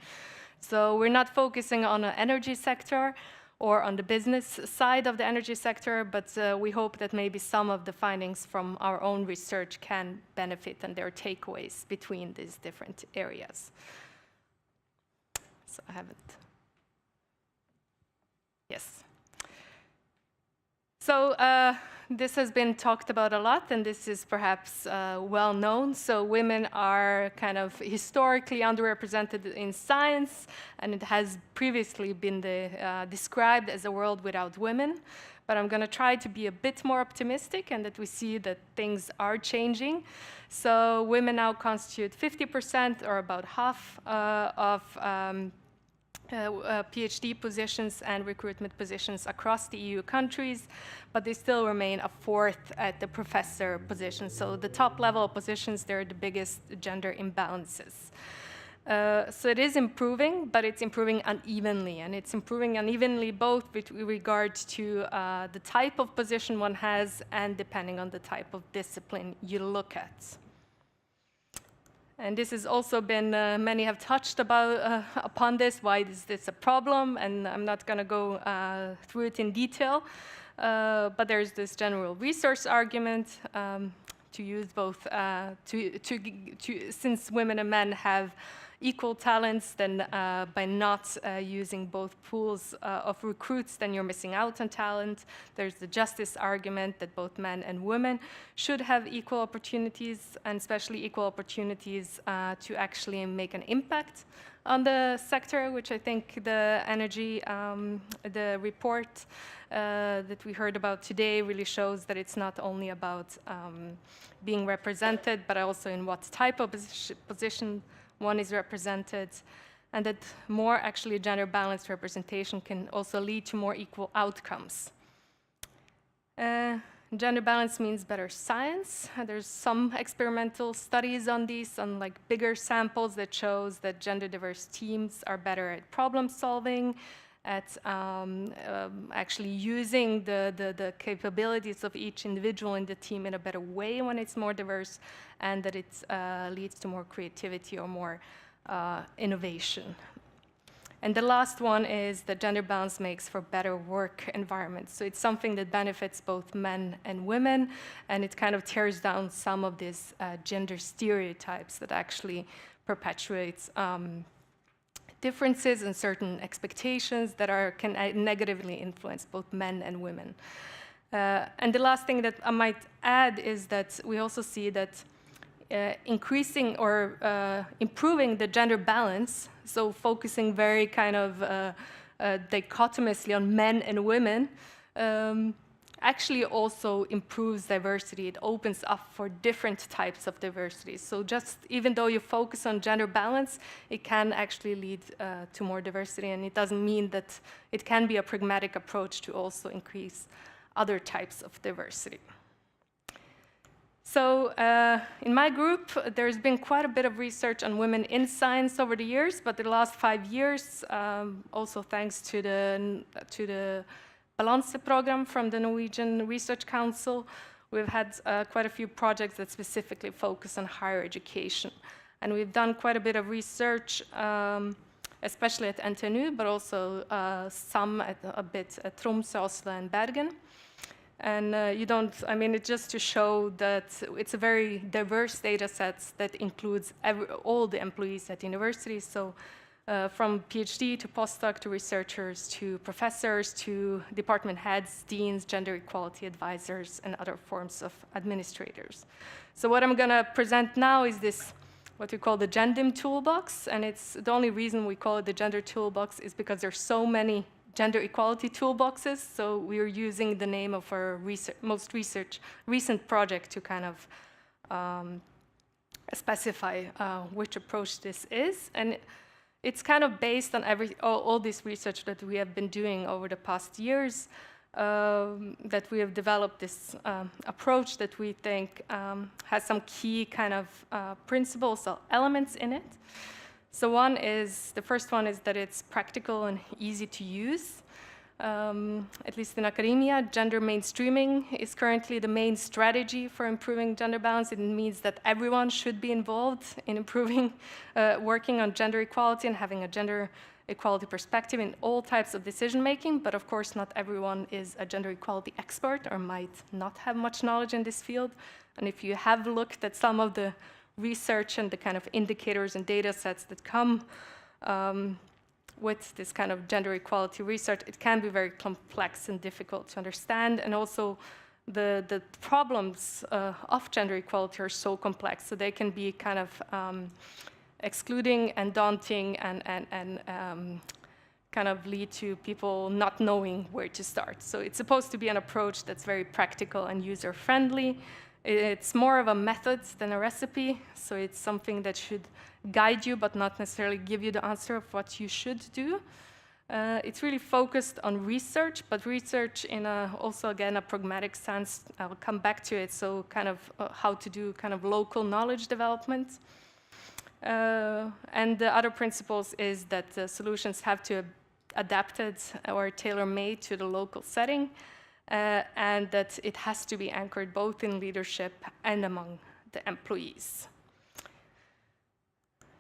So we're not focusing on the energy sector or on the business side of the energy sector, but we hope that maybe some of the findings from our own research can benefit, and there are takeaways between these different areas. So I haven't. Yes. So this has been talked about a lot, and this is perhaps well known. So women are kind of historically underrepresented in science, and it has previously been described as a world without women. But I'm going to try to be a bit more optimistic, and that we see that things are changing. So women now constitute 50%, or about half of PhD positions and recruitment positions across the EU countries, but they still remain a fourth at the professor position. So the top level positions, they're the biggest gender imbalances. So it is improving, but it's improving unevenly, and it's improving unevenly both with regard to the type of position one has and depending on the type of discipline you look at. And this has also been, many have touched upon this, why is this a problem? And I'm not going to go through it in detail, but there's this general resource argument. to use both, since women and men have equal talents, then by not using both pools of recruits, then you're missing out on talent. There's the justice argument that both men and women should have equal opportunities, and especially equal opportunities to actually make an impact on the sector, which I think the energy, the report that we heard about today really shows that it's not only about being represented, but also in what type of position one is represented, and that more actually gender balanced representation can also lead to more equal outcomes. Gender balance means better science. There's some experimental studies on these, on like bigger samples that shows that gender diverse teams are better at problem solving, at actually using the capabilities of each individual in the team in a better way when it's more diverse, and that it leads to more creativity or more innovation. And the last one is that gender balance makes for better work environments. So it's something that benefits both men and women, and it kind of tears down some of these gender stereotypes that actually perpetuates differences and certain expectations that can negatively influence both men and women. And the last thing that I might add is that we also see that increasing or improving the gender balance, so focusing very kind of dichotomously on men and women, actually also improves diversity. It opens up for different types of diversity. So just even though you focus on gender balance, it can actually lead to more diversity, and it doesn't mean that it can be a pragmatic approach to also increase other types of diversity. So in my group, there's been quite a bit of research on women in science over the years, but the last 5 years, also thanks to the Balance program from the Norwegian Research Council, we've had quite a few projects that specifically focus on higher education. And we've done quite a bit of research, especially at NTNU, but also some a bit at Tromsø, Oslo, and Bergen. And it's just to show that it's a very diverse data set that includes all the employees at universities. So from PhD to postdoc to researchers to professors to department heads, deans, gender equality advisors, and other forms of administrators. So what I'm going to present now is this, what we call the Gendim Toolbox. And it's the only reason we call it the Gender Toolbox is because there's so many gender equality toolboxes, so we are using the name of our most recent project to kind of specify which approach this is. And it's kind of based on all this research that we have been doing over the past years, that we have developed this approach that we think has some key kind of principles or elements in it. So the first one is that it's practical and easy to use. At least in academia, gender mainstreaming is currently the main strategy for improving gender balance. It means that everyone should be involved in improving, working on gender equality and having a gender equality perspective in all types of decision making. But of course, not everyone is a gender equality expert or might not have much knowledge in this field. And if you have looked at some of the research and the kind of indicators and data sets that come with this kind of gender equality research, it can be very complex and difficult to understand. And also the problems of gender equality are so complex, so they can be kind of excluding and daunting and kind of lead to people not knowing where to start. So it's supposed to be an approach that's very practical and user-friendly. It's more of a method than a recipe, so it's something that should guide you but not necessarily give you the answer of what you should do. It's really focused on research, but research in also, again, a pragmatic sense. I'll come back to it, so kind of how to do kind of local knowledge development. And the other principles is that the solutions have to be adapted or tailor-made to the local setting. And that it has to be anchored both in leadership and among the employees.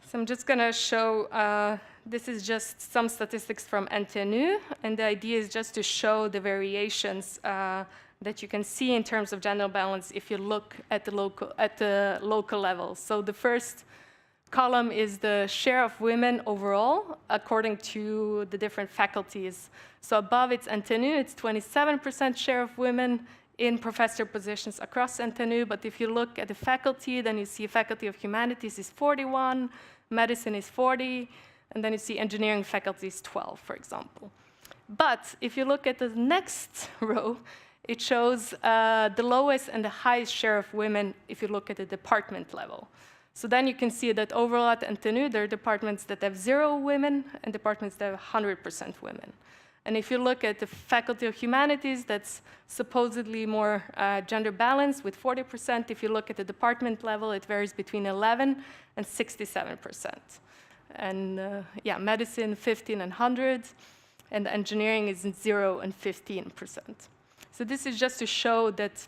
So I'm just going to show, this is just some statistics from NTNU, and the idea is just to show the variations that you can see in terms of gender balance if you look at the local level. So the first column is the share of women overall, according to the different faculties. So above it's NTNU, it's 27% share of women in professor positions across NTNU, but if you look at the faculty, then you see Faculty of Humanities is 41, Medicine is 40, and then you see Engineering faculty is 12, for example. But if you look at the next row, it shows the lowest and the highest share of women if you look at the department level. So then you can see that overall at NTNU, there are departments that have 0 women and departments that have 100% women. And if you look at the Faculty of Humanities, that's supposedly more gender balanced with 40%. If you look at the department level, it varies between 11 and 67%. And yeah, Medicine, 15 and 100, and Engineering is 0 and 15%. So this is just to show that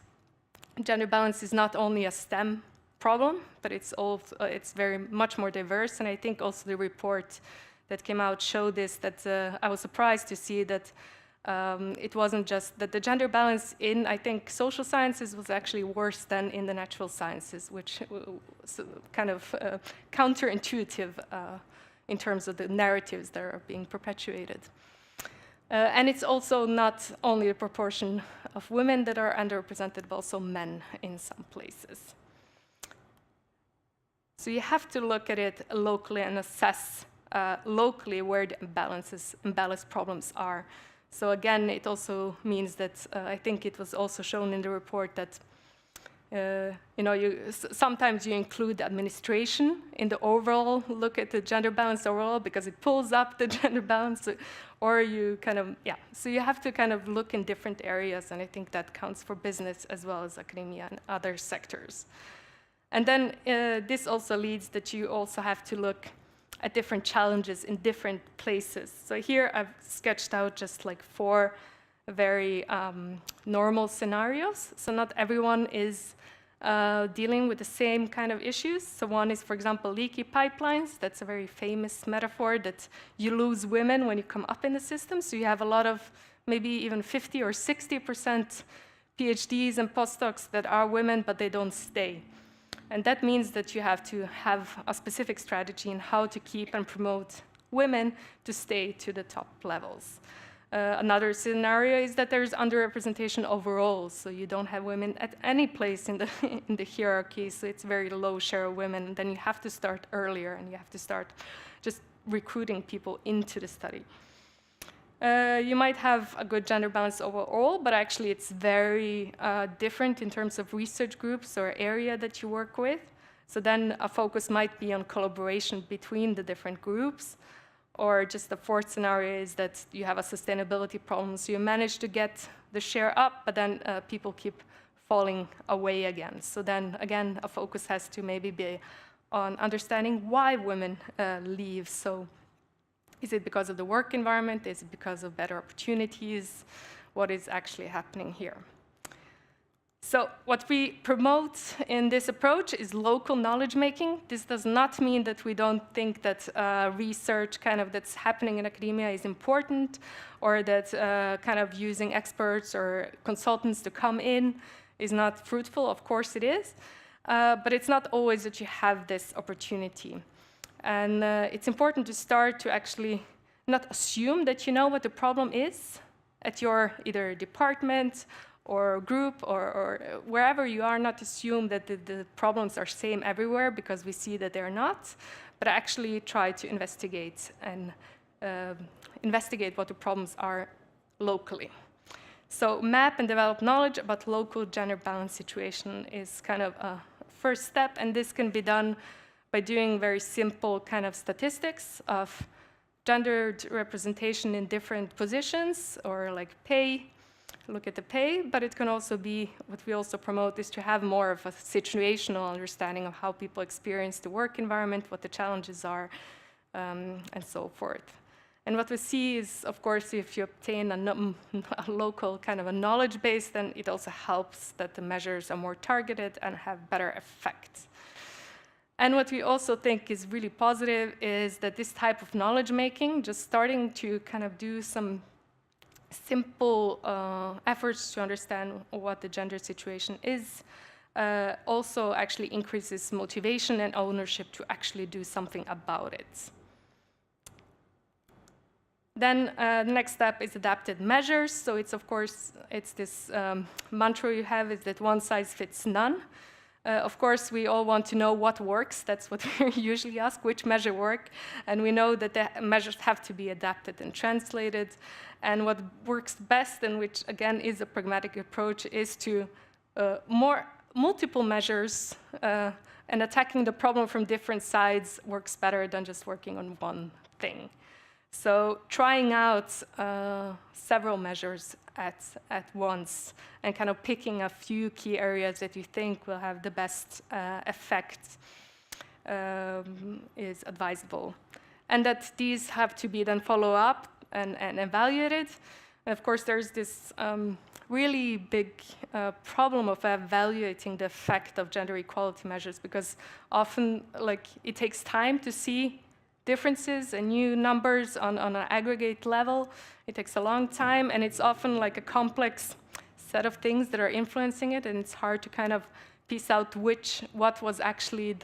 gender balance is not only a STEM problem, but it's very much more diverse. And I think also the report that came out showed this, that I was surprised to see that it wasn't just that the gender balance in, I think, social sciences was actually worse than in the natural sciences, which was kind of counterintuitive in terms of the narratives that are being perpetuated. And it's also not only the proportion of women that are underrepresented, but also men in some places. So you have to look at it locally and assess locally where the imbalance problems are. So again, it also means that I think it was also shown in the report that sometimes you include administration in the overall look at the gender balance overall because it pulls up the gender balance, or you kind of, yeah. So you have to kind of look in different areas, and I think that counts for business as well as academia and other sectors. And then this also leads that you also have to look at different challenges in different places. So here I've sketched out just like 4 very normal scenarios. So not everyone is dealing with the same kind of issues. So one is, for example, leaky pipelines. That's a very famous metaphor that you lose women when you come up in the system. So you have a lot of maybe even 50 or 60% PhDs and postdocs that are women, but they don't stay. And that means that you have to have a specific strategy in how to keep and promote women to stay to the top levels. Another scenario is that there's underrepresentation overall, so you don't have women at any place in the hierarchy, so it's very low share of women. And then you have to start earlier, and you have to start just recruiting people into the study. You might have a good gender balance overall, but actually it's very different in terms of research groups or area that you work with. So then a focus might be on collaboration between the different groups. Or just the 4th scenario is that you have a sustainability problem. So you manage to get the share up, but then people keep falling away again. So then, again, a focus has to maybe be on understanding why women leave. So is it because of the work environment? Is it because of better opportunities? What is actually happening here? So what we promote in this approach is local knowledge making. This does not mean that we don't think that research kind of that's happening in academia is important, or that kind of using experts or consultants to come in is not fruitful. Of course it is, but it's not always that you have this opportunity. And it's important to start to actually not assume that you know what the problem is at your either department or group or wherever you are, not assume that the problems are same everywhere, because we see that they're not, but actually try to investigate and investigate what the problems are locally. So map and develop knowledge about local gender balance situation is kind of a first step, and this can be done by doing very simple kind of statistics of gendered representation in different positions, or like pay, look at the pay, but it can also be, what we also promote is to have more of a situational understanding of how people experience the work environment, what the challenges are, and so forth. And what we see is, of course, if you obtain a local kind of a knowledge base, then it also helps that the measures are more targeted and have better effects. And what we also think is really positive is that this type of knowledge making, just starting to kind of do some simple efforts to understand what the gender situation is also actually increases motivation and ownership to actually do something about it. Then the next step is adapted measures. So it's, of course, it's this mantra you have is that one size fits none. Of course, we all want to know what works. That's what we usually ask, which measure work. And we know that the measures have to be adapted and translated. And what works best, and which, again, is a pragmatic approach, is to multiple measures and attacking the problem from different sides works better than just working on one thing. So trying out several measures at once and kind of picking a few key areas that you think will have the best effect is advisable. And that these have to be then followed up and evaluated. And of course, there's this really big problem of evaluating the effect of gender equality measures, because often it takes time to see differences and new numbers on an aggregate level. It takes a long time, and it's often like a complex set of things that are influencing it, and it's hard to kind of piece out what was actually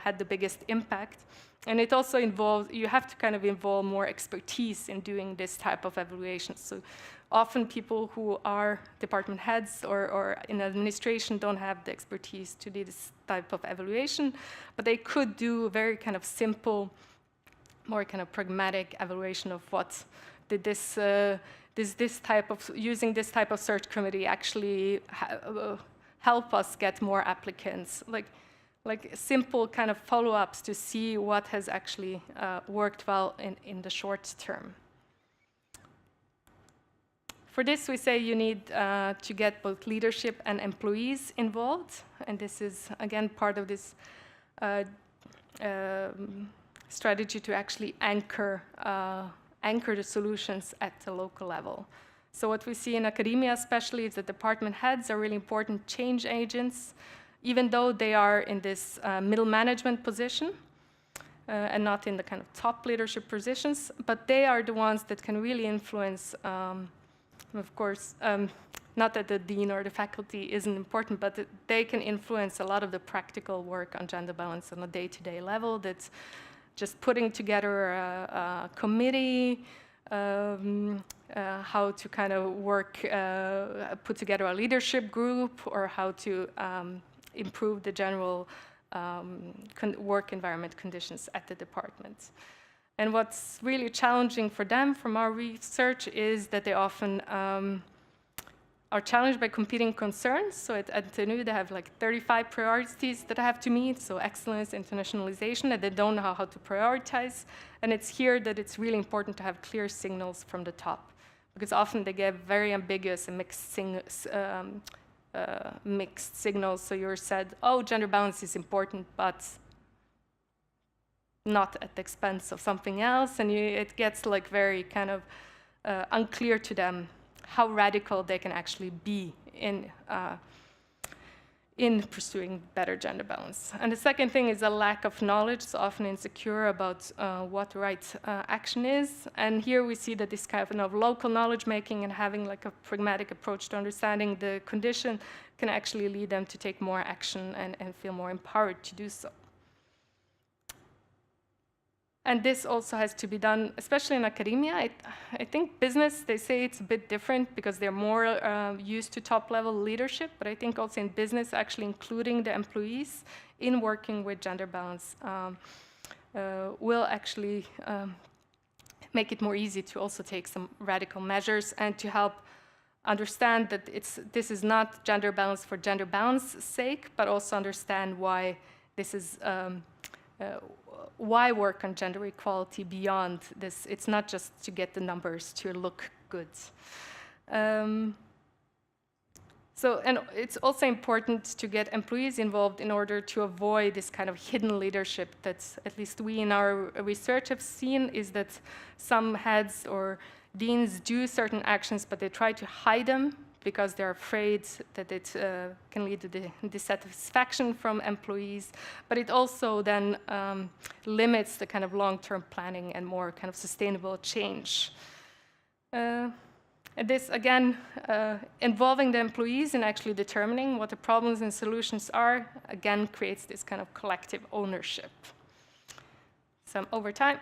had the biggest impact. And it also involves, you have to kind of involve more expertise in doing this type of evaluation. So often people who are department heads or in administration don't have the expertise to do this type of evaluation, but they could do a very kind of simple, more kind of pragmatic evaluation of what did using this type of search committee actually help us get more applicants, like simple kind of follow-ups to see what has actually worked well in the short term. For this, we say you need to get both leadership and employees involved, and this is again part of this strategy to actually anchor the solutions at the local level. So what we see in academia especially is that department heads are really important change agents, even though they are in this middle management position and not in the kind of top leadership positions, but they are the ones that can really influence, of course, not that the dean or the faculty isn't important, but they can influence a lot of the practical work on gender balance on a day-to-day level. That's just putting together a committee, how to kind of work, put together a leadership group, or how to improve the general work environment conditions at the department. And what's really challenging for them from our research is that they often are challenged by competing concerns. So at NTNU, they have like 35 priorities that I have to meet, so excellence, internationalization, and they don't know how to prioritize. And it's here that it's really important to have clear signals from the top, because often they get very ambiguous and mixed signals. So you're said, oh, gender balance is important, but not at the expense of something else. And it gets like very kind of unclear to them how radical they can actually be in pursuing better gender balance. And the second thing is a lack of knowledge, so often insecure about what right action is. And here we see that this kind of local knowledge making and having like a pragmatic approach to understanding the condition can actually lead them to take more action and feel more empowered to do so. And this also has to be done, especially in academia. I think business, they say it's a bit different because they're more used to top-level leadership, but I think also in business, actually including the employees in working with gender balance will actually make it more easy to also take some radical measures and to help understand that this is not gender balance for gender balance's sake, but also understand why this is why work on gender equality beyond this? It's not just to get the numbers to look good. And it's also important to get employees involved in order to avoid this kind of hidden leadership that at least we in our research have seen, is that some heads or deans do certain actions, but they try to hide them because they're afraid that it can lead to dissatisfaction from employees. But it also then limits the kind of long-term planning and more kind of sustainable change. And this, again, involving the employees in actually determining what the problems and solutions are, again, creates this kind of collective ownership. Some overtime.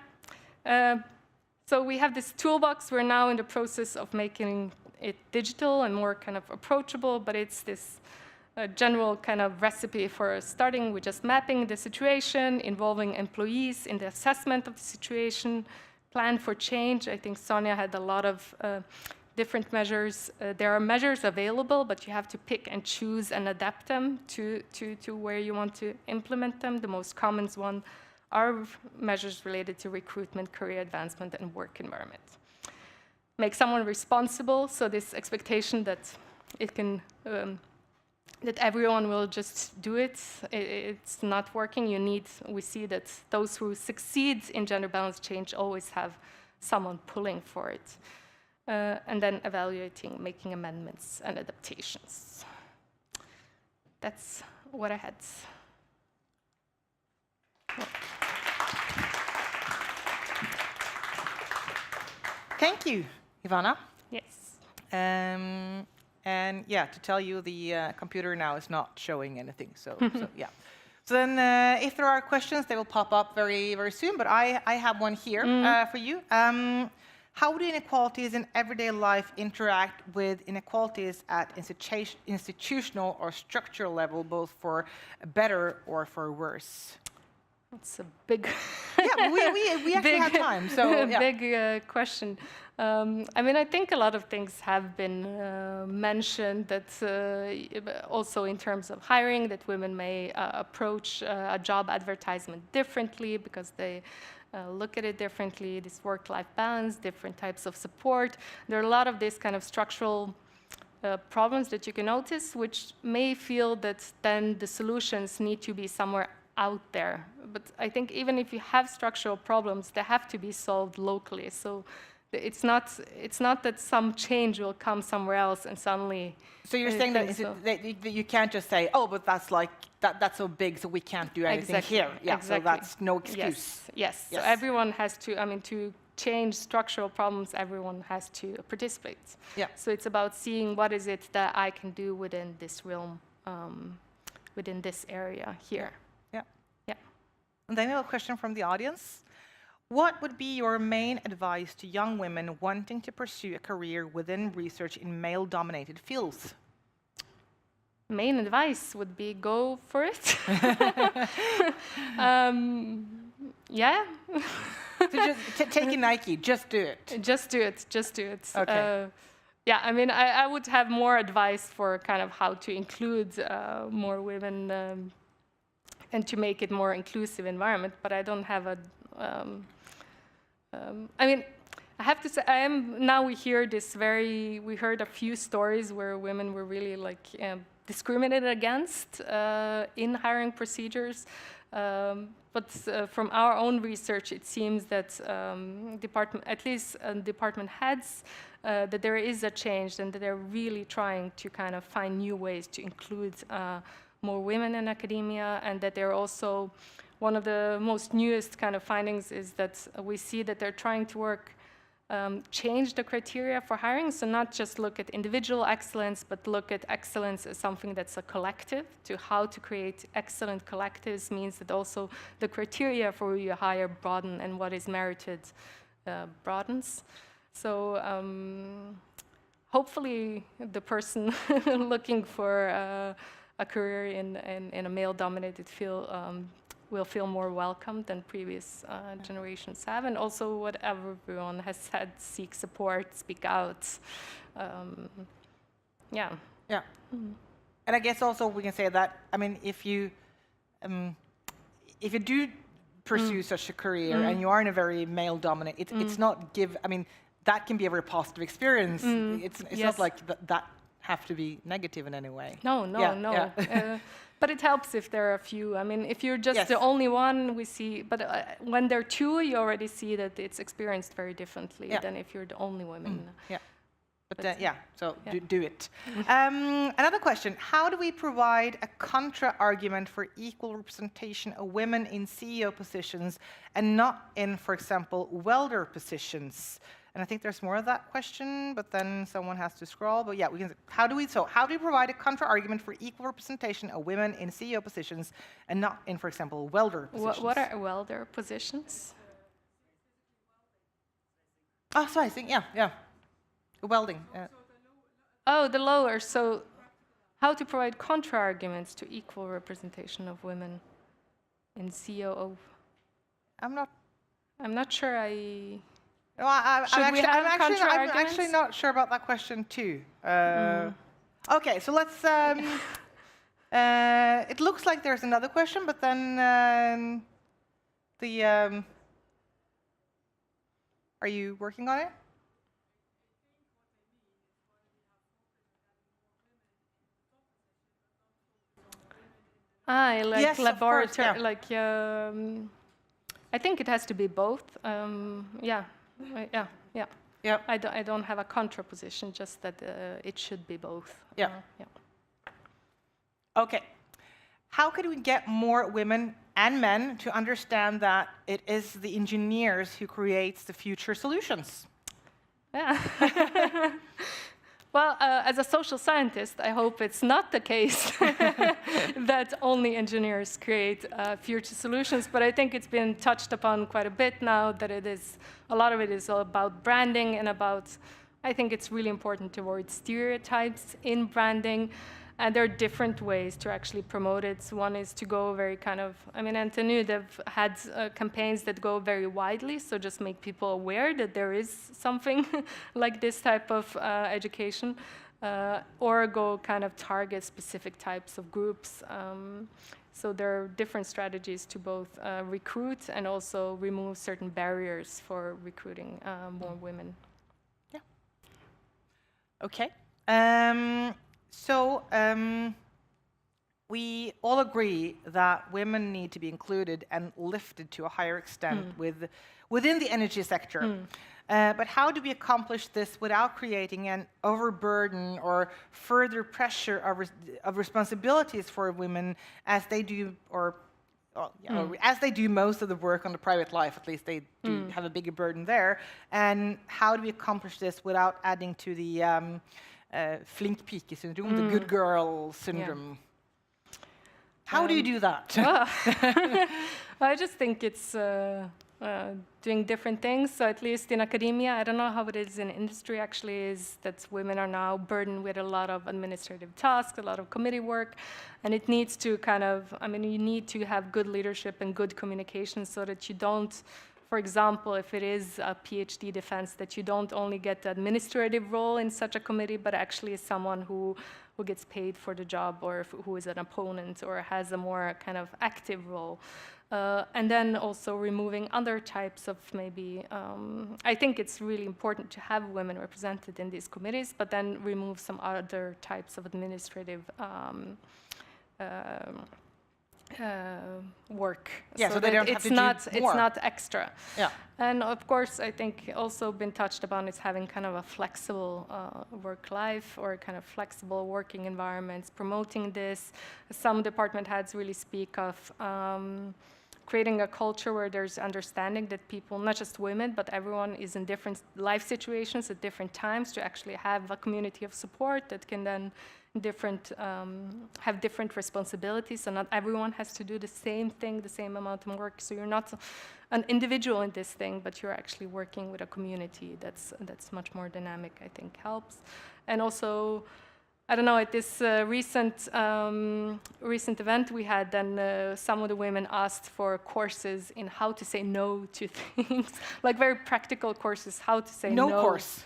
So we have this toolbox. We're now in the process of making it digital and more kind of approachable, but it's this general kind of recipe for starting with just mapping the situation, involving employees in the assessment of the situation, plan for change. I think Sonia had a lot of different measures. There are measures available, but you have to pick and choose and adapt them to where you want to implement them. The most common one are measures related to recruitment, career advancement, and work environment. Make someone responsible, so this expectation that it can, that everyone will just do it, it's not working. We see that those who succeed in gender balance change always have someone pulling for it. And then evaluating, making amendments and adaptations. That's what I had. Thank you, Ivana. Yes. And yeah, to tell you, the computer now is not showing anything. So yeah. So then, if there are questions, they will pop up very, very soon. But I have one here for you. How do inequalities in everyday life interact with inequalities at institutional or structural level, both for better or for worse? It's a big, yeah, we actually have time, so yeah. Big question. I mean, I think a lot of things have been mentioned. That also in terms of hiring, that women may approach a job advertisement differently because they look at it differently. This work-life balance, different types of support. There are a lot of these kind of structural problems that you can notice, which may feel that then the solutions need to be somewhere out there. But I think even if you have structural problems, they have to be solved locally. So it's not that some change will come somewhere else and suddenly. So you're saying that you can't just say, oh, but that's like that's so big, so we can't do anything here. Yeah, exactly. So that's no excuse. Yes. So everyone has to. I mean, to change structural problems, everyone has to participate. Yeah. So it's about seeing what is it that I can do within this realm, within this area here. And then we have a question from the audience. What would be your main advice to young women wanting to pursue a career within research in male-dominated fields? Main advice would be go for it. Yeah. So just take a Nike, just do it. Just do it, just do it. Okay. Yeah, I mean, I would have more advice for kind of how to include more women and to make it more inclusive environment, but I don't have a, I mean, I have to say, we heard a few stories where women were really like discriminated against in hiring procedures. But from our own research, it seems that department heads, that there is a change and that they're really trying to kind of find new ways to include more women in academia, and that they're also, one of the most newest kind of findings is that we see that they're trying to change the criteria for hiring, so not just look at individual excellence, but look at excellence as something that's a collective. To how to create excellent collectives means that also the criteria for who you hire broaden, and what is merited broadens. So hopefully the person looking for a career in a male-dominated field will feel more welcome than previous generations have, and also what everyone has said: seek support, speak out. Yeah. Yeah. And I guess also we can say that, I mean, if you do pursue such a career and you are in a very male-dominated, it's not I mean, that can be a very positive experience. It's not like that have to be negative in any way. No. Yeah. But it helps if there are a few. I mean, if you're just the only one, we see. But when there are two, you already see that it's experienced very differently than if you're the only woman. Yeah. But so do it. Another question: how do we provide a contra-argument for equal representation of women in CEO positions and not in, for example, welder positions? And I think there's more of that question, but then someone has to scroll. But yeah, we can. How do we provide a counter-argument for equal representation of women in CEO positions and not in, for example, welder positions? What are welder positions? Oh, sorry. I think welding. Oh, the lower. So, how to provide counter-arguments to equal representation of women in COO? I'm not sure. No, I'm actually not sure about that question too. Okay, so let's. It looks like there's another question, but then are you working on it? Like yes, laboratory, of course, yeah. like I think it has to be both. Yeah. I don't have a contraposition, just that it should be both. Yeah. Okay. How could we get more women and men to understand that it is the engineers who creates the future solutions? Yeah. Well, as a social scientist, I hope it's not the case that only engineers create future solutions, but I think it's been touched upon quite a bit now that a lot of it is about branding and about, I think it's really important to avoid stereotypes in branding. And there are different ways to actually promote it. So one is to go very NTNU, they've had campaigns that go very widely, so just make people aware that there is something like this type of education, or go target specific types of groups. So there are different strategies to both recruit and also remove certain barriers for recruiting more women. Yeah. Okay. So we all agree that women need to be included and lifted to a higher extent within the energy sector. But how do we accomplish this without creating an overburden or further pressure of responsibilities for women as they do, as they do most of the work on the private life? At least they do have a bigger burden there. And how do we accomplish this without adding to the flink pike syndrome, the good girl syndrome? How do you do that? I just think it's doing different things. So at least in academia, I don't know how it is in industry actually, is that women are now burdened with a lot of administrative tasks, a lot of committee work, and it needs to you need to have good leadership and good communication so that you don't, for example, if it is a PhD defense, that you don't only get the administrative role in such a committee, but actually someone who gets paid for the job, or who is an opponent or has a more active role. And then also removing other types of I think it's really important to have women represented in these committees, but then remove some other types of administrative work. Yeah, so they don't have to do more. It's not extra. Yeah. And of course, I think also been touched upon is having a flexible work life, or flexible working environments, promoting this. Some department heads really speak of creating a culture where there's understanding that people, not just women, but everyone is in different life situations at different times, to actually have a community of support that can then have different responsibilities, so not everyone has to do the same thing, the same amount of work. So you're not an individual in this thing, but you're actually working with a community that's much more dynamic, I think helps. And also, I don't know, at this recent event we had, then some of the women asked for courses in how to say no to things, like very practical courses, how to say no. No course.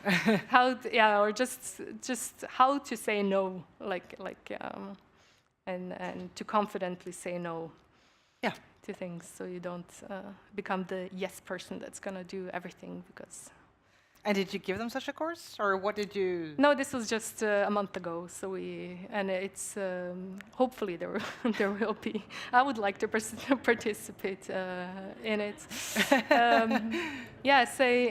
Or just how to say no, and to confidently say no. Yeah. To things, so you don't become the yes person that's gonna do everything, because. And did you give them such a course, or what did you? No, this was just a month ago. So it's hopefully there will be. I would like to participate in it.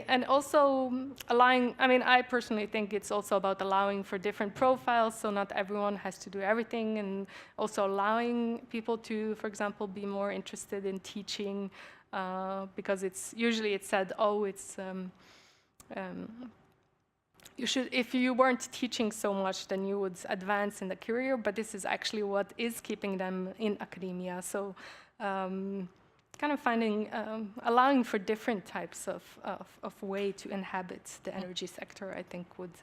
And also allowing. I personally think it's also about allowing for different profiles, so not everyone has to do everything, and also allowing people to, for example, be more interested in teaching, because it's usually said, you should, if you weren't teaching so much, then you would advance in the career, but this is actually what is keeping them in academia. So kind of finding, allowing for different types of way to inhabit the energy sector, I think would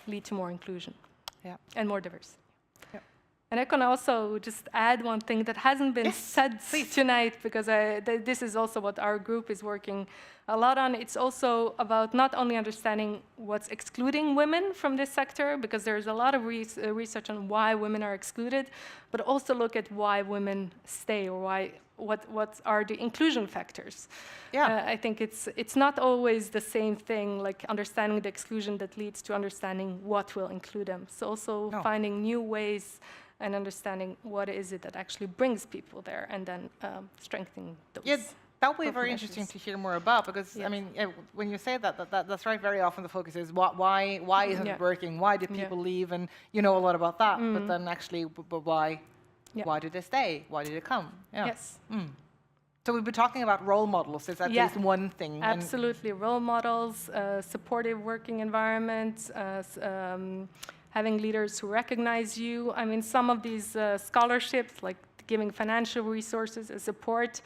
lead to more inclusion and more diversity. And I can also just add one thing that hasn't been said tonight, because this is also what our group is working a lot on. It's also about not only understanding what's excluding women from this sector, because there's a lot of research on why women are excluded, but also look at why women stay, or what are the inclusion factors. I think it's not always the same thing, like understanding the exclusion that leads to understanding what will include them. So also finding new ways and understanding what is it that actually brings people there, and then strengthening those. Yeah, that would be very interesting to hear more about, because I mean, when you say that's right. Very often the focus is why isn't it working? Why did people leave? And you know a lot about that, but then actually, why did they stay? Why did they come? Yes. So we've been talking about role models. Is at least one thing. Absolutely, role models, supportive working environment. Having leaders who recognize you. I mean, some of these scholarships, like giving financial resources and support.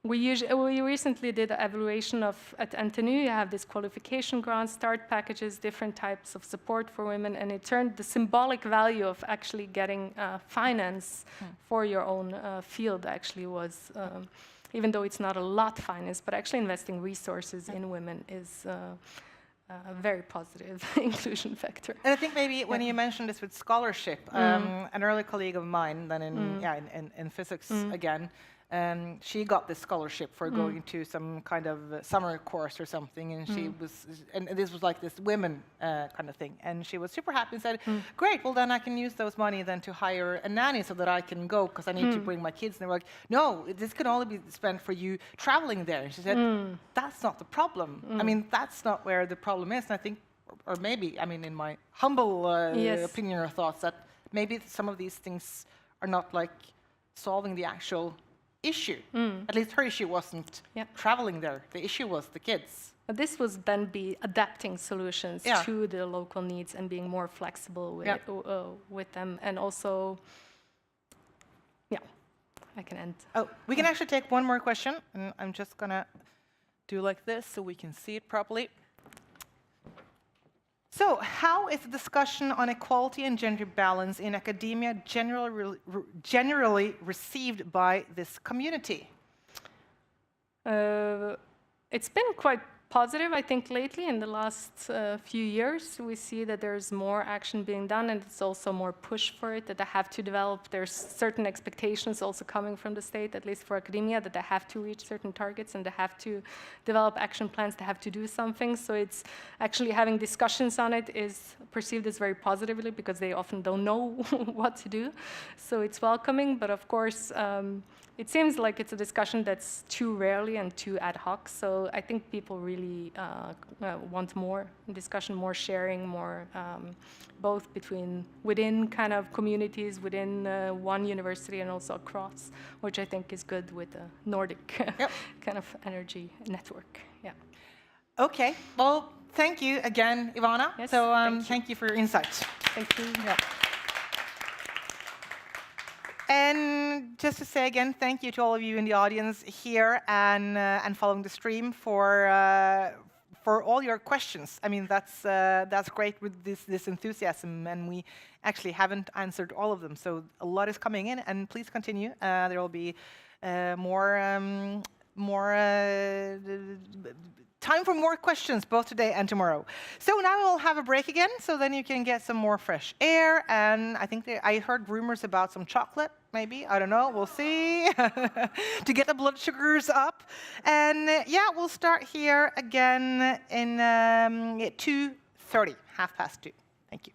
We recently did an evaluation at NTNU. You have this qualification grants, start packages, different types of support for women, and it turned the symbolic value of actually getting finance for your own field actually was, even though it's not a lot finance, but actually investing resources in women is a very positive inclusion factor. And I think maybe when you mentioned this with scholarship, an early colleague of mine, then in physics again, she got this scholarship for going to some kind of summer course or something, and she was, and this was like this women kind of thing, and she was super happy and said, "Great, well then I can use those money then to hire a nanny so that I can go, because I need to bring my kids." And they were like, "No, this can only be spent for you traveling there." And she said, "That's not the problem. I mean, that's not where the problem is." And I think, or maybe, I mean, in my humble opinion or thoughts, that maybe some of these things are not like solving the actual issue. At least her issue wasn't traveling there. The issue was the kids. But this was then be adapting solutions to the local needs and being more flexible with them. And also, I can end. Oh, we can actually take one more question. And I'm just going to do like this so we can see it properly. So, how is the discussion on equality and gender balance in academia generally received by this community? It's been quite positive, I think, lately. In the last few years, we see that there's more action being done, and it's also more push for it, that they have to develop. There's certain expectations also coming from the state, at least for academia, that they have to reach certain targets and they have to develop action plans, they have to do something. So it's actually having discussions on it is perceived as very positively, because they often don't know what to do. So it's welcoming, but of course, it seems like it's a discussion that's too rarely and too ad hoc. So I think people really want more discussion, more sharing, more both within kind of communities, within one university, and also across, which I think is good with the Nordic kind of energy network. Yeah. Okay. Well, thank you again, Ivana. Yes, so thank you for your insights. Thank you. Yeah. And just to say again, thank you to all of you in the audience here and following the stream for all your questions. I mean, that's great with this enthusiasm, and we actually haven't answered all of them. So a lot is coming in, and please continue. There will be more time for more questions, both today and tomorrow. So now we'll have a break again, so then you can get some more fresh air. And I think I heard rumors about some chocolate, maybe. I don't know. We'll see. To get the blood sugars up. And we'll start here again in 2:30, 2:30. Thank you.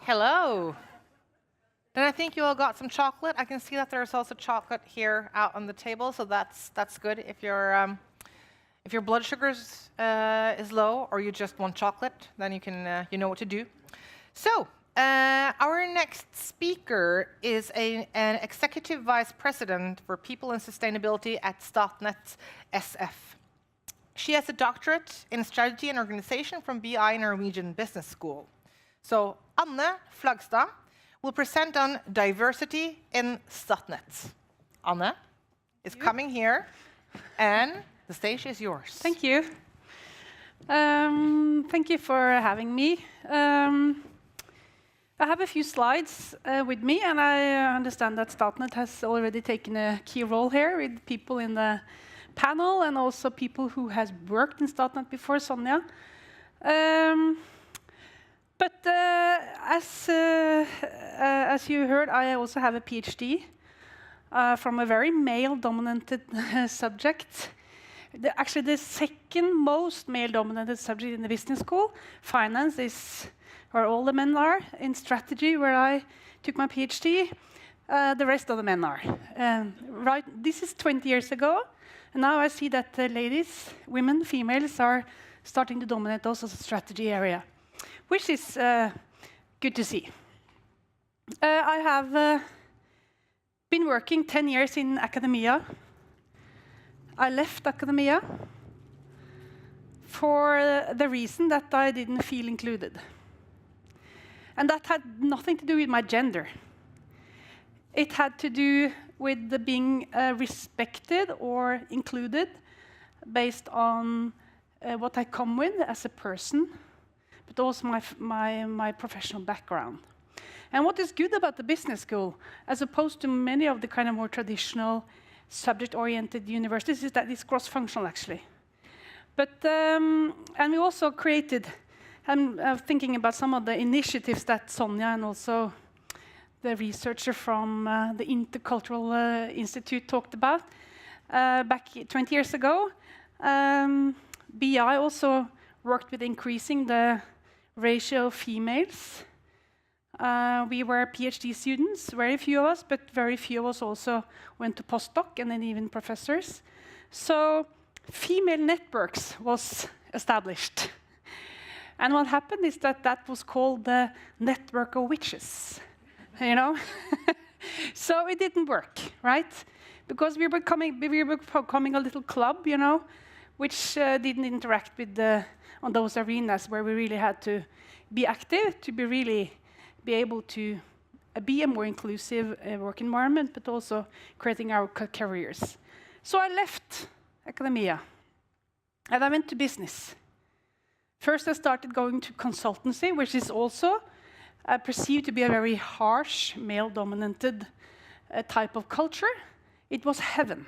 Hello. Then I think you all got some chocolate. I can see that there's also chocolate here out on the table, so that's good if your blood sugar is low or you just want chocolate, then you can you know what to do. So our next speaker is an executive vice president for people and sustainability at Statnett SF. She has a doctorate in strategy and organization from BI Norwegian Business School. So Anne Flagstad will present on diversity in Statnett. Anne is coming here, and the stage is yours. Thank you. Thank you for having me. I have a few slides with me, and I understand that Statnett has already taken a key role here with people in the panel and also people who has worked in Statnett before, Sonja. But as you heard, I also have a PhD from a very male-dominated subject. Actually, the second most male-dominated subject in the business school, finance, is where all the men are. In strategy, where I took my PhD, the rest of the men are. Right, this is 20 years ago, and now I see that the ladies, women, females are starting to dominate also the strategy area, which is good to see. I have been working 10 years in academia. I left academia for the reason that I didn't feel included. And that had nothing to do with my gender. It had to do with the being respected or included based on what I come with as a person, but also my professional background. And what is good about the business school, as opposed to many of the kind of more traditional subject-oriented universities, is that it's cross-functional, actually. But, and we also created, I'm thinking about some of the initiatives that Sonja and also the researcher from the Intercultural Institute talked about back 20 years ago. BI also worked with increasing the ratio of females. We were PhD students, very few of us, but very few of us also went to postdoc and then even professors. So female networks was established. And what happened is that that was called the network of witches, you know? So it didn't work, right? Because we were becoming a little club, you know, which didn't interact with on those arenas where we really had to be active to be able to be a more inclusive work environment, but also creating our careers. So I left academia, and I went to business. First, I started going to consultancy, which is also perceived to be a very harsh, male-dominated type of culture. It was heaven.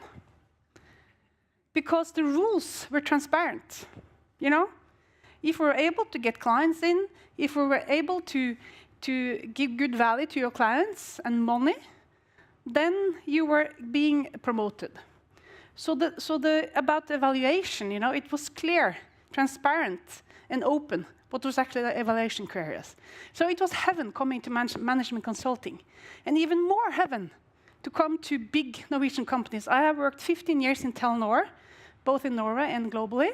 Because the rules were transparent, you know? If we were able to get clients in, if we were able to give good value to your clients and money, then you were being promoted. So about the evaluation, you know, it was clear, transparent, and open what was actually the evaluation criteria. So it was heaven coming to management consulting, and even more heaven to come to big Norwegian companies. I have worked 15 years in Telenor, both in Norway and globally,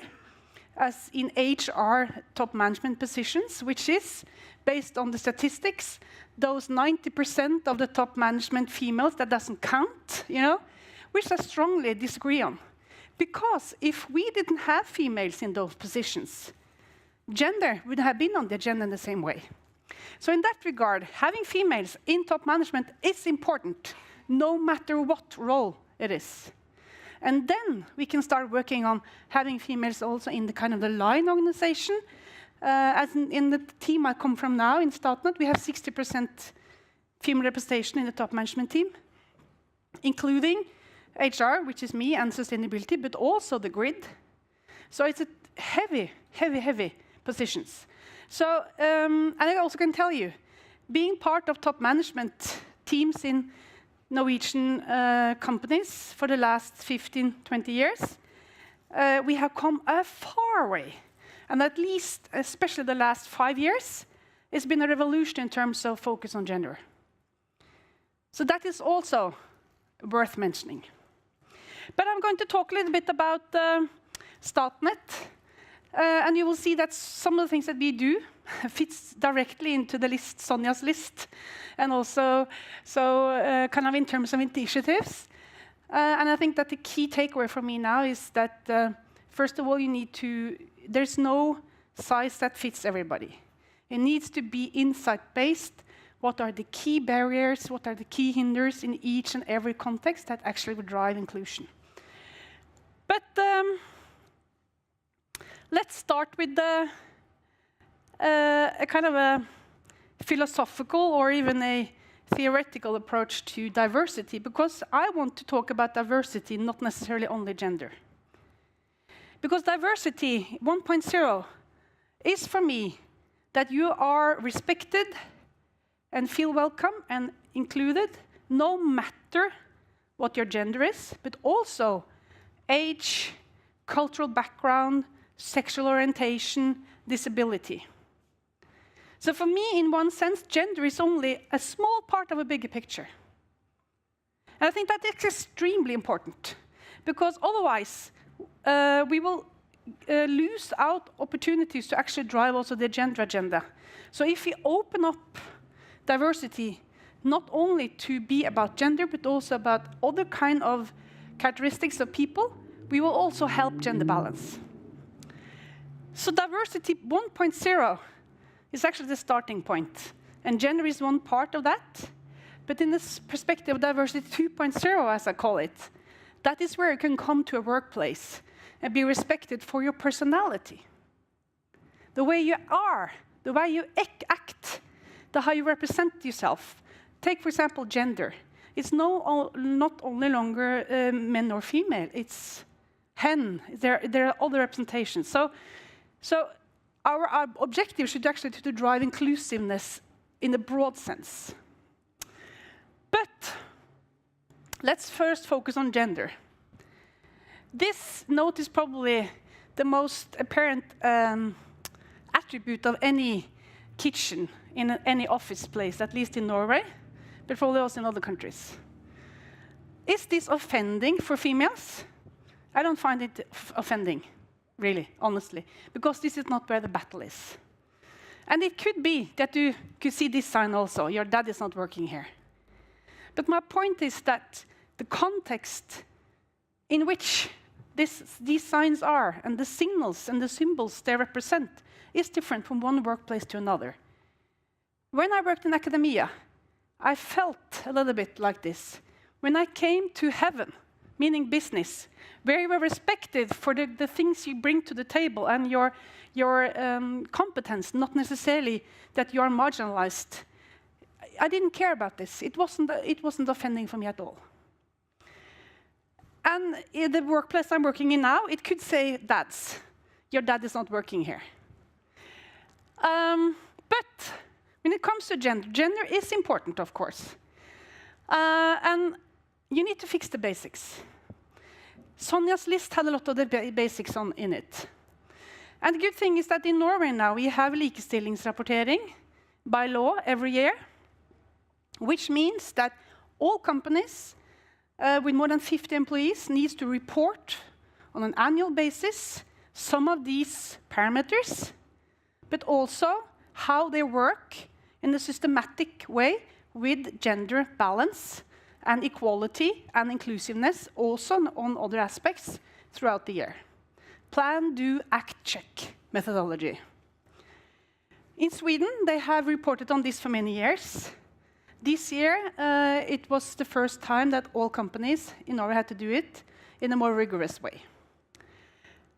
as in HR top management positions, which is, based on the statistics, those 90% of the top management females that doesn't count, you know, which I strongly disagree on. Because if we didn't have females in those positions, gender would have been on the agenda in the same way. So in that regard, having females in top management is important, no matter what role it is. And then we can start working on having females also in the kind of the line organization. As in the team I come from now in Statnett, we have 60% female representation in the top management team, including HR, which is me, and sustainability, but also the grid. So it's a heavy, heavy, heavy positions. So, and I also can tell you, being part of top management teams in Norwegian companies for the last 15, 20 years, we have come a far way. And at least, especially the last 5 years, it's been a revolution in terms of focus on gender. So that is also worth mentioning. But I'm going to talk a little bit about Statnett. And you will see that some of the things that we do fits directly into the list, Sonja's list, and also kind of in terms of initiatives. And I think that the key takeaway for me now is that, first of all, there's no size that fits everybody. It needs to be insight-based. What are the key barriers? What are the key hinders in each and every context that actually would drive inclusion? But let's start with a kind of a philosophical or even a theoretical approach to diversity, because I want to talk about diversity, not necessarily only gender. Because diversity 1.0 is, for me, that you are respected and feel welcome and included, no matter what your gender is, but also age, cultural background, sexual orientation, disability. So for me, in one sense, gender is only a small part of a bigger picture. And I think that is extremely important, because otherwise we will lose out opportunities to actually drive also the gender agenda. So if we open up diversity not only to be about gender, but also about other kind of characteristics of people, we will also help gender balance. So diversity 1.0 is actually the starting point, and gender is one part of that. But in this perspective of diversity 2.0, as I call it, that is where you can come to a workplace and be respected for your personality. The way you are, the way you act, how you represent yourself. Take, for example, gender. It's not only longer men or female, it's hen. There are other representations. So our objective should actually be to drive inclusiveness in a broad sense. But let's first focus on gender. This note is probably the most apparent attribute of any kitchen in any office place, at least in Norway, but probably also in other countries. Is this offending for females? I don't find it offending, really, honestly, because this is not where the battle is. And it could be that you could see this sign also, your dad is not working here. But my point is that the context in which these signs are, and the signals and the symbols they represent, is different from one workplace to another. When I worked in academia, I felt a little bit like this. When I came to heaven, meaning business, where you were respected for the things you bring to the table and your competence, not necessarily that you are marginalized, I didn't care about this. It wasn't offending for me at all. And in the workplace I'm working in now, it could say, dads, your dad is not working here. But when it comes to gender, gender is important, of course. And you need to fix the basics. Sonja's list had a lot of the basics in it. And the good thing is that in Norway now, we have likestillingsrapportering by law every year, which means that all companies with more than 50 employees needs to report on an annual basis some of these parameters, but also how they work in a systematic way with gender balance and equality and inclusiveness, also on other aspects throughout the year. Plan, do, act, check methodology. In Sweden, they have reported on this for many years. This year, it was the first time that all companies in Norway had to do it in a more rigorous way.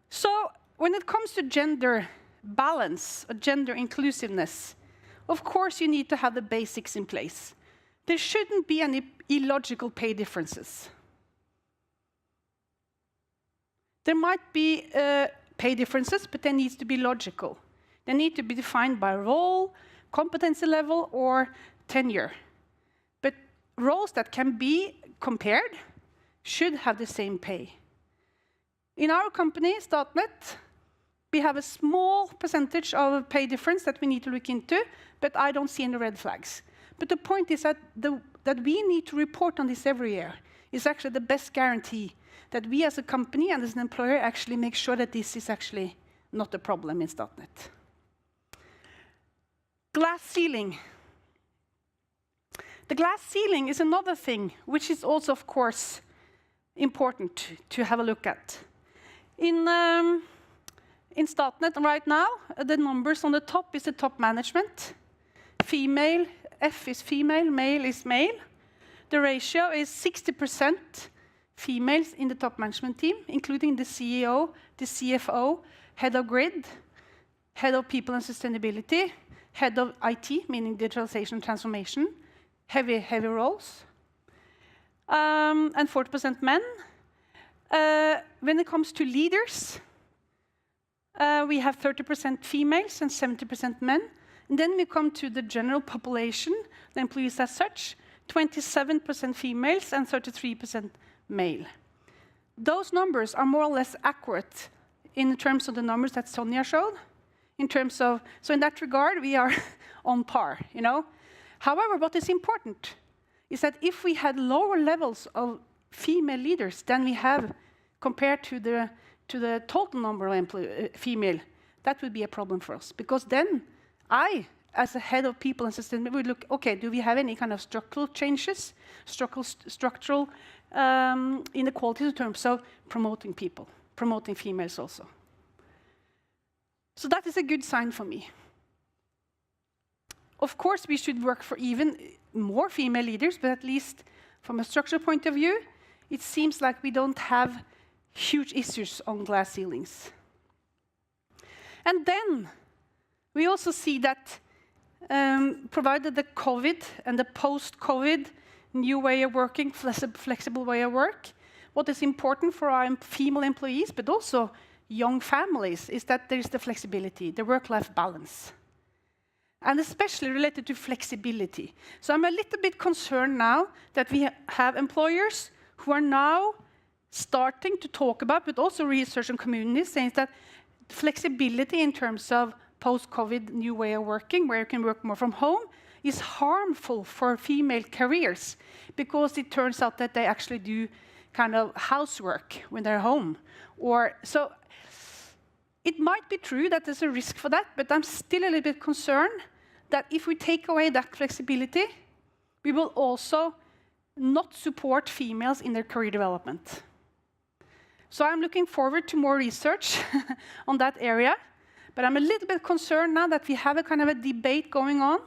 So when it comes to gender balance, or gender inclusiveness, of course you need to have the basics in place. There shouldn't be any illogical pay differences. There might be pay differences, but they need to be logical. They need to be defined by role, competency level, or tenure. But roles that can be compared should have the same pay. In our company, Statnett, We have a small percentage of pay difference that we need to look into, but I don't see any red flags. But the point is that we need to report on this every year. It's actually the best guarantee that we as a company and as an employer actually make sure that this is actually not a problem in Statnett. Glass ceiling. The glass ceiling is another thing which is also, of course, important to have a look at. In Statnett right now, the numbers on the top is the top management. Female, F is female, male is male. The ratio is 60% females in the top management team, including the CEO, the CFO, head of grid, head of people and sustainability, head of IT, meaning digitalization and transformation, heavy roles, and 40% men. When it comes to leaders, we have 30% females and 70% men. And then we come to the general population, the employees as such, 27% females and 33% male. Those numbers are more or less accurate in terms of the numbers that Sonja showed. So in that regard, we are on par, you know. However, what is important is that if we had lower levels of female leaders than we have compared to the total number of female, that would be a problem for us. Because then I, as a head of people and sustainability, would look, okay, do we have any kind of structural changes, structural inequalities in terms of promoting people, promoting females also. So that is a good sign for me. Of course, we should work for even more female leaders, but at least from a structural point of view, it seems like we don't have huge issues on glass ceilings. And then we also see that provided the COVID and the post-COVID new way of working, flexible way of work, what is important for our female employees, but also young families, is that there is the flexibility, the work-life balance. And especially related to flexibility. So I'm a little bit concerned now that we have employers who are now starting to talk about, but also research and communities, saying that flexibility in terms of post-COVID new way of working, where you can work more from home, is harmful for female careers, because it turns out that they actually do kind of housework when they're home. So it might be true that there's a risk for that, but I'm still a little bit concerned that if we take away that flexibility, we will also not support females in their career development. So I'm looking forward to more research on that area, but I'm a little bit concerned now that we have a kind of a debate going on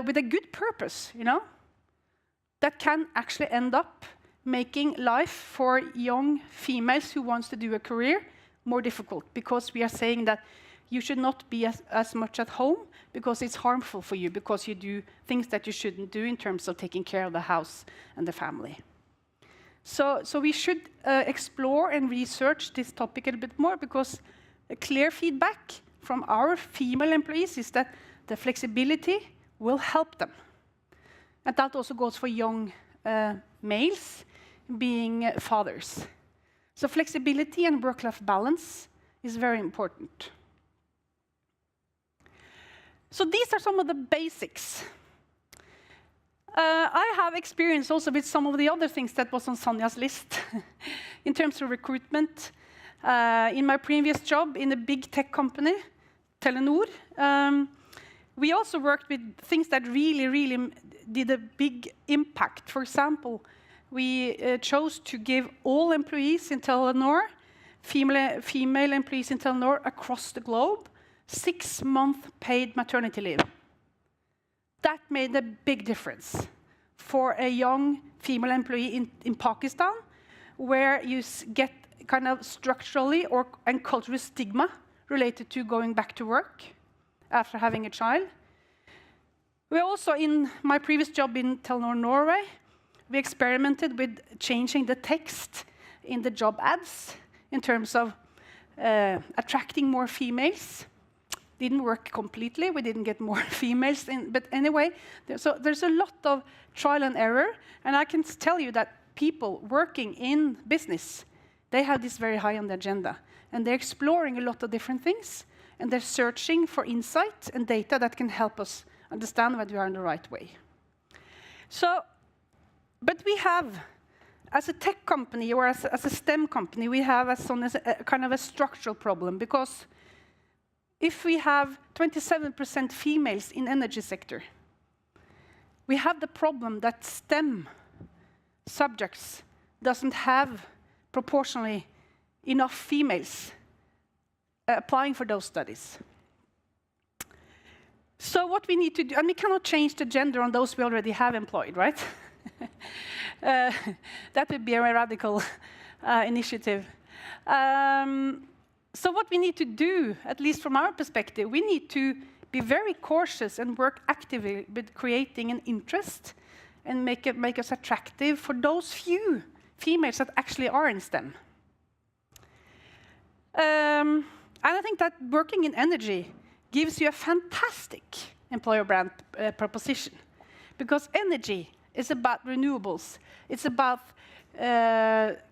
with a good purpose, you know, that can actually end up making life for young females who wants to do a career more difficult, because we are saying that you should not be as much at home because it's harmful for you, because you do things that you shouldn't do in terms of taking care of the house and the family. So we should explore and research this topic a little bit more, because a clear feedback from our female employees is that the flexibility will help them. And that also goes for young males being fathers. So flexibility and work-life balance is very important. So these are some of the basics. I have experience also with some of the other things that was on Sonja's list in terms of recruitment. In my previous job in a big tech company, Telenor, we also worked with things that really did a big impact. For example, we chose to give all employees in Telenor, female employees in Telenor across the globe, 6-month paid maternity leave. That made a big difference for a young female employee in Pakistan, where you get kind of structurally and cultural stigma related to going back to work after having a child. We also, in my previous job in Telenor Norway, we experimented with changing the text in the job ads in terms of attracting more females. Didn't work completely. We didn't get more females in, but anyway, there's a lot of trial and error, and I can tell you that people working in business They have this very high on the agenda. And they're exploring a lot of different things. And they're searching for insight and data that can help us understand whether we are in the right way. So, but we have, as a tech company or as a STEM company, we have a kind of a structural problem, because if we have 27% females in energy sector, we have the problem that STEM subjects doesn't have proportionally enough females applying for those studies. So what we need to do, and we cannot change the gender on those we already have employed, right? That would be a radical initiative. So what we need to do, at least from our perspective, we need to be very cautious and work actively with creating an interest and make us attractive for those few females that actually are in STEM. And I think that working in energy gives you a fantastic employer brand proposition, because energy is about renewables. It's about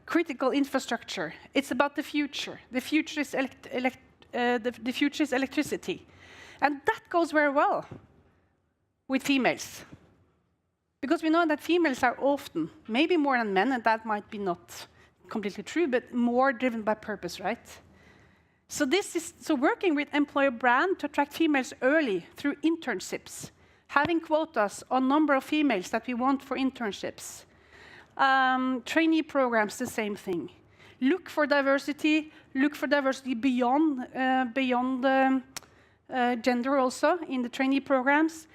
critical infrastructure. It's about the future. The future is the future is electricity, and that goes very well with females, because we know that females are often, maybe more than men, and that might be not completely true, but more driven by purpose, right? So working with employer brand to attract females early through internships, having quotas on number of females that we want for internships, trainee programs, the same thing. Look for diversity beyond gender also in the trainee programs.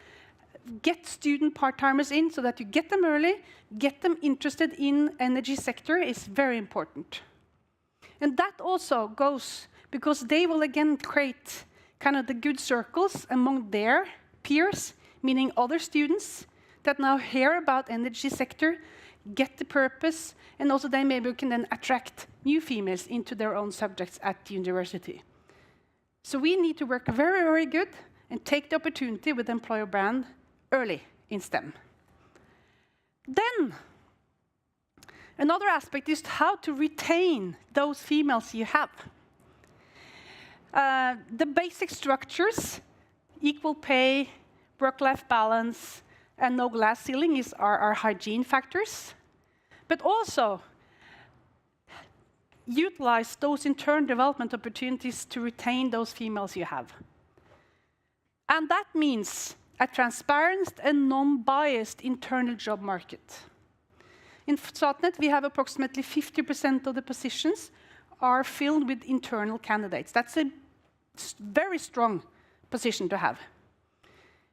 Get student part-timers in so that you get them early, get them interested in energy sector is very important. And that also goes because they will again create kind of the good circles among their peers, meaning other students that now hear about energy sector, get the purpose, and also they maybe can then attract new females into their own subjects at the university. So we need to work very, very good and take the opportunity with employer brand early in STEM. Then, another aspect is how to retain those females you have. The basic structures, equal pay, work-life balance, and no glass ceiling are hygiene factors. But also, utilize those internal development opportunities to retain those females you have. And that means a transparent and non-biased internal job market. In Statnett, we have approximately 50% of the positions are filled with internal candidates. That's a very strong position to have,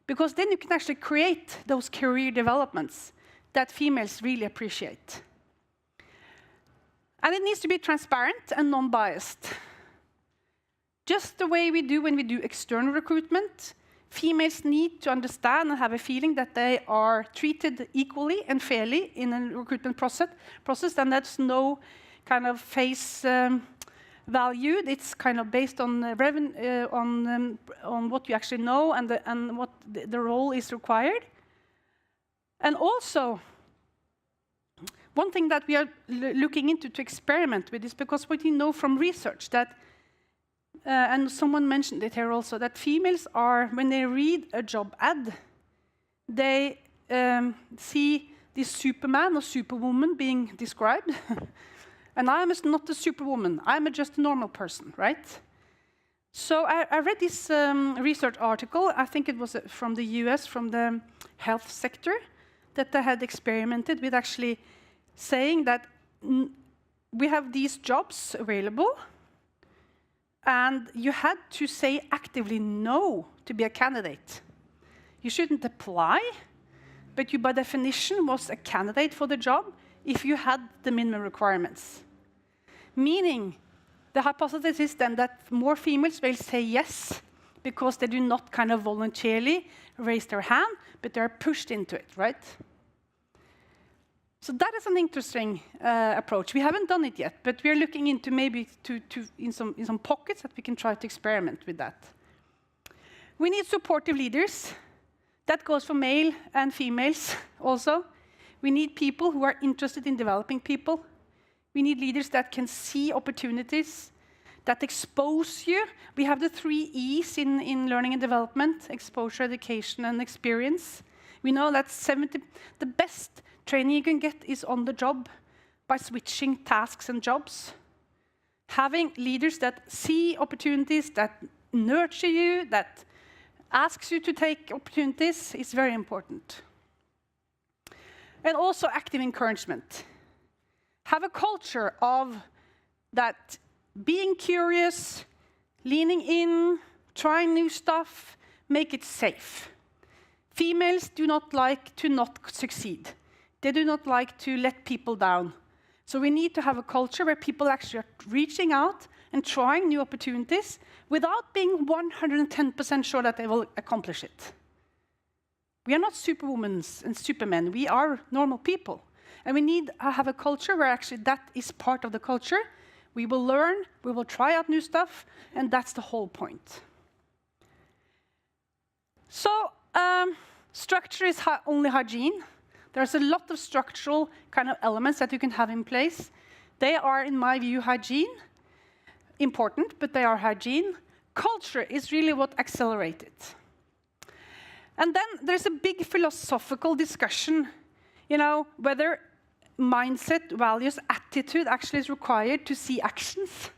because then you can actually create those career developments that females really appreciate. And it needs to be transparent and non-biased. Just the way we do when we do external recruitment, females need to understand and have a feeling that they are treated equally and fairly in a recruitment process, and that's no kind of face valued. It's kind of based on on what you actually know and what the role is required. And also, one thing that we are looking into to experiment with is because what we know from research that, and someone mentioned it here also, that females are, when they read a job ad, they see this Superman or Superwoman being described. And I am not a superwoman, I'm just a normal person, right? So I read this research article, I think it was from the US, from the health sector, that they had experimented with actually saying that we have these jobs available, and you had to say actively no to be a candidate. You shouldn't apply, but you by definition was a candidate for the job if you had the minimum requirements. Meaning, the hypothesis is then that more females will say yes because they do not kind of voluntarily raise their hand, but they're pushed into it, right? So that is an interesting approach. We haven't done it yet, but we're looking into maybe in some pockets that we can try to experiment with that. We need supportive leaders. That goes for male and females also. We need people who are interested in developing people. We need leaders that can see opportunities, that expose you. We have the 3 E's in learning and development: exposure, education, and experience. We know that the best training you can get is on the job by switching tasks and jobs. Having leaders that see opportunities, that nurture you, that asks you to take opportunities is very important. And also active encouragement. Have a culture of that being curious, leaning in, trying new stuff, make it safe. Females do not like to not succeed. They do not like to let people down. So we need to have a culture where people actually are reaching out and trying new opportunities without being 110% sure that they will accomplish it. We are not superwomen and supermen. We are normal people. And we need to have a culture where actually that is part of the culture. We will learn, we will try out new stuff, and that's the whole point. So, structure is only hygiene. There's a lot of structural kind of elements that you can have in place. They are, in my view, hygiene. Important, but they are hygiene. Culture is really what accelerates it. And then there's a big philosophical discussion, whether mindset, values, attitude actually is required to see actions,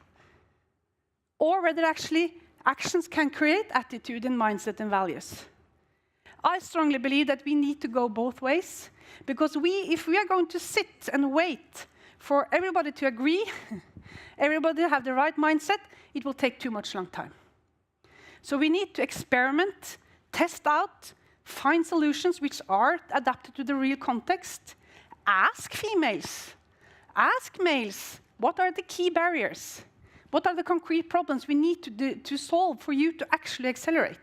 or whether actually actions can create attitude and mindset and values. I strongly believe that we need to go both ways, because if we are going to sit and wait for everybody to agree, everybody to have the right mindset, it will take too much long time. So we need to experiment, test out, find solutions which are adapted to the real context. Ask females, ask males, what are the key barriers? What are the concrete problems we need to solve for you to actually accelerate?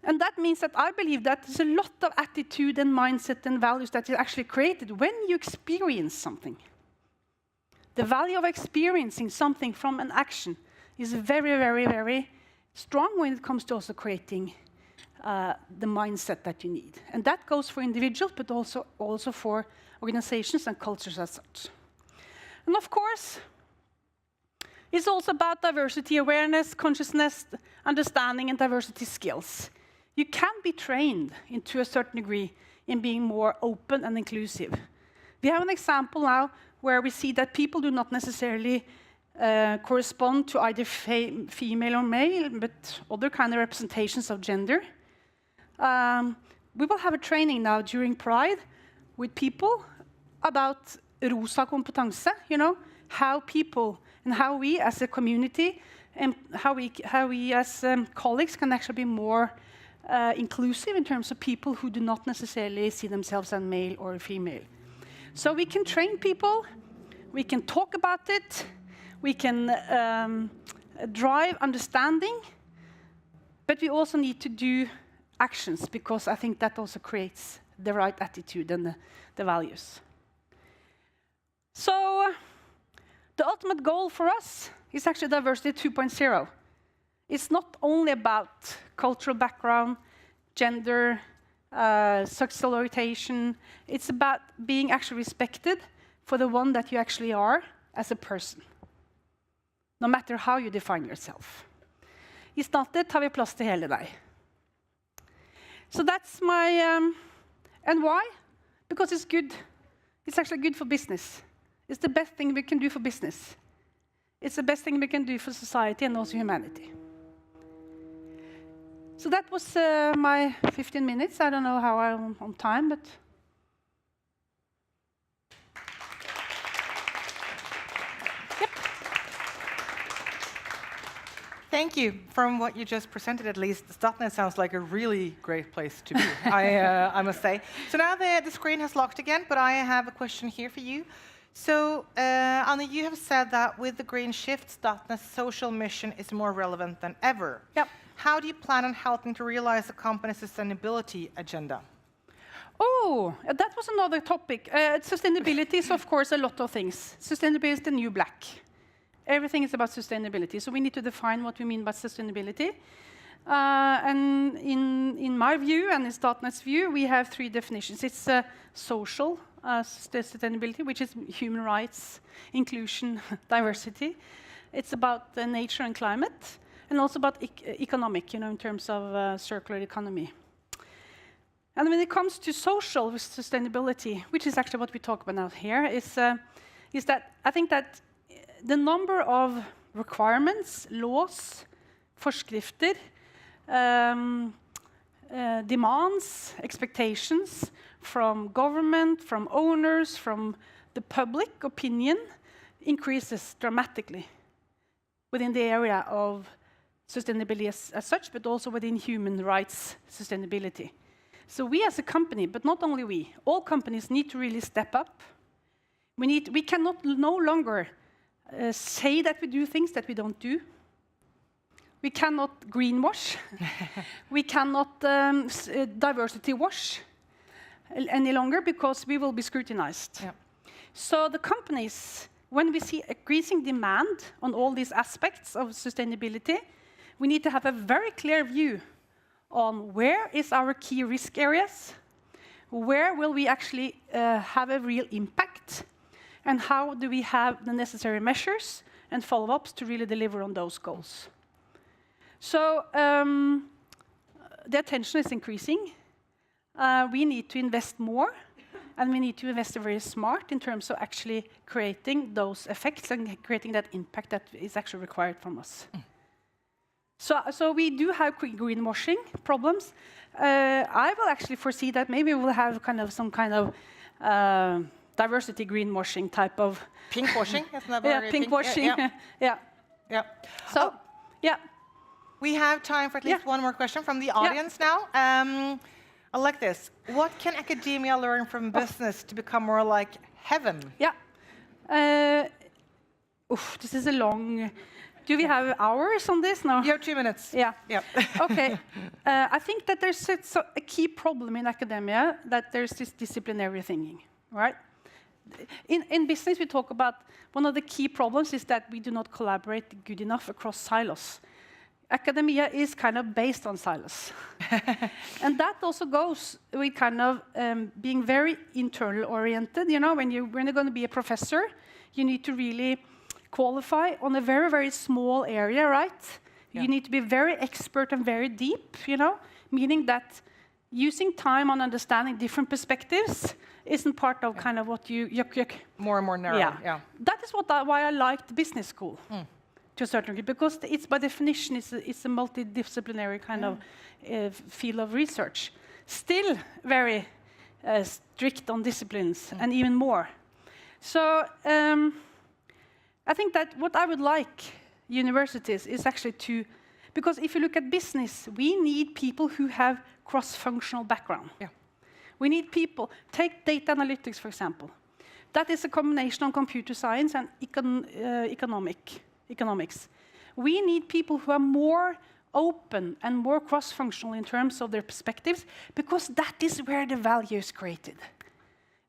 And that means that I believe that there's a lot of attitude and mindset and values that is actually created when you experience something. The value of experiencing something from an action is very, very, very strong when it comes to also creating the mindset that you need. And that goes for individuals, but also for organizations and cultures as such. And of course, it's also about diversity awareness, consciousness, understanding, and diversity skills. You can be trained to a certain degree in being more open and inclusive. We have an example now where we see that people do not necessarily correspond to either female or male, but other kind of representations of gender. We will have a training now during Pride with people about rosa kompetanse, how people and how we as a community and how we as colleagues can actually be more inclusive in terms of people who do not necessarily see themselves as male or female. So we can train people, we can talk about it, we can drive understanding, but we also need to do actions, because I think that also creates the right attitude and the values. So the ultimate goal for us is actually diversity 2.0. It's not only about cultural background, gender, sexual orientation. It's about being actually respected for the one that you actually are as a person, no matter how you define yourself. I Statnett har vi plass til hele deg. So that's my, and why? Because it's good. It's actually good for business. It's the best thing we can do for business. It's the best thing we can do for society and also humanity. So that was my 15 minutes. I don't know how I'm on time, but... Yep. Thank you. From what you just presented, at least, Statnett sounds like a really great place to be, I must say. So now the screen has locked again, but I have a question here for you. So, Anne, you have said that with the green shift, Statnett's social mission is more relevant than ever. Yep. How do you plan on helping to realize the company's sustainability agenda? Oh, that was another topic. Sustainability is, of course, a lot of things. Sustainability is the new black. Everything is about sustainability, so we need to define what we mean by sustainability. And in my view, and in Statnett's view, we have three definitions. It's social, sustainability, which is human rights, inclusion, diversity. It's about nature and climate, and also about economic, in terms of circular economy. And when it comes to social sustainability, which is actually what we talk about now here, is that I think that the number of requirements, laws, forskrifter, demands, expectations from government, from owners, from the public opinion increases dramatically within the area of sustainability as such, but also within human rights sustainability. So we as a company, but not only we, all companies need to really step up. We cannot no longer say that we do things that we don't do. We cannot greenwash. We cannot diversity wash any longer because we will be scrutinized. Yeah. So the companies, when we see increasing demand on all these aspects of sustainability, we need to have a very clear view on where is our key risk areas, where will we actually have a real impact, and how do we have the necessary measures and follow-ups to really deliver on those goals. So the attention is increasing. We need to invest more, and we need to invest very smart in terms of actually creating those effects and creating that impact that is actually required from us. So we do have greenwashing problems. I will actually foresee that maybe we'll have some kind of diversity greenwashing type of pinkwashing. Yeah, pinkwashing. Yeah. So, yeah. We have time for at least one more question from the audience now. I like this. What can academia learn from business to become more like heaven? Yeah. This is a long... Do we have hours on this? No. You have 2 minutes. Yeah. Okay. I think that there's a key problem in academia, that there's this disciplinary thinking, right? In business, we talk about one of the key problems is that we do not collaborate good enough across silos. Academia is kind of based on silos. And that also goes with kind of being very internal oriented. When you're going to be a professor, you need to really qualify on a very, very small area, right? Yeah. You need to be very expert and very deep, meaning that using time on understanding different perspectives isn't part of kind of what you... More and more narrow, yeah. That is why I liked business school, to a certain degree, because it's by definition, it's a multidisciplinary kind of field of research. Still very strict on disciplines, and even more. So... I think that what I would like universities is actually to, because if you look at business, we need people who have cross-functional background. Yeah. We need people, take data analytics, for example. That is a combination of computer science and economics. We need people who are more open and more cross-functional in terms of their perspectives, because that is where the value is created.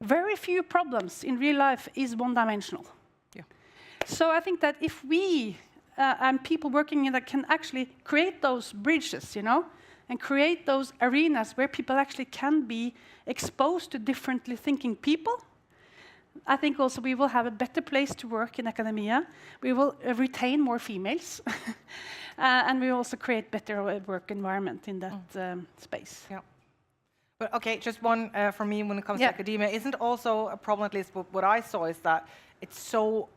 Very few problems in real life is one-dimensional. So I think that if we and people working in that can actually create those bridges, and create those arenas where people actually can be exposed to differently thinking people, I think also we will have a better place to work in academia. We will retain more females, and we will also create better work environment in that space. Yeah. But okay, just one for me when it comes to academia. Isn't also a problem, at least what I saw, is that it's so...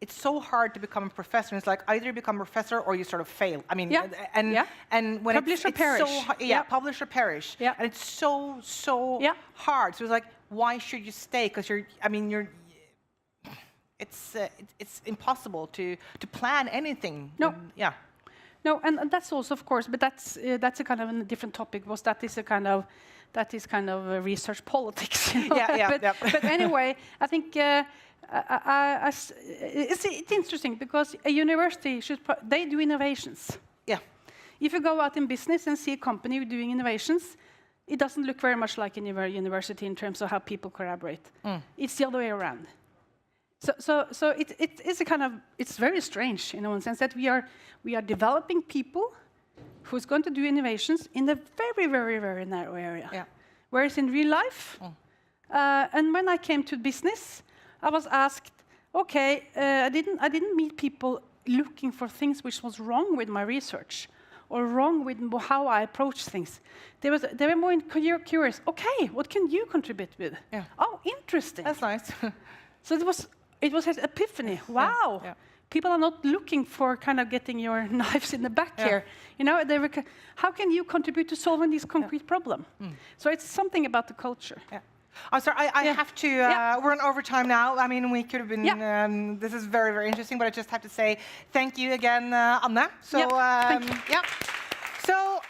it's so hard to become a professor. It's like either you become a professor or you sort of fail. And when publish or perish. Publish or perish. Yeah. And it's so hard. So it's like, why should you stay? Because it's impossible to plan anything. No. No, and that's also, of course, but that's a kind of a different topic. That is kind of research politics. But anyway, I think. It's interesting because a university they do innovations. Yeah. If you go out in business and see a company doing innovations, it doesn't look very much like a university in terms of how people collaborate. It's the other way around. So it is a kind of, it's very strange in one sense that we are developing people who's going to do innovations in a very, very, very narrow area. Yeah. Whereas in real life, And when I came to business, I was asked, okay, I didn't meet people looking for things which was wrong with my research or wrong with how I approach things. They were more curious. Okay, what can you contribute with? Yeah. Oh, interesting. That's nice. So it was an epiphany. Wow. Yeah. People are not looking for kind of getting your knives in the back here. You know, how can you contribute to solving this concrete problem? So it's something about the culture. Yeah. I'm sorry, I have to, we're on overtime now. I mean, we could have been, this is very, very interesting, but I just have to say thank you again, Anne. So, So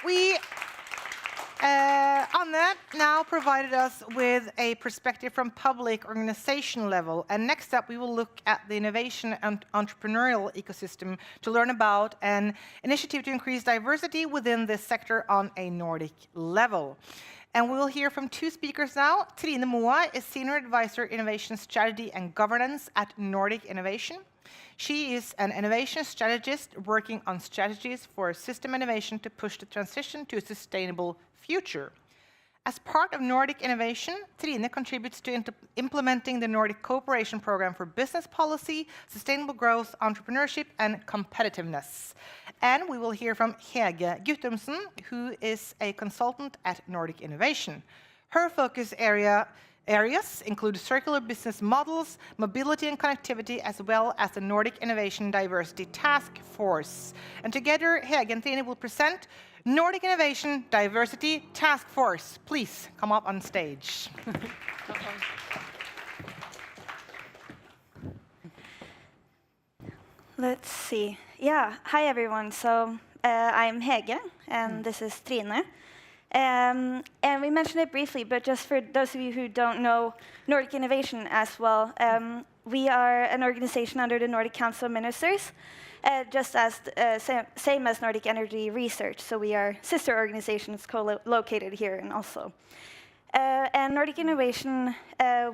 Anne now provided us with a perspective from public organization level. And next up, we will look at the innovation and entrepreneurial ecosystem to learn about an initiative to increase diversity within this sector on a Nordic level. And we will hear from two speakers now. Trine Moa is Senior Advisor Innovation Strategy and Governance at Nordic Innovation. She is an innovation strategist working on strategies for system innovation to push the transition to a sustainable future. As part of Nordic Innovation, Trine contributes to implementing the Nordic Cooperation Program for Business Policy, Sustainable Growth, Entrepreneurship, and Competitiveness. And we will hear from Hege Guttormsen, who is a consultant at Nordic Innovation. Her focus areas include circular business models, mobility and connectivity, as well as the Nordic Innovation Diversity Task Force. And together, Hege and Trine will present Nordic Innovation Diversity Task Force. Please come up on stage. Let's see. Yeah, hi everyone. So I'm Hege, and this is Trine. And we mentioned it briefly, but just for those of you who don't know Nordic Innovation as well, we are an organization under the Nordic Council of Ministers, just as same as Nordic Energy Research. So we are sister organizations co-located here in Oslo. And Nordic Innovation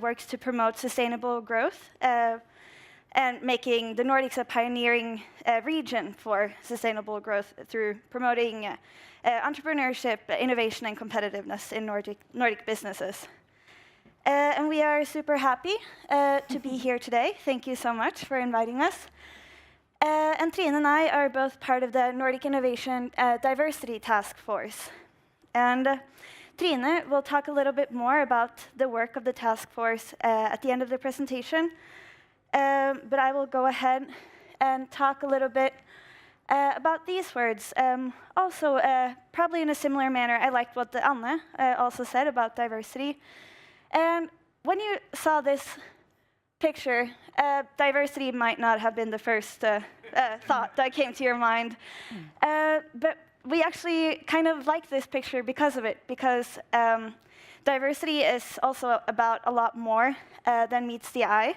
works to promote sustainable growth and making the Nordics a pioneering region for sustainable growth through promoting entrepreneurship, innovation, and competitiveness in Nordic businesses. And we are super happy to be here today. Thank you so much for inviting us. And Trine and I are both part of the Nordic Innovation Diversity Task Force. And Trine will talk a little bit more about the work of the task force at the end of the presentation. But I will go ahead and talk a little bit about these words. Also, probably in a similar manner, I liked what Anne also said about diversity. And when you saw this picture, diversity might not have been the first thought that came to your mind. But we actually kind of like this picture because of it, because diversity is also about a lot more than meets the eye.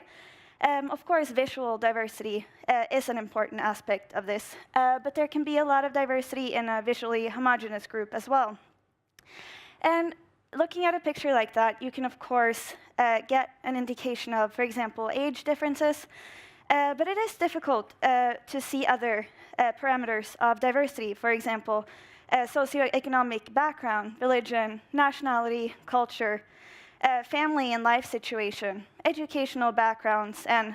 Of course, visual diversity is an important aspect of this, but there can be a lot of diversity in a visually homogeneous group as well. And looking at a picture like that, you can, of course, get an indication of, for example, age differences, but it is difficult to see other parameters of diversity, for example, socioeconomic background, religion, nationality, culture, family and life situation, educational backgrounds, and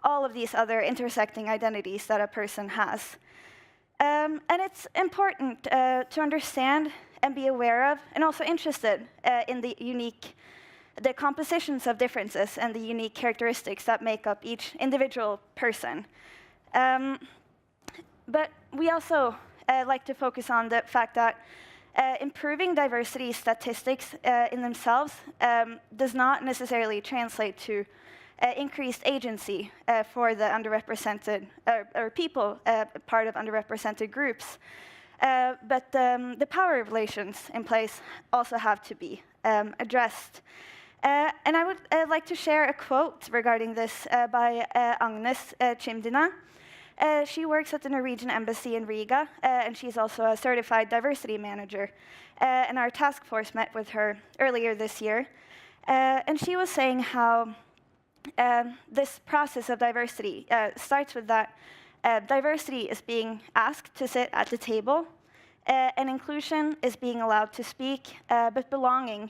all of these other intersecting identities that a person has. And it's important to understand and be aware of, and also interested in the compositions of differences and the unique characteristics that make up each individual person. But we also like to focus on the fact that improving diversity statistics in themselves does not necessarily translate to increased agency for the underrepresented, or people part of underrepresented groups. But the power relations in place also have to be addressed. And I would like to share a quote regarding this by Agnes Chimdina. She works at the Norwegian Embassy in Riga, and she's also a certified diversity manager. And our task force met with her earlier this year. And she was saying how this process of diversity starts with that diversity is being asked to sit at the table, and inclusion is being allowed to speak, but belonging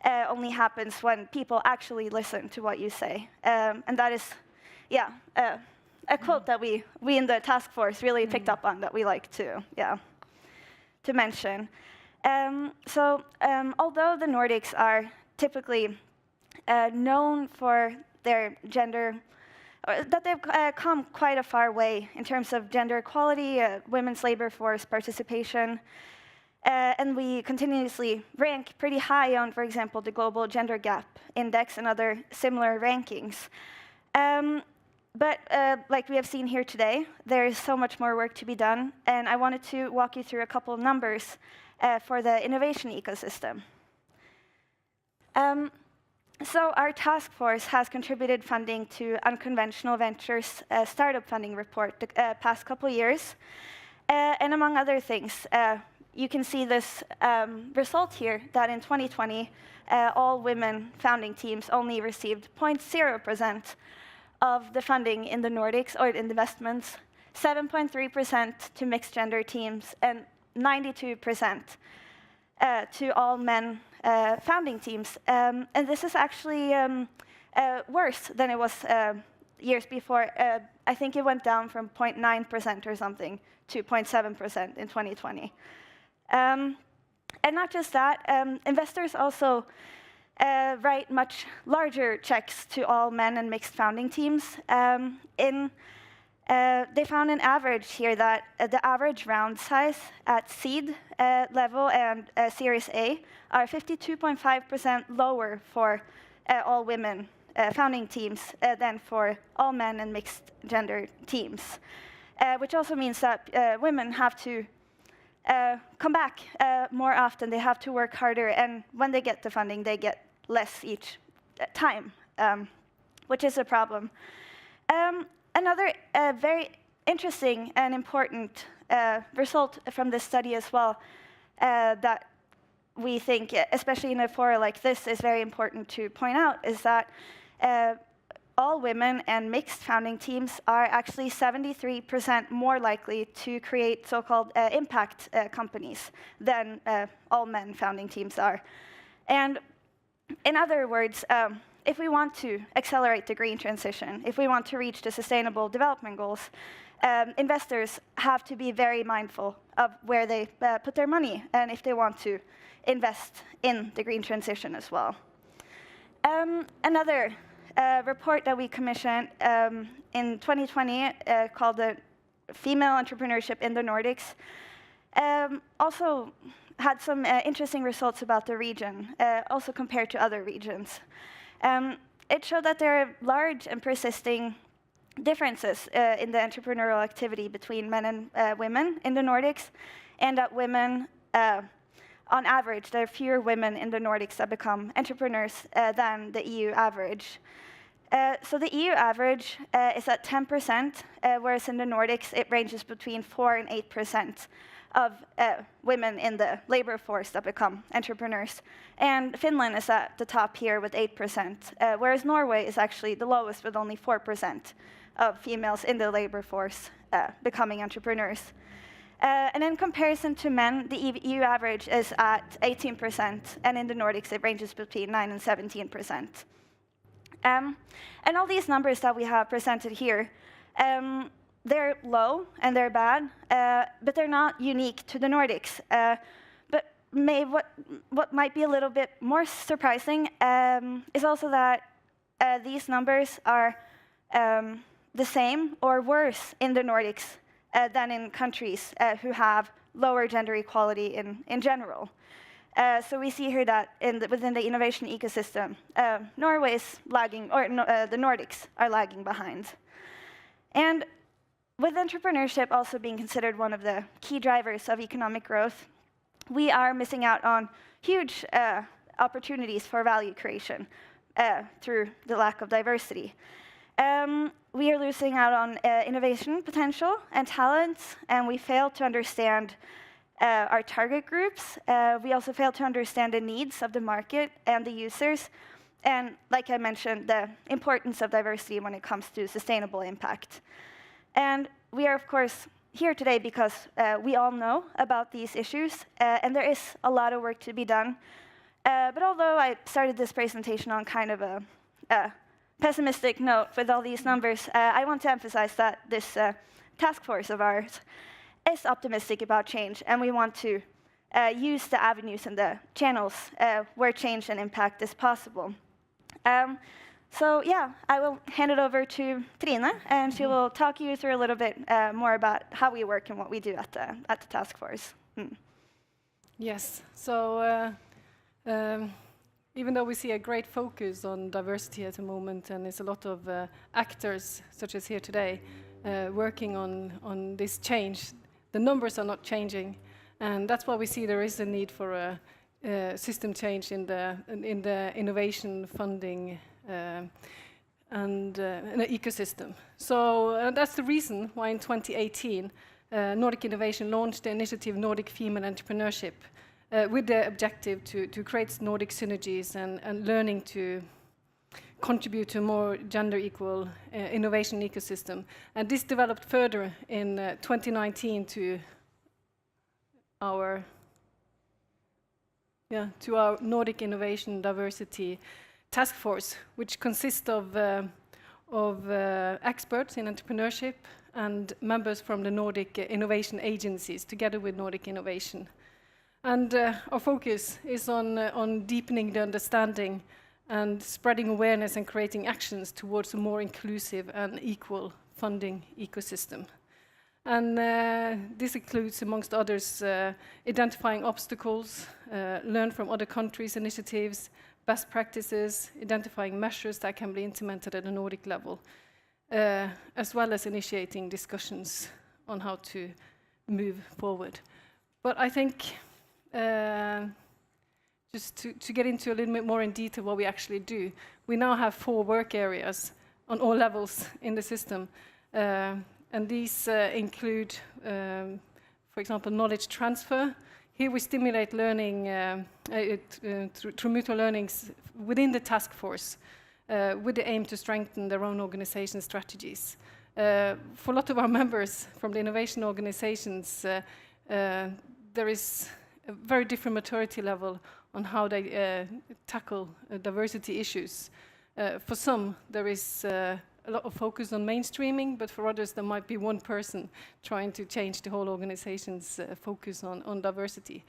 only happens when people actually listen to what you say. And that is, a quote that we in the task force really picked up on that we like to mention. Although the Nordics are typically known for their gender, that they've come quite a far way in terms of gender equality, women's labor force participation, and we continuously rank pretty high on, for example, the Global Gender Gap Index and other similar rankings. But like we have seen here today, there is so much more work to be done, and I wanted to walk you through a couple of numbers for the innovation ecosystem. So our task force has contributed funding to Unconventional Ventures startup funding report the past couple of years. And among other things, you can see this result here, that in 2020, all women founding teams only received 0.0% of the funding in the Nordics, or in investments, 7.3% to mixed gender teams, and 92% to all men founding teams. And this is actually worse than it was years before. I think it went down from 0.9% or something to 0.7% in 2020. And not just that, investors also write much larger checks to all men and mixed founding teams. They found an average here that the average round size at seed level and Series A are 52.5% lower for all women founding teams than for all men and mixed gender teams, which also means that women have to come back more often. They have to work harder, and when they get the funding, they get less each time, which is a problem. Another very interesting and important result from this study as well that we think, especially in a forum like this, is very important to point out, is that all women and mixed founding teams are actually 73% more likely to create so-called impact companies than all men founding teams are. And in other words, if we want to accelerate the green transition, if we want to reach the Sustainable Development Goals, investors have to be very mindful of where they put their money, and if they want to invest in the green transition as well. Another report that we commissioned in 2020 called the Female Entrepreneurship in the Nordics also had some interesting results about the region, also compared to other regions. It showed that there are large and persisting differences in the entrepreneurial activity between men and women in the Nordics, and that women, on average, there are fewer women in the Nordics that become entrepreneurs than the EU average. So the EU average is at 10%, whereas in the Nordics it ranges between 4 and 8% of women in the labor force that become entrepreneurs. And Finland is at the top here with 8%, whereas Norway is actually the lowest with only 4% of females in the labor force becoming entrepreneurs. And in comparison to men, the EU average is at 18%, and in the Nordics it ranges between 9 and 17%. And all these numbers that we have presented here, they're low and they're bad, but they're not unique to the Nordics. But what might be a little bit more surprising is also that these numbers are the same or worse in the Nordics than in countries who have lower gender equality in general. So we see here that within the innovation ecosystem, Norway is lagging, or the Nordics are lagging behind. And with entrepreneurship also being considered one of the key drivers of economic growth, we are missing out on huge opportunities for value creation through the lack of diversity. We are losing out on innovation potential and talents, and we fail to understand our target groups. We also fail to understand the needs of the market and the users, and like I mentioned, the importance of diversity when it comes to sustainable impact. And we are, of course, here today because we all know about these issues, and there is a lot of work to be done. But although I started this presentation on kind of a pessimistic note with all these numbers, I want to emphasize that this task force of ours is optimistic about change, and we want to use the avenues and the channels where change and impact is possible. So yeah, I will hand it over to Trine, and she will talk you through a little bit more about how we work and what we do at the task force. Yes, so even though we see a great focus on diversity at the moment, and there's a lot of actors, such as here today, working on this change, the numbers are not changing, and that's why we see there is a need for a system change in the innovation funding and an ecosystem. So that's the reason why in 2018 Nordic Innovation launched the initiative Nordic Female Entrepreneurship with the objective to create Nordic synergies and learning to contribute to a more gender equal innovation ecosystem. And this developed further in 2019 to our Nordic Innovation Diversity Task Force, which consists of experts in entrepreneurship and members from the Nordic innovation agencies, together with Nordic Innovation. And our focus is on deepening the understanding and spreading awareness and creating actions towards a more inclusive and equal funding ecosystem. And this includes, amongst others, identifying obstacles, learn from other countries' initiatives, best practices, identifying measures that can be implemented at a Nordic level, as well as initiating discussions on how to move forward. But I think, just to get into a little bit more in detail what we actually do, we now have 4 work areas on all levels in the system. And these include, for example, knowledge transfer. Here we stimulate learning through mutual learnings within the task force with the aim to strengthen their own organization strategies. For a lot of our members from the innovation organizations, there is a very different maturity level on how they tackle diversity issues. For some, there is a lot of focus on mainstreaming, but for others there might be one person trying to change the whole organization's focus on diversity.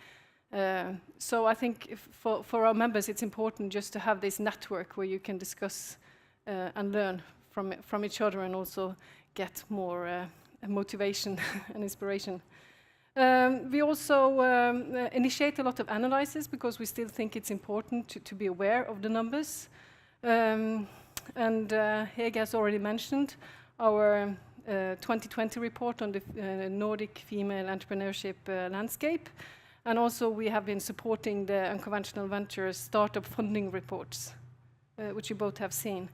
So I think for our members it's important just to have this network where you can discuss and learn from each other and also get more motivation and inspiration. We also initiate a lot of analysis because we still think it's important to be aware of the numbers. And Hege has already mentioned our 2020 report on the Nordic female entrepreneurship landscape. And also we have been supporting the unconventional ventures startup funding reports, which you both have seen.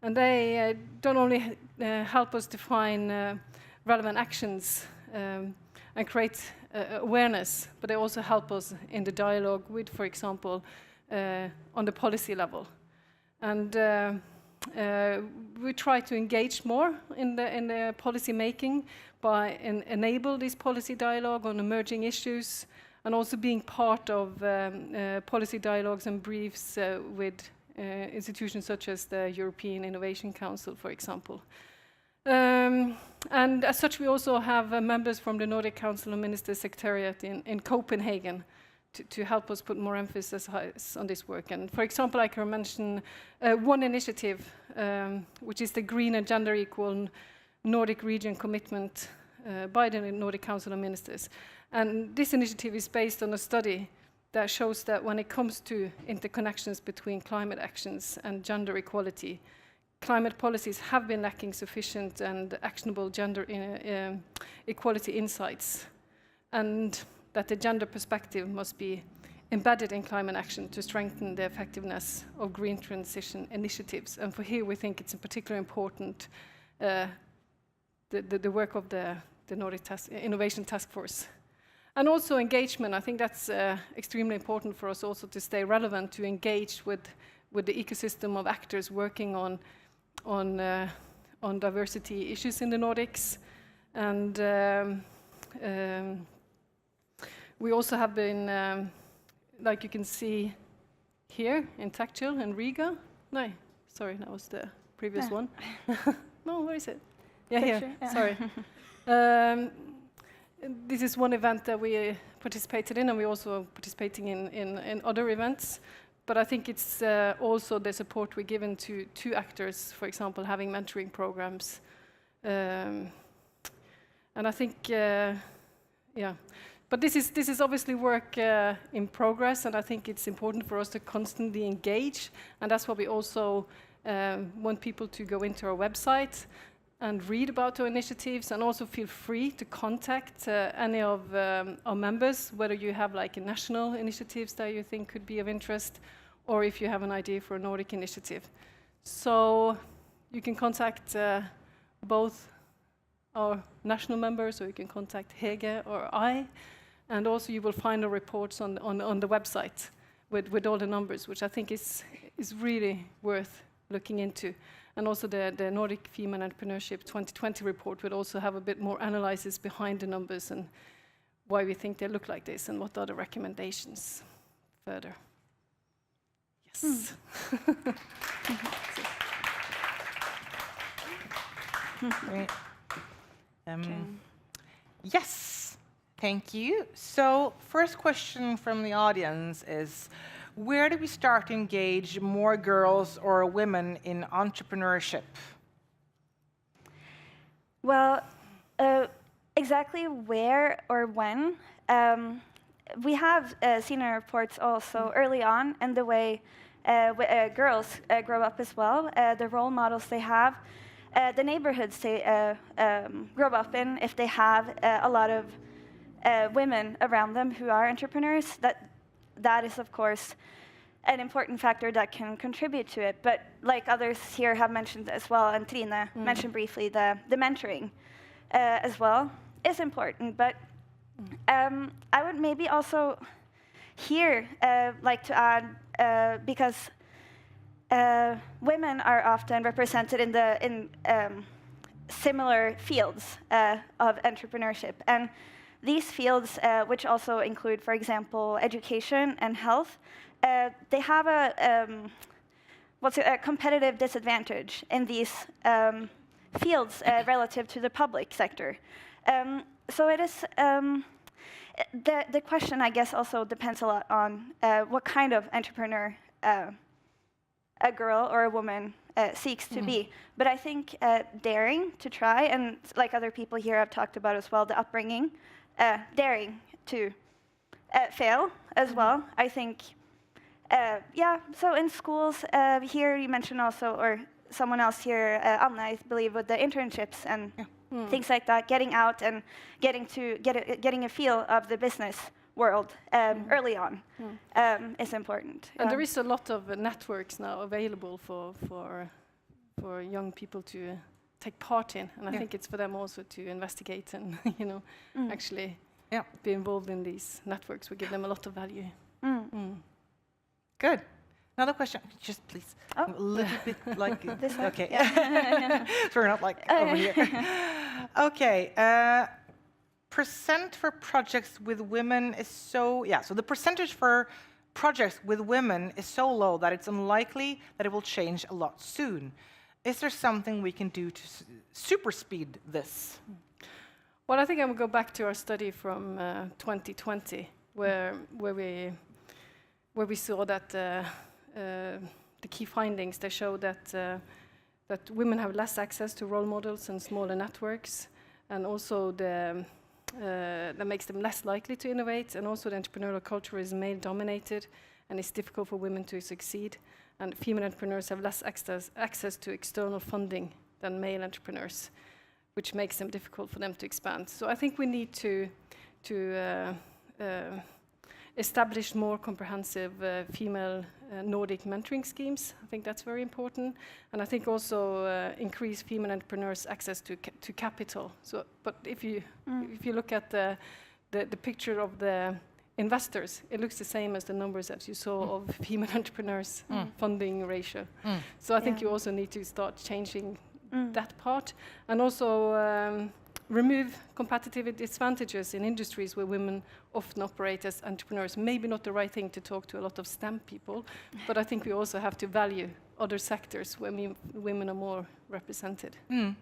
And they don't only help us define relevant actions and create awareness, but they also help us in the dialogue with, for example, on the policy level. And we try to engage more in the policy making by enable this policy dialogue on emerging issues, and also being part of policy dialogues and briefs with institutions such as the European Innovation Council, for example. And as such, we also have members from the Nordic Council of Ministers Secretariat in Copenhagen to help us put more emphasis on this work. And for example, I can mention one initiative, which is the Green and Gender Equal Nordic Region Commitment by the Nordic Council of Ministers. And this initiative is based on a study that shows that when it comes to interconnections between climate actions and gender equality, climate policies have been lacking sufficient and actionable gender equality insights, and that the gender perspective must be embedded in climate action to strengthen the effectiveness of green transition initiatives. And for here, we think it's in particular important the work of the Nordic Innovation Task Force. And also engagement. I think that's extremely important for us also to stay relevant, to engage with the ecosystem of actors working on diversity issues in the Nordics. And we also have been, like you can see here in Tactile in Riga. No, sorry, that was the previous one. No, where is it? Yeah, Picture, here. yeah. Sorry. This is one event that we participated in, and we're also participating in other events. But I think it's also the support we're given to actors, for example, having mentoring programs. And I think, yeah. But this is obviously work in progress, and I think it's important for us to constantly engage. And that's why we also want people to go into our website and read about our initiatives, and also feel free to contact any of our members, whether you have like national initiatives that you think could be of interest, or if you have an idea for a Nordic initiative. So you can contact both our national members, or you can contact Hege or I, and also you will find the reports on the website with all the numbers, which I think is really worth looking into. And also the Nordic Female Entrepreneurship 2020 report would also have a bit more analysis behind the numbers and why we think they look like this and what are the recommendations further. Yes. Great. Yes, thank you. So first question from the audience is, where do we start to engage more girls or women in entrepreneurship? Well, exactly where or when, we have seen our reports also early on, and the way girls grow up as well, the role models they have, the neighborhoods they grow up in, if they have a lot of women around them who are entrepreneurs, that is, of course, an important factor that can contribute to it. But like others here have mentioned as well, and Trine mentioned briefly, the mentoring as well is important. But I would maybe also here like to add, because women are often represented in similar fields of entrepreneurship. And these fields, which also include, for example, education and health, they have a competitive disadvantage in these fields relative to the public sector. So it is the question, I guess, also depends a lot on what kind of entrepreneur a girl or a woman seeks to be. But I think daring to try, and like other people here have talked about as well, the upbringing, daring to fail as well. I think, yeah, so in schools, here you mentioned also, or someone else here, Anna, I believe, with the internships and things like that, getting out and getting a feel of the business world early on is important. And there is a lot of networks now available for young people to take part in, and I think it's for them also to investigate and actually be involved in these networks. We give them a lot of value. Good. Another question, just please. A little bit like this one? Okay. So we're not like over here. Okay. Percent for projects with women is so the percentage for projects with women is so low that it's unlikely that it will change a lot soon. Is there something we can do to super speed this? Well, I think I will go back to our study from 2020, where we saw that the key findings, they show that women have less access to role models and smaller networks, and also that makes them less likely to innovate, and also the entrepreneurial culture is male-dominated, and it's difficult for women to succeed, and female entrepreneurs have less access to external funding than male entrepreneurs, which makes them difficult for them to expand. So I think we need to establish more comprehensive female Nordic mentoring schemes. I think that's very important, and I think also increase female entrepreneurs' access to capital. So, but if you look at the picture of the investors, it looks the same as the numbers as you saw of female entrepreneurs' funding ratio. So I think you also need to start changing that part, and also remove competitive disadvantages in industries where women often operate as entrepreneurs. Maybe not the right thing to talk to a lot of STEM people, but I think we also have to value other sectors where women are more represented. And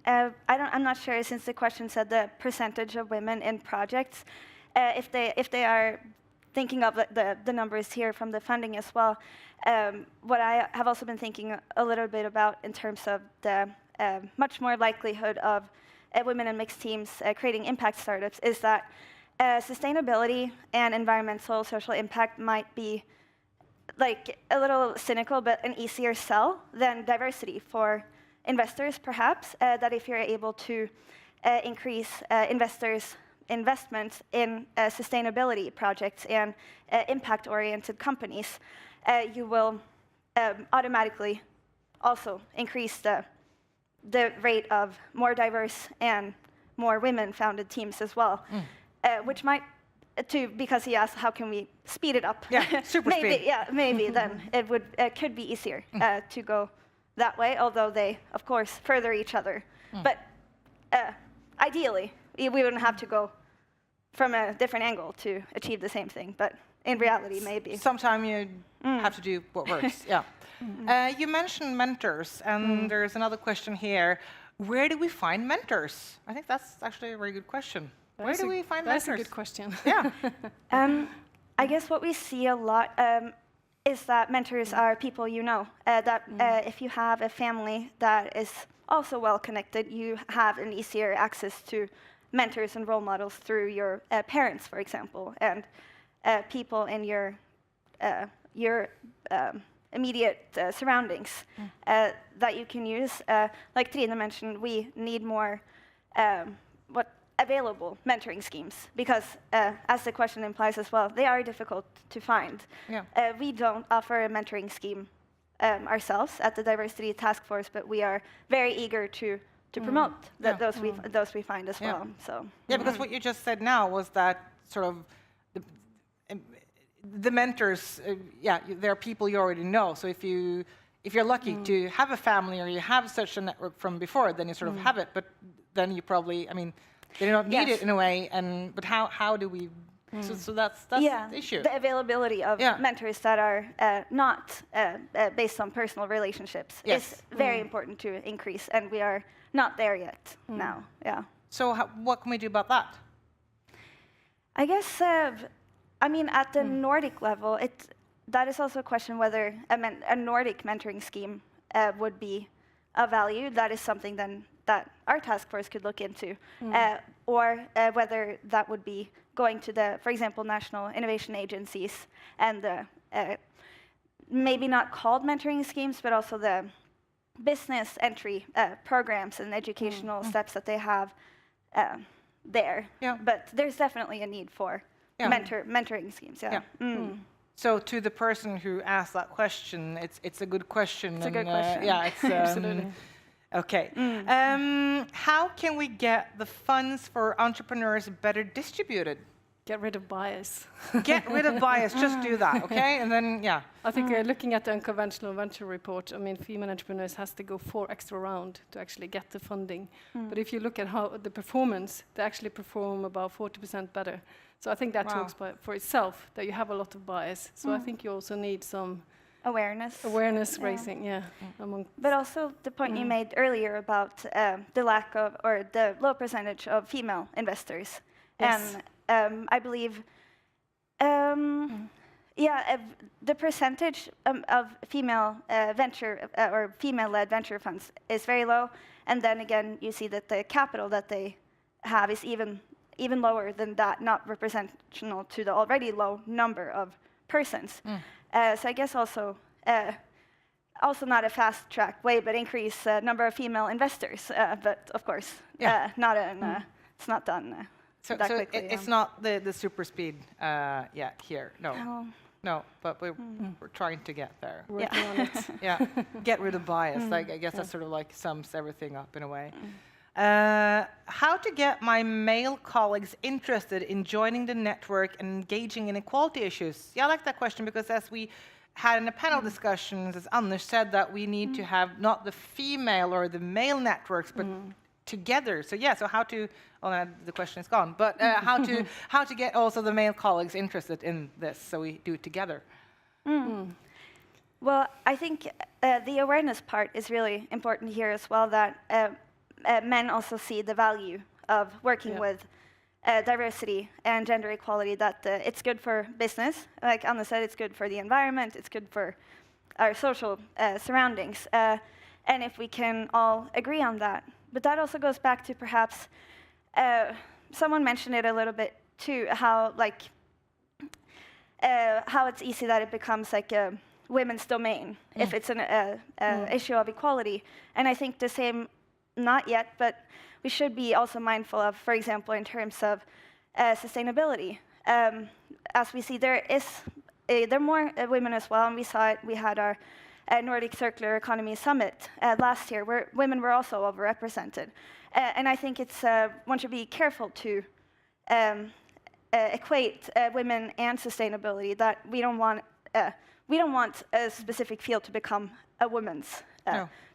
I'm not sure, since the question said the percentage of women in projects, if they are thinking of the numbers here from the funding as well. What I have also been thinking a little bit about in terms of the much more likelihood of women in mixed teams creating impact startups is that sustainability and environmental social impact might be like a little cynical, but an easier sell than diversity for investors, perhaps. That if you're able to increase investors' investments in sustainability projects and impact-oriented companies, you will automatically also increase the rate of more diverse and more women-founded teams as well, which might, because he asked how can we speed it up? Yeah, super maybe, speed. Yeah, maybe then it could be easier to go that way, although they, of course, further each other. But ideally, we wouldn't have to go from a different angle to achieve the same thing, but in reality, maybe. Sometimes you have to do what works, yeah. You mentioned mentors, and there's another question here. Where do we find mentors? I think that's actually a very good question. Where do we find mentors? That's a good question. Yeah. I guess what we see a lot is that mentors are people you know. If you have a family that is also well connected, you have an easier access to mentors and role models through your parents, for example, and people in your immediate surroundings that you can use. Like Trine mentioned, we need more available mentoring schemes because, as the question implies as well, they are difficult to find. Yeah. We don't offer a mentoring scheme ourselves at the Diversity Task Force, but we are very eager to promote those we find as well. So because what you just said now was that sort of the mentors, they're people you already know. So if you're lucky to have a family or you have such a network from before, then you sort of have it. But then you probably, they don't need it in a way. But how do we? So that's the issue. The availability of mentors that are not based on personal relationships is very important to increase, and we are not there yet now. Yeah. So what can we do about that? I guess, at the Nordic level, that is also a question whether a Nordic mentoring scheme would be of value. That is something then that our task force could look into, or whether that would be going to the, for example, national innovation agencies and the maybe not called mentoring schemes, but also the business entry programs and educational steps that they have there. Yeah. But there's definitely a need for mentoring schemes. Yeah. So to the person who asked that question, it's a good question. It's a good question. It's absolutely. Okay. How can we get the funds for entrepreneurs better distributed? Get rid of bias. Get rid of bias. Just do that, okay? And then, I think looking at the unconventional venture report, female entrepreneurs has to go 4 extra rounds to actually get the funding. But if you look at how the performance, they actually perform about 40% better. So I think that talks for itself, that you have a lot of bias. So I think you also need some awareness raising, but also the point you made earlier about the lack of, or the low percentage of female investors. Yes. And I believe, the percentage of female venture or female-led venture funds is very low. And then again, you see that the capital that they have is even lower than that, not representational to the already low number of persons. So I guess also not a fast-track way, but increase number of female investors. But of course, it's not done that quickly. It's not the super speed here. No, but we're trying to get there. Working on it. Get rid of bias. I guess that sort of sums everything up in a way. How to get my male colleagues interested in joining the network and engaging in equality issues? I like that question because as we had in the panel discussions, as Anders said, that we need to have not the female or the male networks, but together. So yeah, so how to, the question is gone, but how to get also the male colleagues interested in this, so we do it together. Well, I think the awareness part is really important here as well, that men also see the value of working with diversity and gender equality, that it's good for business. Like Anna said, it's good for the environment, it's good for our social surroundings. And if we can all agree on that. But that also goes back to perhaps, someone mentioned it a little bit too, how it's easy that it becomes like a women's domain if it's an issue of equality. And I think the same, not yet, but we should be also mindful of, for example, in terms of sustainability. As we see, there are more women as well, and we saw it. We had our Nordic Circular Economy Summit last year, where women were also overrepresented. And I think it's one should be careful to equate women and sustainability. That we don't want a specific field to become a woman's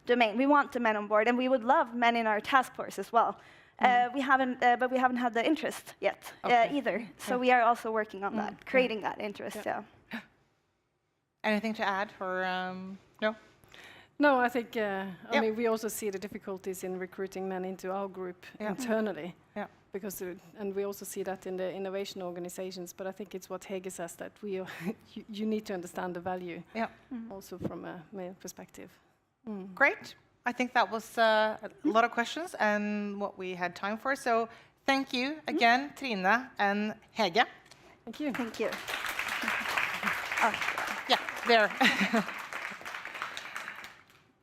domain. We want the men on board, and we would love men in our task force as well. We haven't had the interest yet either. So we are also working on that, creating that interest. Anything to add, or no? No, I think I mean, we also see the difficulties in recruiting men into our group internally. Because and we also see that in the innovation organizations. But I think it's what Hege says, that you need to understand the value also from a male perspective. Great. I think that was a lot of questions and what we had time for. So thank you again, Trine and Hege. Thank you. Thank you. Yeah, there.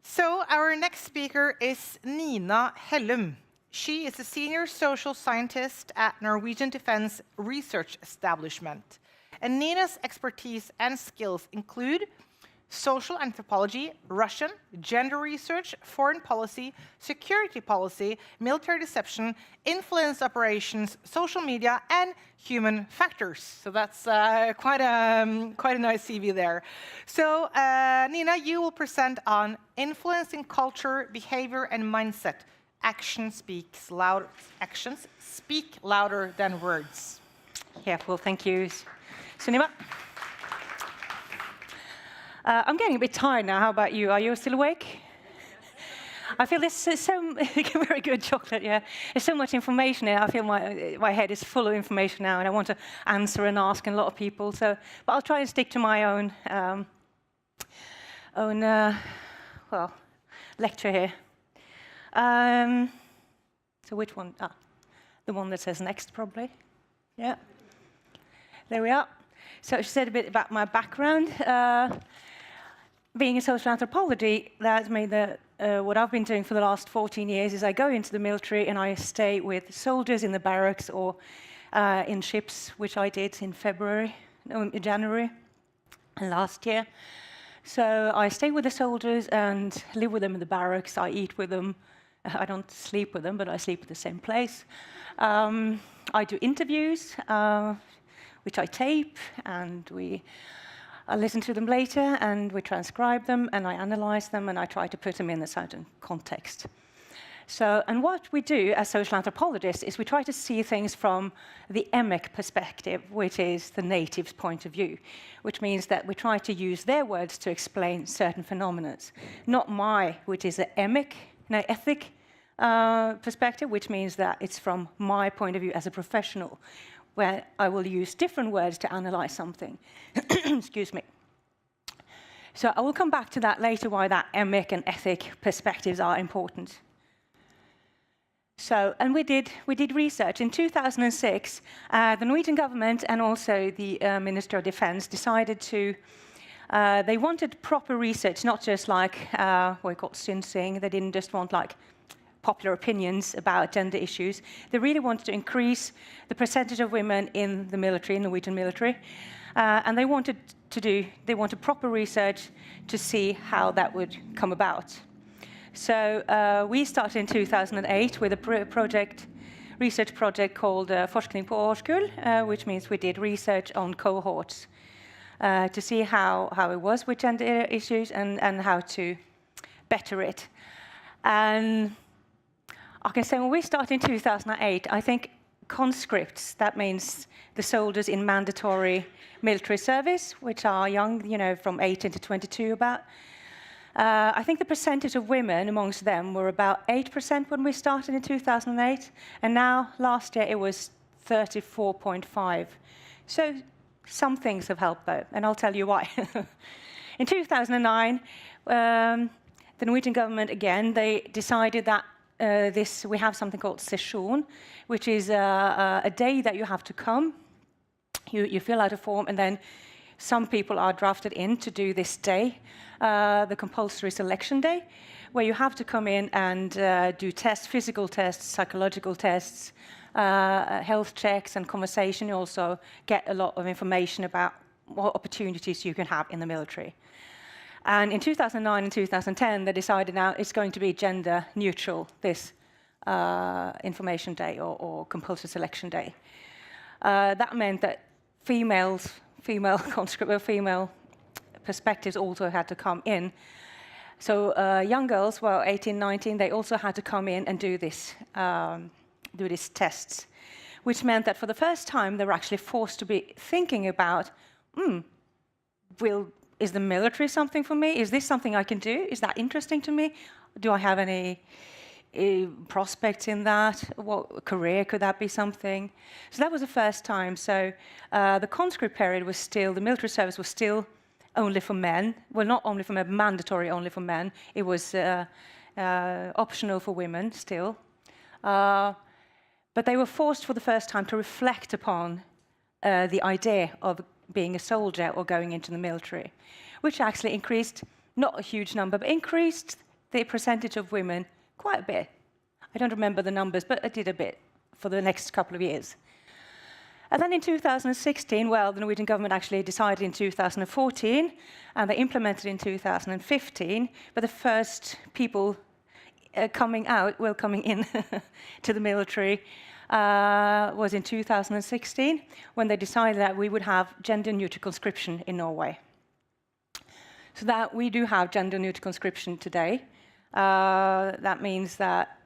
So our next speaker is Nina Hellum. She is a senior social scientist at Norwegian Defence Research Establishment. And Nina's expertise and skills include social anthropology, Russian, gender research, foreign policy, security policy, military deception, influence operations, social media, and human factors. So that's quite a nice CV there. So Nina, you will present on influencing culture, behavior, and mindset. Actions speak louder than words. Yeah, well, thank you, Sunniva. I'm getting a bit tired now. How about you? Are you still awake? I feel there's so very good chocolate. Yeah, there's so much information here. I feel my head is full of information now, and I want to answer and ask a lot of people. So, but I'll try and stick to my own lecture here. So which one? The one that says next, probably. Yeah. There we are. So she said a bit about my background. Being a social anthropology, that's made what I've been doing for the last 14 years is I go into the military and I stay with soldiers in the barracks or in ships, which I did in January last year. So I stay with the soldiers and live with them in the barracks. I eat with them. I don't sleep with them, but I sleep at the same place. I do interviews, which I tape, and I listen to them later, and we transcribe them, and I analyze them, and I try to put them in a certain context. So, and what we do as social anthropologists is we try to see things from the emic perspective, which is the native's point of view, which means that we try to use their words to explain certain phenomena, not which is an ethic perspective, which means that it's from my point of view as a professional, where I will use different words to analyze something. Excuse me. So I will come back to that later, why that emic and ethic perspectives are important. So, and we did research. In 2006, the Norwegian government and also the Minister of Defense decided to, they wanted proper research, not just like what we call synsing. They didn't just want like popular opinions about gender issues. They really wanted to increase the percentage of women in the military, Norwegian military, and they wanted proper research to see how that would come about. So we started in 2008 with a research project called Forskning på årskull, which means we did research on cohorts to see how it was with gender issues and how to better it. And Okay, so when we started in 2008, I think conscripts, that means the soldiers in mandatory military service, which are young, you know, from 18 to 22 about. I think the percentage of women amongst them were about 8% when we started in 2008, and now, last year, it was 34.5. So some things have helped, though, and I'll tell you why. In 2009, the Norwegian government, again, they decided that we have something called session, which is a day that you have to come. You fill out a form, and then some people are drafted in to do this day, the compulsory selection day, where you have to come in and do tests, physical tests, psychological tests, health checks and conversation. You also get a lot of information about what opportunities you can have in the military. And in 2009 and 2010, they decided now it's going to be gender neutral, this information day or compulsory selection day. That meant that female conscript or female perspectives also had to come in. So young girls, well, 18, 19, they also had to come in and do these tests, which meant that for the first time they were actually forced to be thinking about, is the military something for me? Is this something I can do? Is that interesting to me? Do I have any prospects in that? What career could that be something? So that was the first time. So the conscript period was still, the military service was still only for men. Well, not only for men, mandatory only for men. It was optional for women still. But they were forced for the first time to reflect upon the idea of being a soldier or going into the military, which actually increased, not a huge number, but increased the percentage of women quite a bit. I don't remember the numbers, but it did a bit for the next couple of years. And then in 2016, well, the Norwegian government actually decided in 2014, and they implemented in 2015, but the first people coming in to the military was in 2016, when they decided that we would have gender-neutral conscription in Norway. So that we do have gender-neutral conscription today. That means that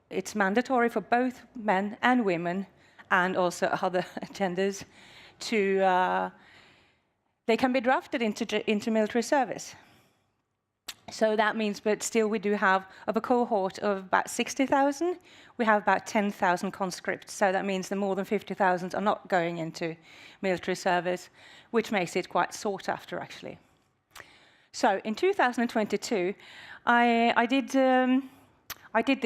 it's mandatory for both men and women, and also other genders, they can be drafted into military service. So that means, but still we do have, of a cohort of about 60,000, we have about 10,000 conscripts. So that means that more than 50,000 are not going into military service, which makes it quite sought after, actually. So in 2022, we did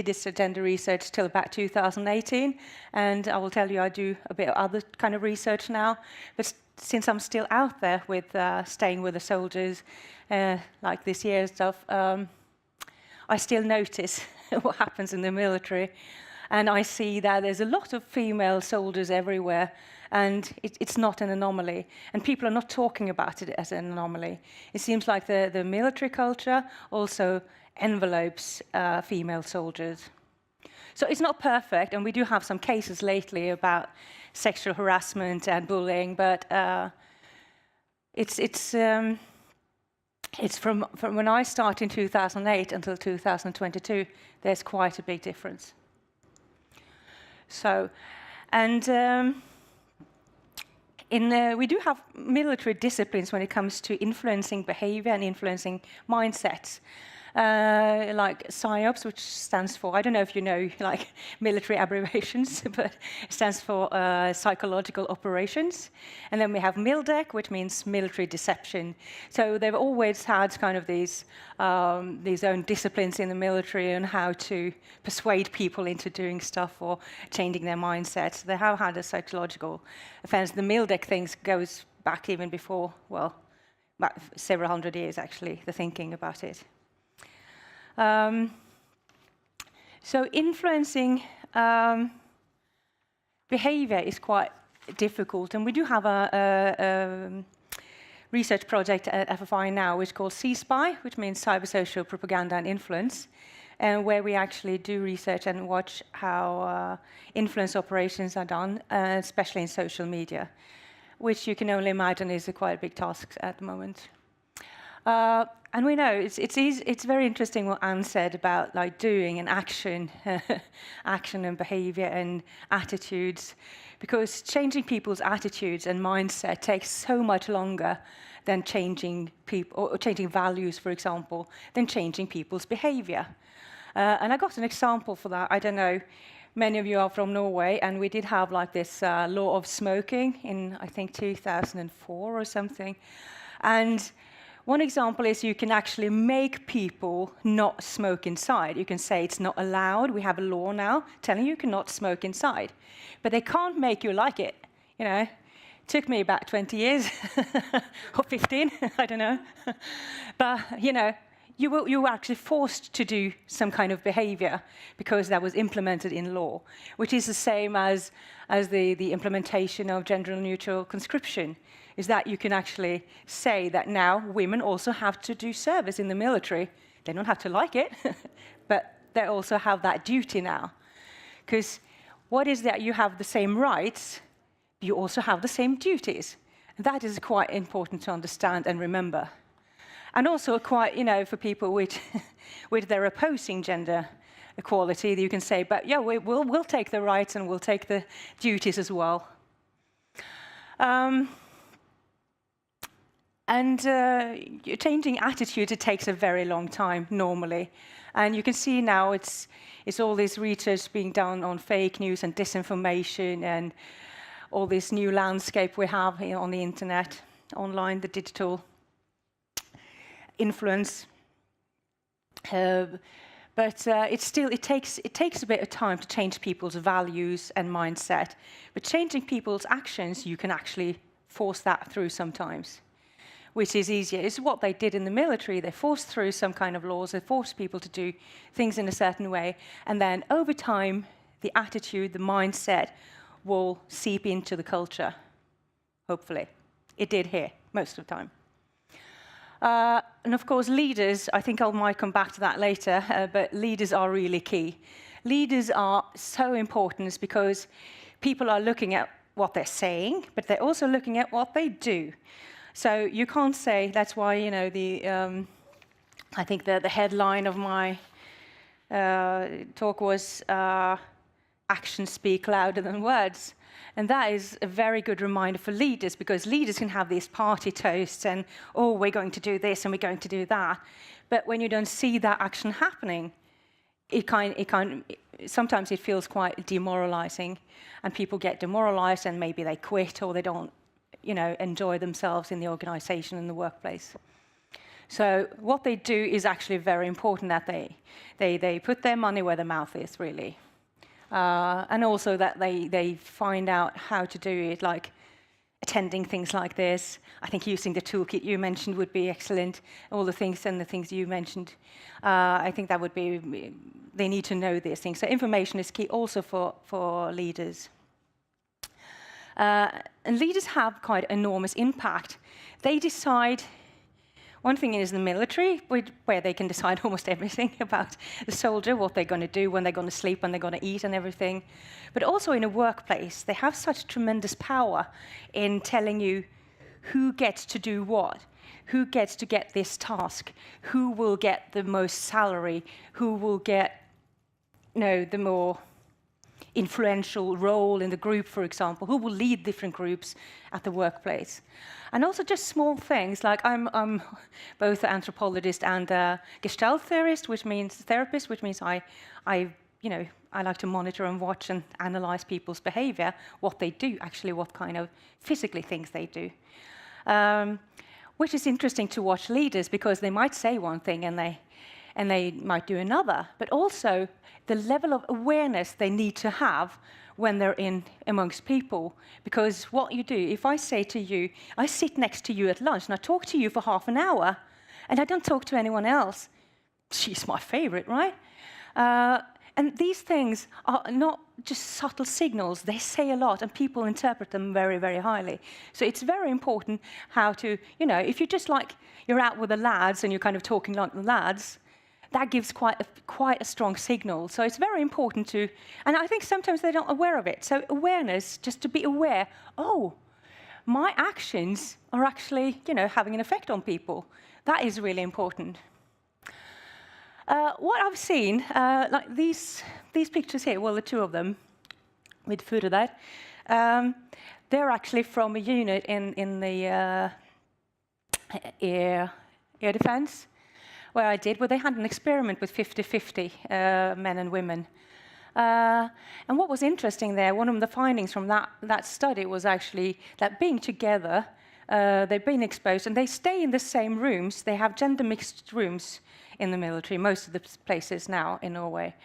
this gender research till about 2018, and I will tell you I do a bit of other kind of research now. But since I'm still out there with staying with the soldiers, like this year and stuff, I still notice what happens in the military, and I see that there's a lot of female soldiers everywhere, and it's not an anomaly, and people are not talking about it as an anomaly. It seems like the military culture also envelopes female soldiers. So it's not perfect, and we do have some cases lately about sexual harassment and bullying, but it's from when I started in 2008 until 2022, there's quite a big difference. So, and we do have military disciplines when it comes to influencing behavior and influencing mindsets. Like PSYOPs, which stands for, I don't know if you know, like military abbreviations, but it stands for psychological operations. And then we have MILDEC, which means military deception. So they've always had kind of these own disciplines in the military on how to persuade people into doing stuff or changing their mindsets. They have had a psychological offense. The MILDEC things goes back even before, well, about several hundred years, actually, the thinking about it. So influencing behavior is quite difficult, and we do have a research project at FFI now, which is called C-SPY, which means Cybersocial Propaganda and Influence, and where we actually do research and watch how influence operations are done, especially in social media, which you can only imagine is quite a big task at the moment. And we know it's very interesting what Anne said about like doing and action, action and behavior and attitudes, because changing people's attitudes and mindset takes so much longer than changing people or changing values, for example, than changing people's behavior. And I got an example for that. I don't know. Many of you are from Norway, and we did have like this law of smoking in, I think, 2004 or something. And one example is you can actually make people not smoke inside. You can say it's not allowed. We have a law now telling you cannot smoke inside. But they can't make you like it, you know. It took me about 20 years, or 15, I don't know. But, you know, you were actually forced to do some kind of behavior because that was implemented in law, which is the same as the implementation of gender-neutral conscription, is that you can actually say that now women also have to do service in the military. They don't have to like it, but they also have that duty now. Because what is that you have the same rights, you also have the same duties. And that is quite important to understand and remember. And also quite, you know, for people with their opposing gender equality, you can say, but yeah, we'll take the rights and we'll take the duties as well. Changing attitudes, it takes a very long time normally. And you can see now it's all this research being done on fake news and disinformation and all this new landscape we have here on the internet, online, the digital influence. But it takes a bit of time to change people's values and mindset. But changing people's actions, you can actually force that through sometimes, which is easier. It's what they did in the military. They forced through some kind of laws. They forced people to do things in a certain way. And then over time, the attitude, the mindset will seep into the culture, hopefully. It did here, most of the time. And of course, leaders, I think I might come back to that later, but leaders are really key. Leaders are so important because people are looking at what they're saying, but they're also looking at what they do. So you can't say, that's why, you know, I think the headline of my talk was actions speak louder than words. And that is a very good reminder for leaders, because leaders can have these party toasts and, oh, we're going to do this and we're going to do that. But when you don't see that action happening, sometimes it feels quite demoralizing, and people get demoralized and maybe they quit or they don't, you know, enjoy themselves in the organization and the workplace. So what they do is actually very important, that they put their money where their mouth is, really. And also that they find out how to do it, like attending things like this. I think using the toolkit you mentioned would be excellent. All the things and the things you mentioned. I think that would be, they need to know these things. So information is key also for leaders. And leaders have quite enormous impact. They decide. One thing is the military, where they can decide almost everything about the soldier, what they're going to do, when they're going to sleep, when they're going to eat and everything. But also in a workplace, they have such tremendous power in telling you who gets to do what, who gets to get this task, who will get the most salary, who will get, you know, the more influential role in the group, for example, who will lead different groups at the workplace. And also just small things, like I'm both an anthropologist and a Gestalt therapist, which means I like to monitor and watch and analyze people's behavior, what they do, actually, what kind of physically things they do. Which is interesting to watch leaders, because they might say one thing and they might do another, but also the level of awareness they need to have when they're in amongst people. Because what you do, if I say to you, I sit next to you at lunch and I talk to you for half an hour and I don't talk to anyone else, she's my favorite, right? And these things are not just subtle signals, they say a lot and people interpret them very, very highly. So it's very important how to, you know, if you're just like, you're out with the lads and you're kind of talking like the lads, that gives quite a strong signal. So it's very important to, and I think sometimes they're not aware of it. So awareness, just to be aware, oh, my actions are actually, having an effect on people. That is really important. What I've seen, like these pictures here, well, the two of them with food of that, they're actually from a unit in the air defense, where they had an experiment with 50-50 men and women. And what was interesting there, one of the findings from that study was actually that being together, they've been exposed, and they stay in the same rooms. They have gender-mixed rooms in the military, most of the places now in Norway.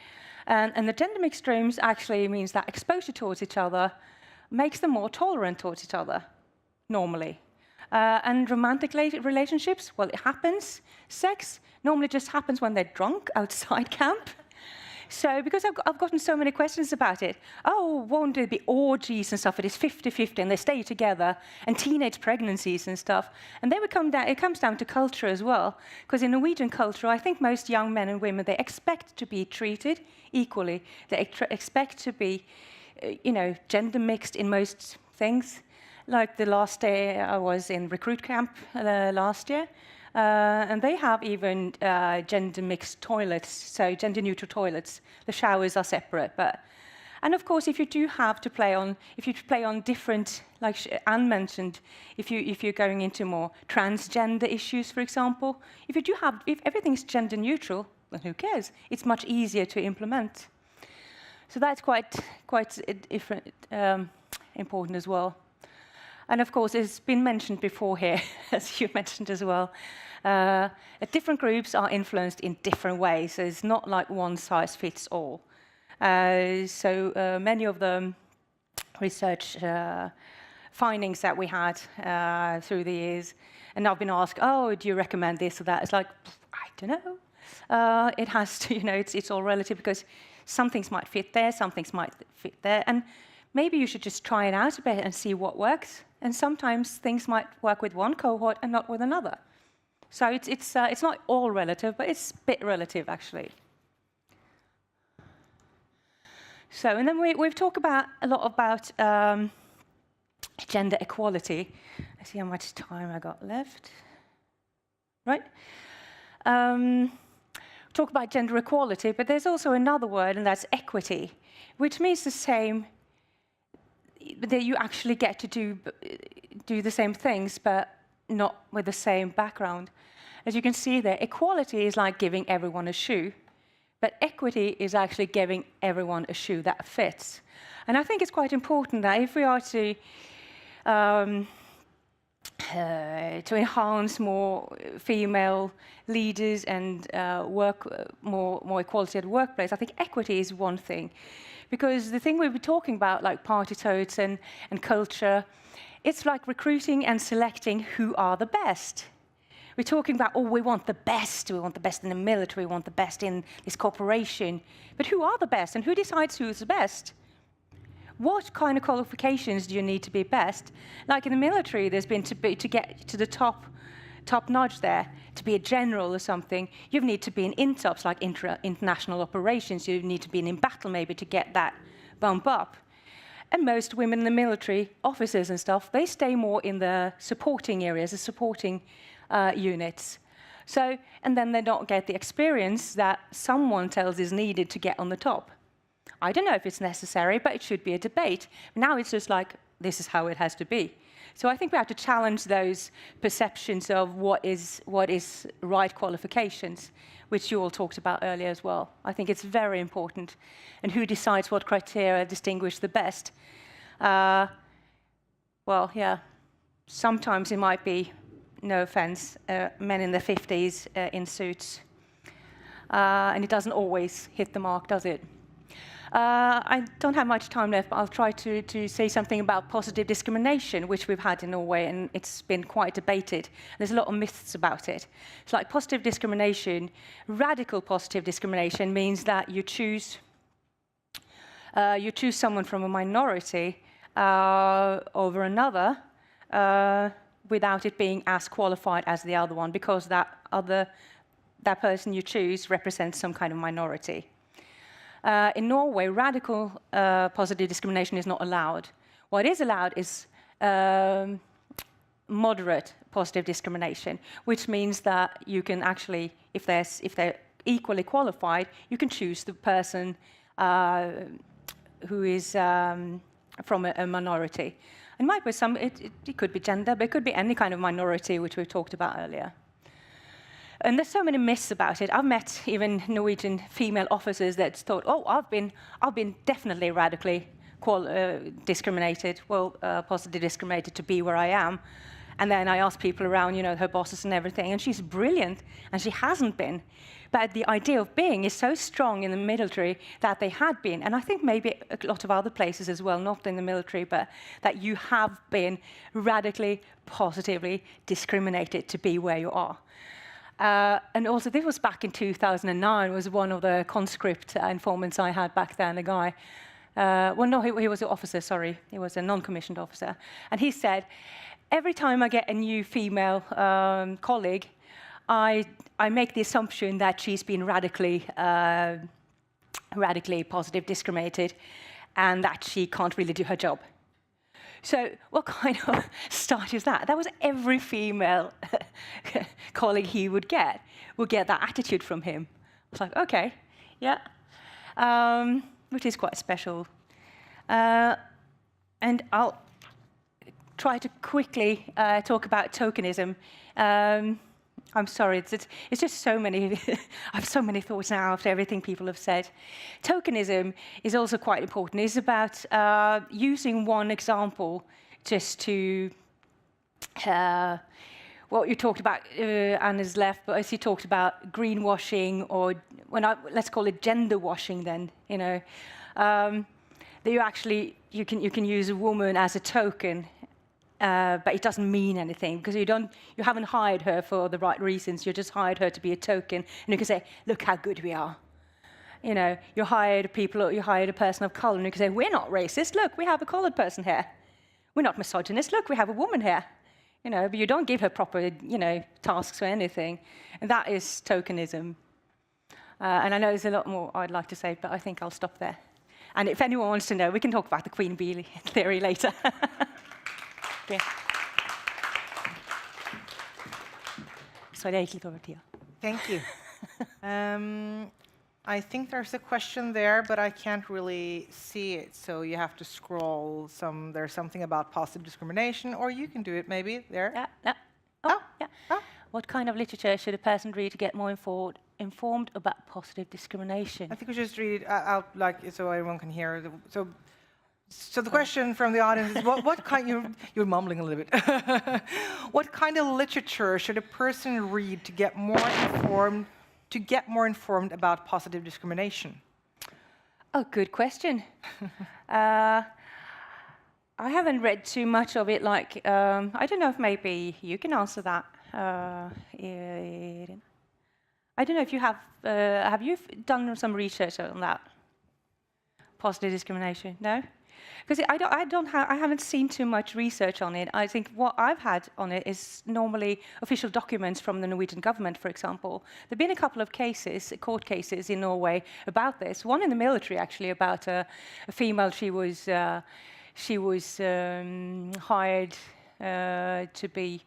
And the gender-mixed rooms actually means that exposure towards each other makes them more tolerant towards each other, normally. And romantic relationships, well, it happens. Sex normally just happens when they're drunk outside camp. So, because I've gotten so many questions about it, won't there be orgies and stuff? It is 50-50, and they stay together, and teenage pregnancies and stuff. And then it comes down to culture as well, because in Norwegian culture, I think most young men and women, they expect to be treated equally. They expect to be, gender mixed in most things. Like the last day I was in recruit camp last year, and they have even gender-mixed toilets, so gender-neutral toilets. The showers are separate, and of course, if you play on different, like Anne mentioned, if you're going into more transgender issues, for example, if everything's gender-neutral, then who cares? It's much easier to implement. So that's quite different, important as well. And of course, it's been mentioned before here, as you mentioned as well, different groups are influenced in different ways. So it's not like one size fits all. So many of the research findings that we had through the years, and I've been asked, do you recommend this or that? It's like, I don't know. It has to, it's all relative, because some things might fit there, some things might fit there. And maybe you should just try it out a bit and see what works. And sometimes things might work with one cohort and not with another. So it's not all relative, but it's a bit relative, actually. So, and then we've talked a lot about gender equality. Let's see how much time I got left. Right? Talk about gender equality, but there's also another word, and that's equity, which means the same, that you actually get to do the same things, but not with the same background. As you can see there, equality is like giving everyone a shoe, but equity is actually giving everyone a shoe that fits. And I think it's quite important that if we are to enhance more female leaders and more equality at the workplace, I think equity is one thing. Because the thing we've been talking about, like party totes and culture, it's like recruiting and selecting who are the best. We're talking about, we want the best in the military, we want the best in this corporation. But who are the best, and who decides who's the best? What kind of qualifications do you need to be best? Like in the military, there's been to get to the top notch there, to be a general or something, you need to be in INTOPs, like international operations. You need to be in battle maybe to get that bump up. And most women in the military, officers and stuff, they stay more in the supporting areas, the supporting units. So, and then they don't get the experience that someone tells is needed to get on the top. I don't know if it's necessary, but it should be a debate. Now it's just like, this is how it has to be. So I think we have to challenge those perceptions of what is right qualifications, which you all talked about earlier as well. I think it's very important. And who decides what criteria distinguish the best? Well, yeah, sometimes it might be, no offense, men in their 50s in suits. And it doesn't always hit the mark, does it? I don't have much time left, but I'll try to say something about positive discrimination, which we've had in Norway, and it's been quite debated. There's a lot of myths about it. It's like positive discrimination, radical positive discrimination means that you choose someone from a minority over another without it being as qualified as the other one, because that person you choose represents some kind of minority. In Norway, radical positive discrimination is not allowed. What is allowed is moderate positive discrimination, which means that you can actually, if they're equally qualified, you can choose the person who is from a minority. It might be it could be gender, but it could be any kind of minority, which we talked about earlier. And there's so many myths about it. I've met even Norwegian female officers that thought, oh, I've been definitely radically discriminated, positively discriminated to be where I am. And then I asked people around, her bosses and everything, and she's brilliant, and she hasn't been. But the idea of being is so strong in the military that they had been, and I think maybe a lot of other places as well, not in the military, but that you have been radically, positively discriminated to be where you are. And also, this was back in 2009, was one of the conscript informants I had back then, a guy. He was an officer, sorry. He was a non-commissioned officer. And he said, every time I get a new female colleague, I make the assumption that she's been radically positive discriminated and that she can't really do her job. So what kind of start is that? That was every female colleague he would get that attitude from him. I was like, okay, yeah, which is quite special. And I'll try to quickly talk about tokenism. I'm sorry, it's just so many, I have so many thoughts now after everything people have said. Tokenism is also quite important. It's about using one example just to, what you talked about, Anna's left, but as you talked about greenwashing, or let's call it gender washing then, that you can use a woman as a token. But it doesn't mean anything because you haven't hired her for the right reasons. You just hired her to be a token, and you can say, "Look how good we are." You hired a person of color, and you can say, "We're not racist. Look, we have a colored person here. We're not misogynist. Look, we have a woman here." But you don't give her proper, tasks or anything, and that is tokenism. And I know there's a lot more I'd like to say, but I think I'll stop there. And if anyone wants to know, we can talk about the Queen Bee theory later. Okay. Så det gick lite över till. Thank you. I think there's a question there, but I can't really see it. So you have to scroll there's something about positive discrimination, or you can do it maybe there. Yeah. Yeah. Oh. What kind of literature should a person read to get more informed about positive discrimination? I think we should just read it out so everyone can hear. So the question from the audience is, what kind, you're mumbling a little bit. What kind of literature should a person read to get more informed about positive discrimination? Oh, good question. I haven't read too much of it. I don't know if maybe you can answer that. I don't know if you have you done some research on that? Positive discrimination? No? Because I haven't seen too much research on it. I think what I've had on it is normally official documents from the Norwegian government, for example. There've been a couple of court cases in Norway about this. One in the military, actually, about a female. She was hired to be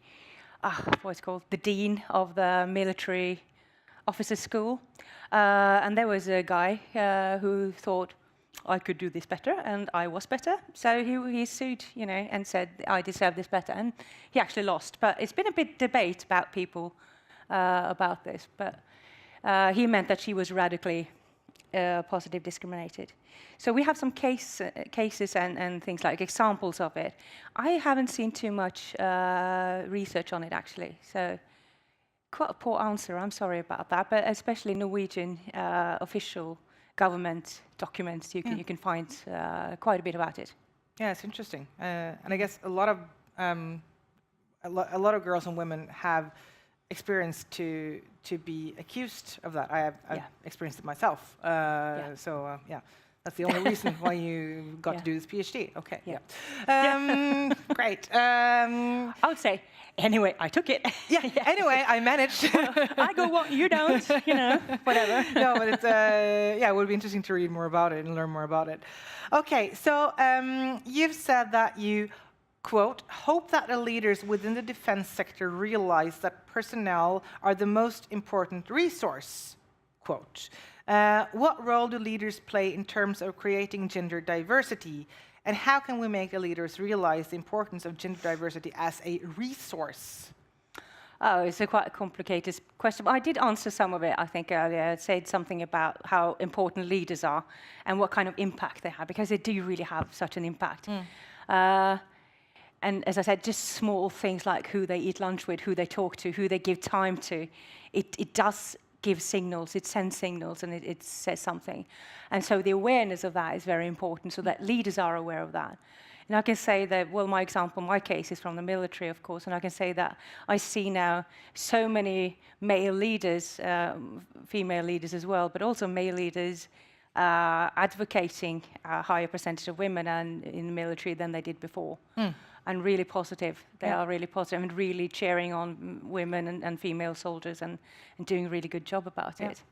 what's called the dean of the military officers' school, and there was a guy who thought, I could do this better, and I was better. So he sued, and said, I deserve this better. And he actually lost. But it's been a bit debate about people about this. But he meant that she was radically positive discriminated. So we have some cases and things like examples of it. I haven't seen too much research on it, actually. So quite a poor answer. I'm sorry about that. But especially Norwegian official government documents, you can find quite a bit about it. Yeah, it's interesting, and I guess a lot of girls and women have experienced to be accused of that. I've experienced it myself. So that's the only reason why you got to do this PhD. Okay. Yeah. Great. I would say. Anyway, I took it. Anyway, I managed. I go what you don't, whatever. No, but it's it would be interesting to read more about it and learn more about it. Okay, so you've said that you quote, hope that the leaders within the defense sector realize that personnel are the most important resource, quote. What role do leaders play in terms of creating gender diversity? And how can we make the leaders realize the importance of gender diversity as a resource? Oh, it's a quite a complicated question. I did answer some of it, I think, earlier. I said something about how important leaders are and what kind of impact they have, because they do really have such an impact. And as I said, just small things like who they eat lunch with, who they talk to, who they give time to, it does give signals, it sends signals, and it says something. And so the awareness of that is very important, so that leaders are aware of that. And I can say that, well, my case is from the military, of course, and I can say that I see now so many male leaders, female leaders as well, but also male leaders advocating a higher percentage of women in the military than they did before. And really positive. They are really positive and really cheering on women and female soldiers and doing a really good job about it.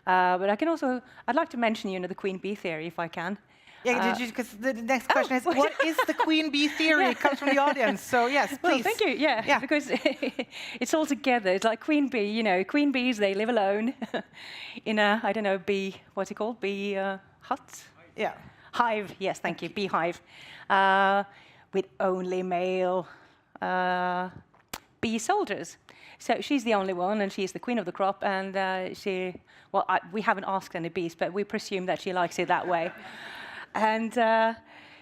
But I'd like to mention, the Queen Bee theory, if I can. Yeah, because the next question is, what is the Queen Bee theory? It comes from the audience, so yes, please. Well, thank you, yeah. Because it's all together. It's like Queen Bee, queen bees, they live alone in a, I don't know, bee, what's it called? Bee hut? Yeah. Hive, yes, thank you, beehive. With only male bee soldiers. So she's the only one, and she's the queen of the crop, and we haven't asked any bees, but we presume that she likes it that way. And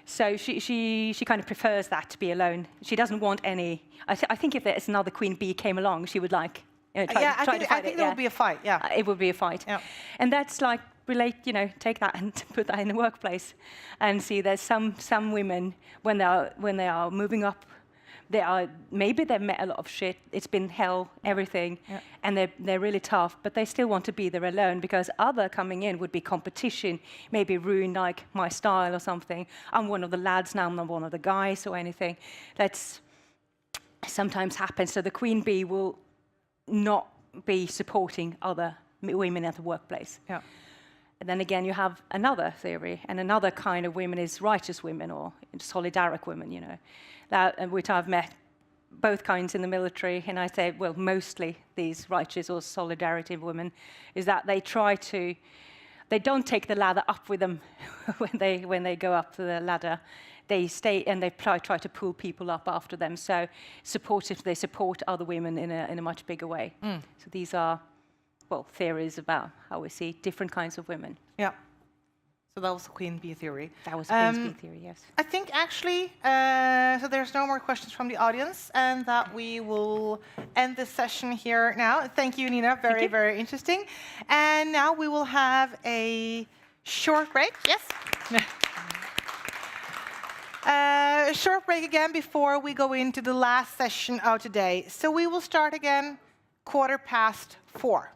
so she kind of prefers that, to be alone. She doesn't want any. I think if there's another queen bee came along, she would try to fight it. I think there would be a fight, yeah. It would be a fight. Yeah. And that's like, take that and put that in the workplace and see there's some women, when they are moving up, maybe they've met a lot of shit, it's been hell, everything, and they're really tough, but they still want to be there alone, because other coming in would be competition, maybe ruin like my style or something. I'm one of the lads now, I'm not one of the guys or anything. That's sometimes happens. So the queen bee will not be supporting other women at the workplace. Yeah. And then again, you have another theory, and another kind of women is righteous women, or solidaric women, which I've met both kinds in the military, and I say, well, mostly these righteous or solidarity women, is that they don't take the ladder up with them when they go up to the ladder. They stay and they try to pull people up after them. So they support other women in a much bigger way. So these are, theories about how we see different kinds of women. Yeah. So that was the Queen Bee theory. That was the Queen Bee theory, yes. I think actually, so there's no more questions from the audience, and that we will end this session here now. Thank you, Nina. Very, very interesting. And now we will have a short break. Yes? A short break again before we go into the last session of today. So we will start again 4:15.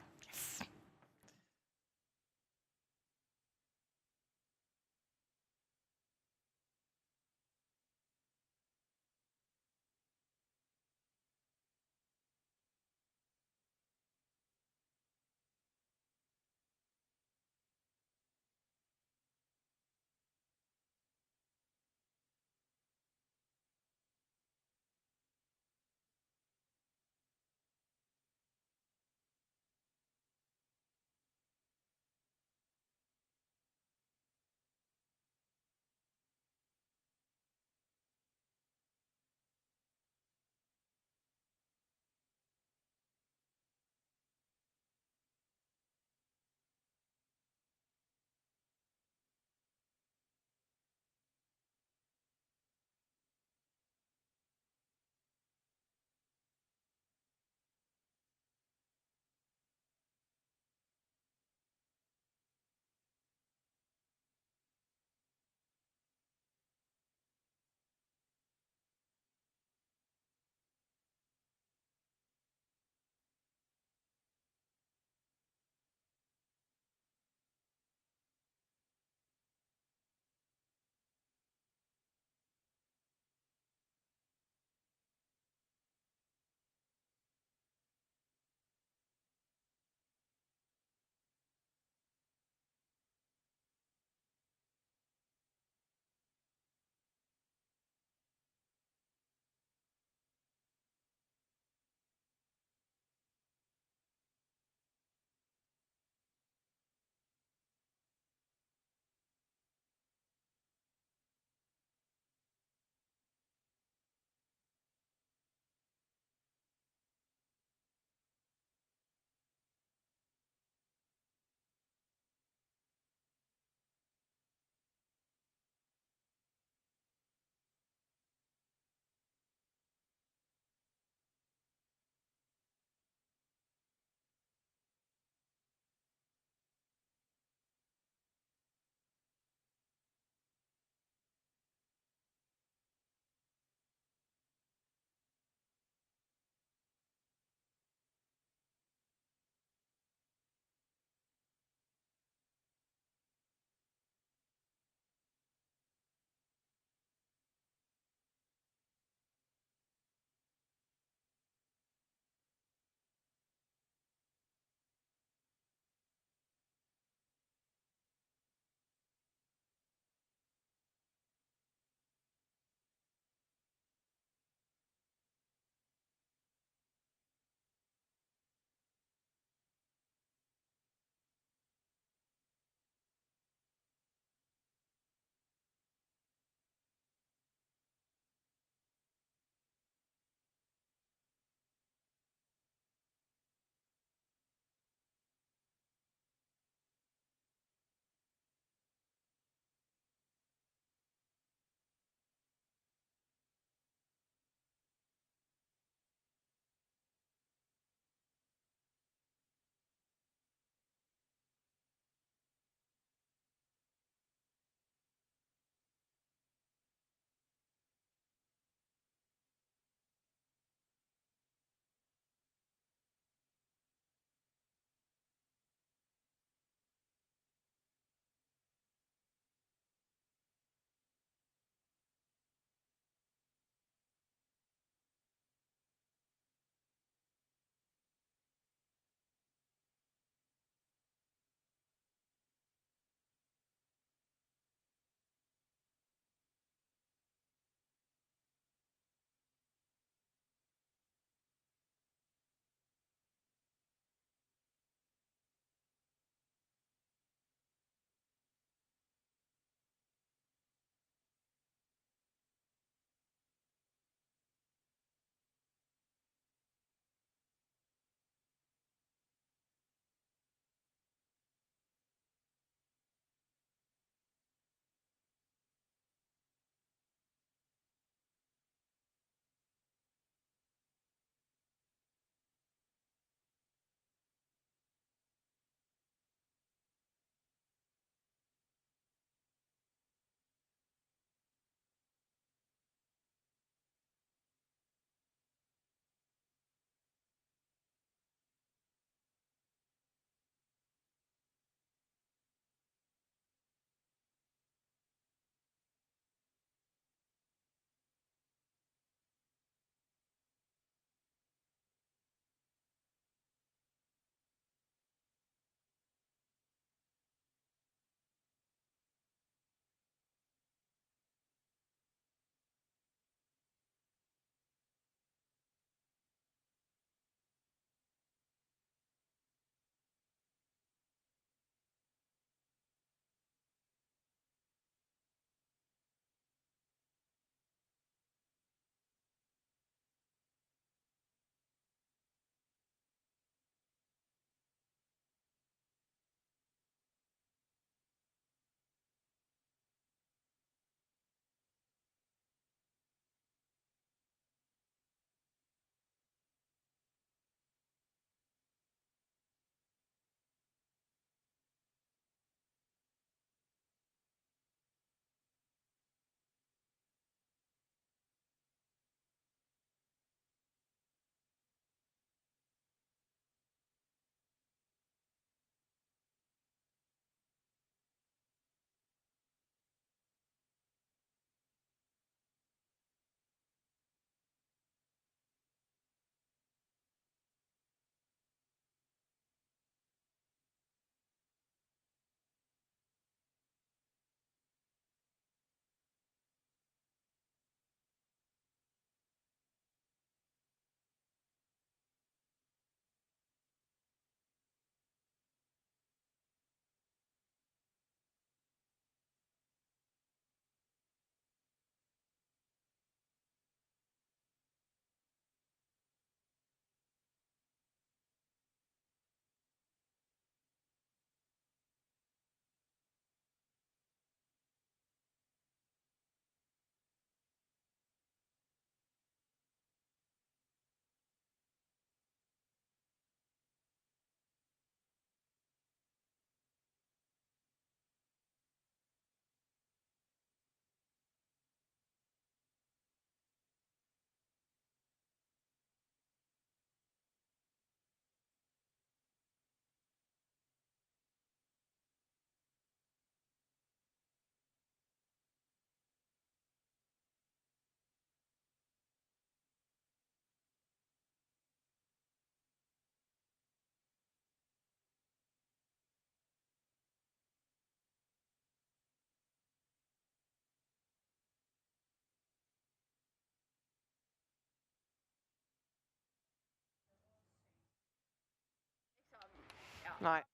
Nej.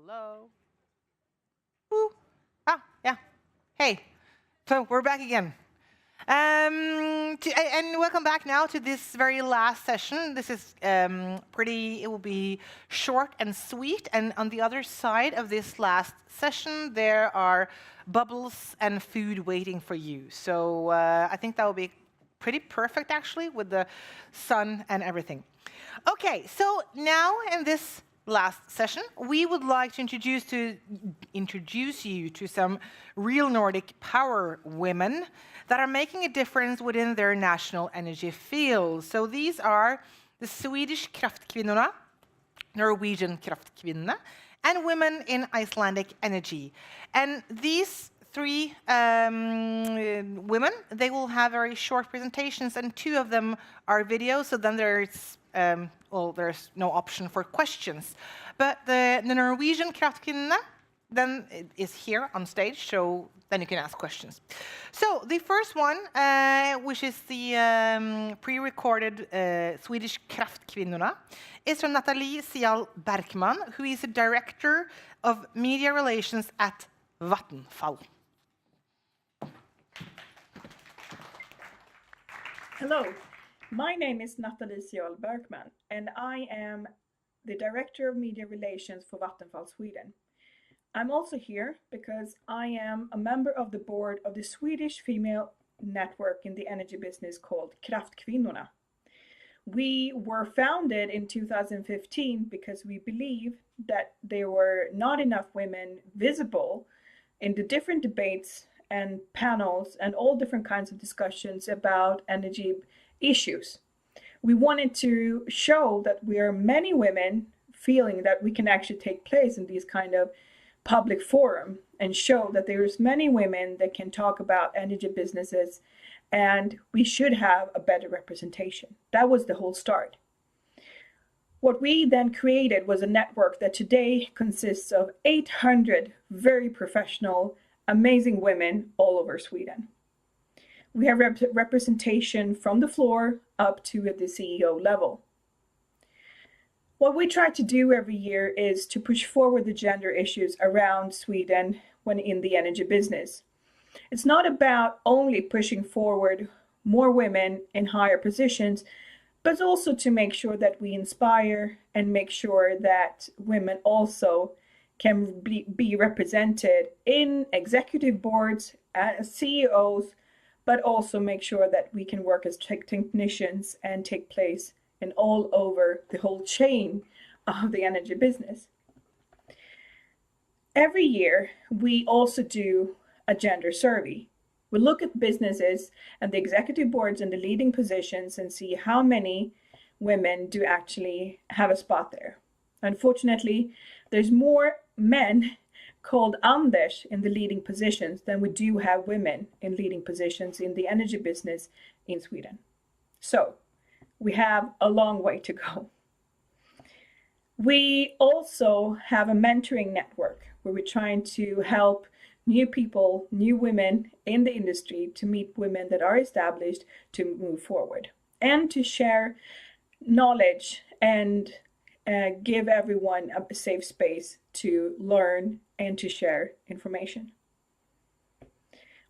Hello. Woo. Ah, yeah. Hey. So we're back again. And welcome back now to this very last session. This is it will be short and sweet. And on the other side of this last session, there are bubbles and food waiting for you. So I think that will be pretty perfect, actually, with the sun and everything. Okay, so now in this last session, we would like to introduce you to some real Nordic power women that are making a difference within their national energy field. So these are the Swedish Kraftkvinnorna, Norwegian Kraftkvinnorna, and women in Icelandic energy. And these three women, they will have very short presentations, and two of them are videos, so then there's no option for questions. But the Norwegian Kraftkvinnorna then is here on stage, so then you can ask questions. So the first one, which is the pre-recorded Swedish Kraftkvinnorna, is from Nathalie Sial Berkman, who is the Director of Media Relations at Vattenfall. Hello, my name is Nathalie Sial Berkman, and I am the Director of Media Relations for Vattenfall Sweden. I'm also here because I am a member of the board of the Swedish female network in the energy business called Kraftkvinnorna. We were founded in 2015 because we believe that there were not enough women visible in the different debates and panels and all different kinds of discussions about energy issues. We wanted to show that we are many women feeling that we can actually take place in these kind of public forum and show that there's many women that can talk about energy businesses, and we should have a better representation. That was the whole start. What we then created was a network that today consists of 800 very professional, amazing women all over Sweden. We have representation from the floor up to the CEO level. What we try to do every year is to push forward the gender issues around Sweden when in the energy business. It's not about only pushing forward more women in higher positions, but also to make sure that we inspire and make sure that women also can be represented in executive boards, as CEOs, but also make sure that we can work as technicians and take place in all over the whole chain of the energy business. Every year, we also do a gender survey. We look at businesses and the executive boards and the leading positions and see how many women do actually have a spot there. Unfortunately, there's more men called Anders in the leading positions than we do have women in leading positions in the energy business in Sweden. So we have a long way to go. We also have a mentoring network where we're trying to help new people, new women in the industry to meet women that are established to move forward and to share knowledge and give everyone a safe space to learn and to share information.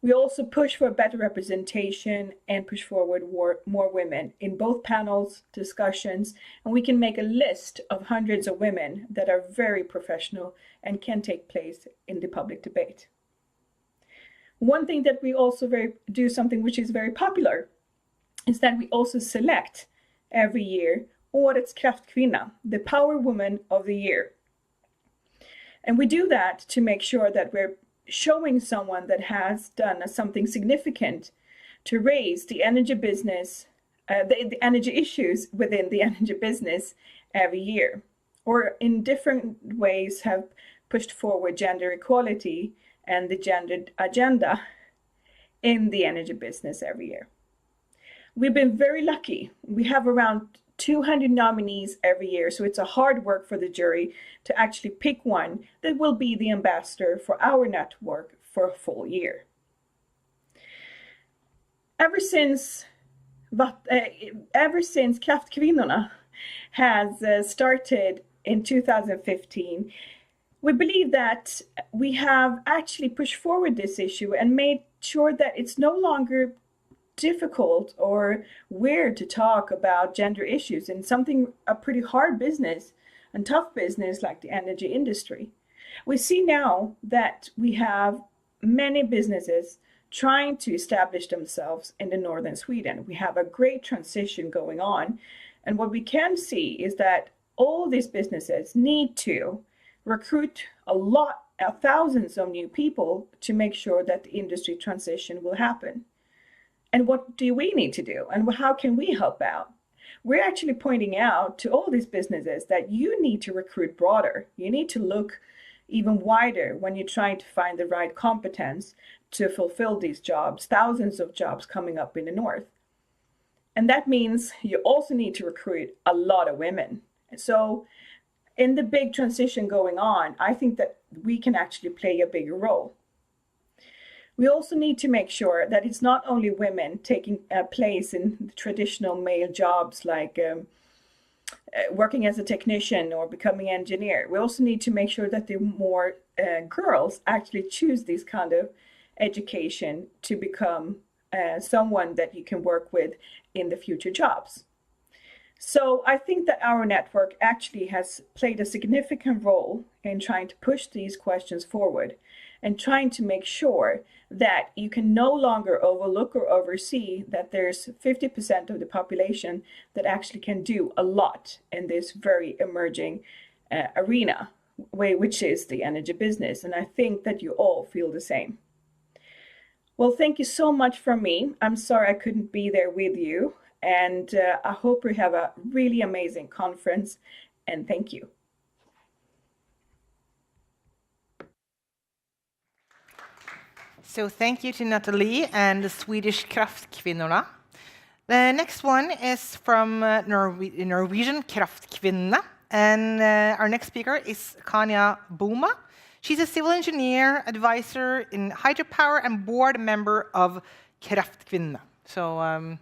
We also push for better representation and push forward more women in both panels, discussions, and we can make a list of hundreds of women that are very professional and can take place in the public debate. One thing that we also do something which is very popular is that we also select every year Årets Kraftkvinna, the Power Woman of the Year. And we do that to make sure that we're showing someone that has done something significant to raise the energy business, the energy issues within the energy business every year, or in different ways have pushed forward gender equality and the gendered agenda in the energy business every year. We've been very lucky. We have around 200 nominees every year, so it's a hard work for the jury to actually pick one that will be the ambassador for our network for a full year. Ever since Kraftkvinnorna has started in 2015, We believe that we have actually pushed forward this issue and made sure that it's no longer difficult or weird to talk about gender issues in a pretty hard business and tough business like the energy industry. We see now that we have many businesses trying to establish themselves in the northern Sweden. We have a great transition going on. And what we can see is that all these businesses need to recruit thousands of new people to make sure that the industry transition will happen. And what do we need to do? And how can we help out? We're actually pointing out to all these businesses that you need to recruit broader. You need to look even wider when you're trying to find the right competence to fulfill these jobs, thousands of jobs coming up in the north. And that means you also need to recruit a lot of women. So in the big transition going on, I think that we can actually play a bigger role. We also need to make sure that it's not only women taking place in the traditional male jobs like working as a technician or becoming an engineer. We also need to make sure that the more girls actually choose this kind of education to become someone that you can work with in the future jobs. So I think that our network actually has played a significant role in trying to push these questions forward and trying to make sure that you can no longer overlook or oversee that there's 50% of the population that actually can do a lot in this very emerging arena, which is the energy business. And I think that you all feel the same. Well, thank you so much from me. I'm sorry I couldn't be there with you. And I hope we have a really amazing conference. And thank you. So thank you to Nathalie and the Swedish Kraftkvinnorna. The next one is from Norwegian Kraftkvinna. And our next speaker is Kanya Boma. She's a civil engineer, advisor in hydropower, and board member of Kraftkvinna. So,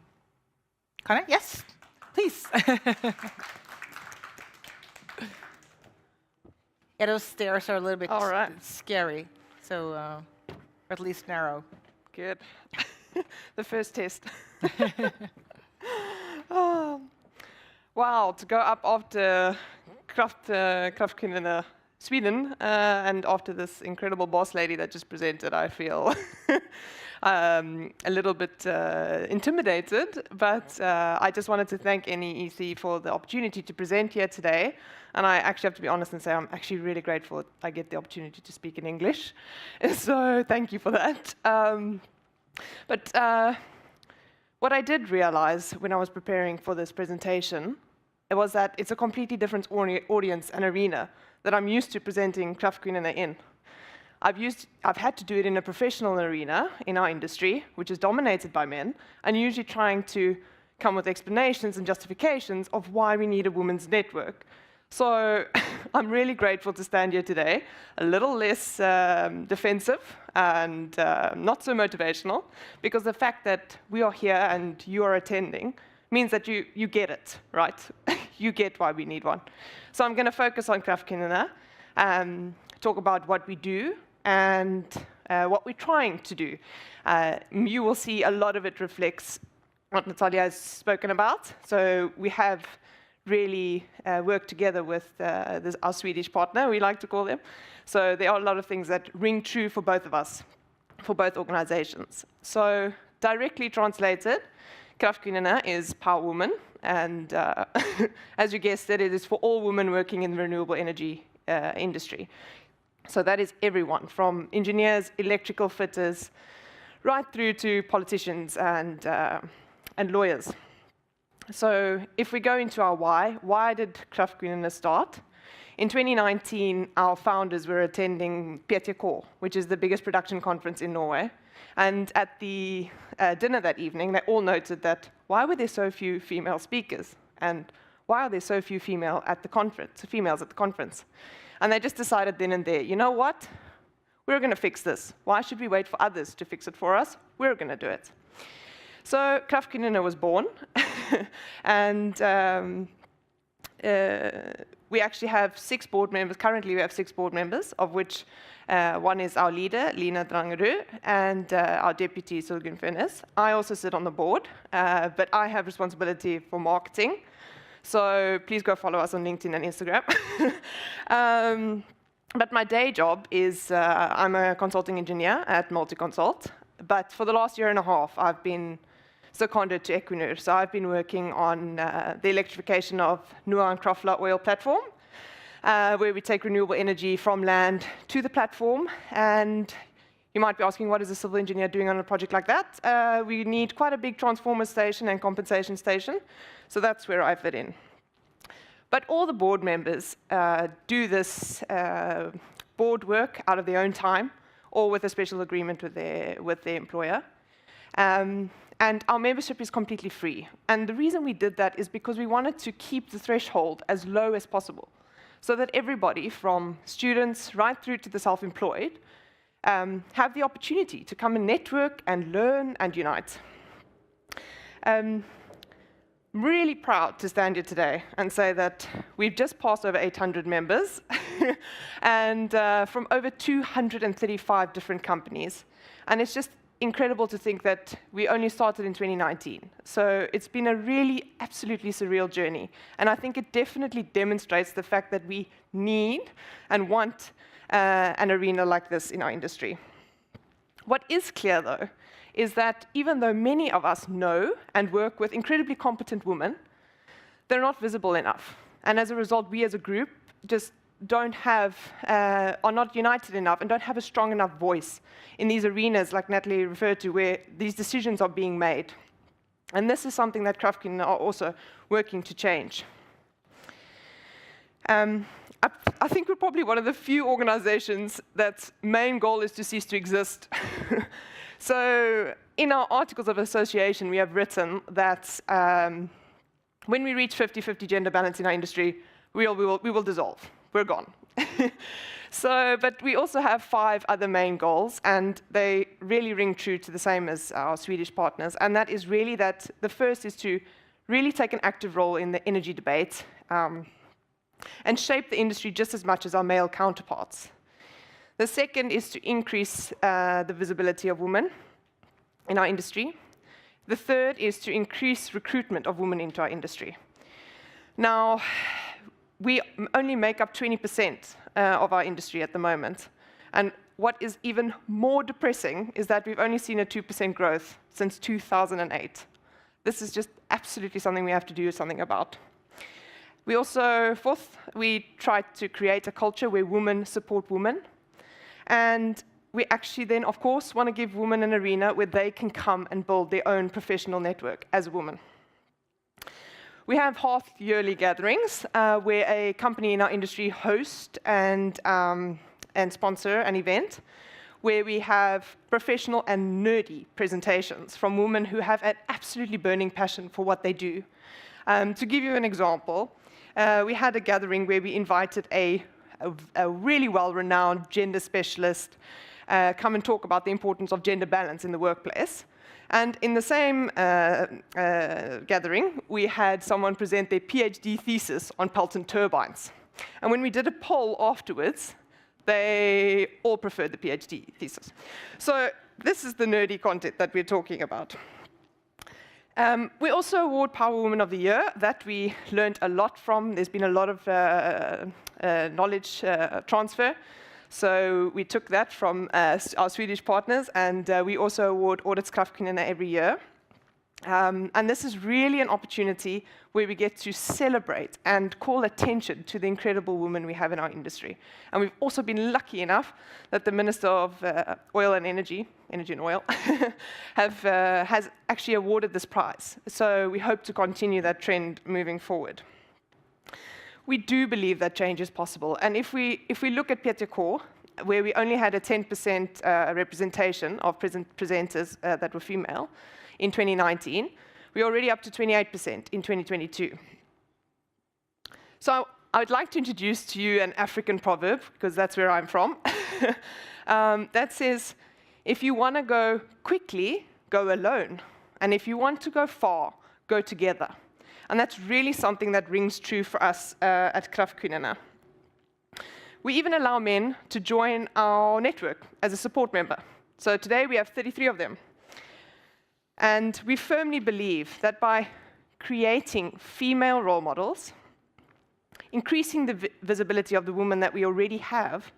Kanya, yes, please. Yeah, those stairs are a little bit scary. So, at least narrow. Good. The first test. Oh. Wow, to go up after Kraftkvinnorna Sweden and after this incredible boss lady that just presented, I feel a little bit intimidated, but I just wanted to thank NEEC for the opportunity to present here today. And I actually have to be honest and say I'm actually really grateful I get the opportunity to speak in English. So thank you for that. But what I did realize when I was preparing for this presentation, it was that it's a completely different audience and arena that I'm used to presenting Kraftkvinnorna in. I've had to do it in a professional arena in our industry, which is dominated by men, and usually trying to come with explanations and justifications of why we need a women's network. So I'm really grateful to stand here today, a little less defensive and not so motivational, because the fact that we are here and you are attending means that you get it, right? You get why we need one. So I'm going to focus on Kraftkvinnorna, talk about what we do and what we're trying to do. You will see a lot of it reflects what Natalia has spoken about. So we have really worked together with our Swedish partner, we like to call them. So there are a lot of things that ring true for both of us, for both organizations. So directly translated, Kraftkvinnorna is power woman, and as you guessed it is for all women working in the renewable energy industry. So that is everyone, from engineers, electrical fitters, right through to politicians and lawyers. So if we go into our why did Kraftkvinnorna start? In 2019, our founders were attending PTK, which is the biggest production conference in Norway. And at the dinner that evening, they all noted that why were there so few female speakers? And why are there so few females at the conference? And they just decided then and there, you know what? We're going to fix this. Why should we wait for others to fix it for us? We're going to do it. So Kraftkvinnorna was born, and we actually have 6 board members. Currently, we have 6 board members, of which one is our leader, Lina Drangerud, and our deputy, Sylgun Furnes. I also sit on the board, but I have responsibility for marketing. So please go follow us on LinkedIn and Instagram. But my day job is I'm a consulting engineer at Multiconsult. But for the last year and a half, I've been seconded to Equinor. So I've been working on the electrification of Nua and Krafla oil platform, where we take renewable energy from land to the platform. And you might be asking, what is a civil engineer doing on a project like that? We need quite a big transformer station and compensation station. So that's where I fit in. But all the board members do this board work out of their own time or with a special agreement with their employer. And our membership is completely free. And the reason we did that is because we wanted to keep the threshold as low as possible so that everybody from students right through to the self-employed have the opportunity to come and network and learn and unite. I'm really proud to stand here today and say that we've just passed over 800 members and from over 235 different companies. And it's just incredible to think that we only started in 2019. So it's been a really absolutely surreal journey. And I think it definitely demonstrates the fact that we need and want an arena like this in our industry. What is clear, though, is that even though many of us know and work with incredibly competent women, they're not visible enough. And as a result, we as a group just don't have, are not united enough and don't have a strong enough voice in these arenas, like Natalie referred to, where these decisions are being made. And this is something that Krafkin are also working to change. I think we're probably one of the few organizations that's main goal is to cease to exist. So in our articles of association, we have written that when we reach 50-50 gender balance in our industry, we will dissolve. We're gone. But we also have 5 other main goals, and they really ring true to the same as our Swedish partners. And that is really that the first is to really take an active role in the energy debate and shape the industry just as much as our male counterparts. The second is to increase the visibility of women in our industry. The third is to increase recruitment of women into our industry. Now, we only make up 20% of our industry at the moment. And what is even more depressing is that we've only seen a 2% growth since 2008. This is just absolutely something we have to do something about. We also, fourth, we tried to create a culture where women support women. And we actually then, of course, want to give women an arena where they can come and build their own professional network as a woman. We have half-yearly gatherings where a company in our industry host and sponsor an event where we have professional and nerdy presentations from women who have an absolutely burning passion for what they do. To give you an example, we had a gathering where we invited a really well-renowned gender specialist come and talk about the importance of gender balance in the workplace. And in the same gathering, we had someone present their PhD thesis on Pelton turbines. And when we did a poll afterwards, they all preferred the PhD thesis. So this is the nerdy content that we're talking about. We also award Power Woman of the Year that we learned a lot from. There's been a lot of knowledge transfer. So we took that from our Swedish partners, and we also award Årets Kraftkvinna every year. And this is really an opportunity where we get to celebrate and call attention to the incredible women we have in our industry. And we've also been lucky enough that the Minister of Oil and Energy and Oil, has actually awarded this prize. So we hope to continue that trend moving forward. We do believe that change is possible. And if we look at PTK, where we only had a 10% representation of presenters that were female in 2019, we're already up to 28% in 2022. So I would like to introduce to you an African proverb, because that's where I'm from, that says, if you want to go quickly, go alone. And if you want to go far, go together. And that's really something that rings true for us at Kraftkvinnerne. We even allow men to join our network as a support member. So today we have 33 of them. And we firmly believe that by creating female role models, increasing the visibility of the women that we already have,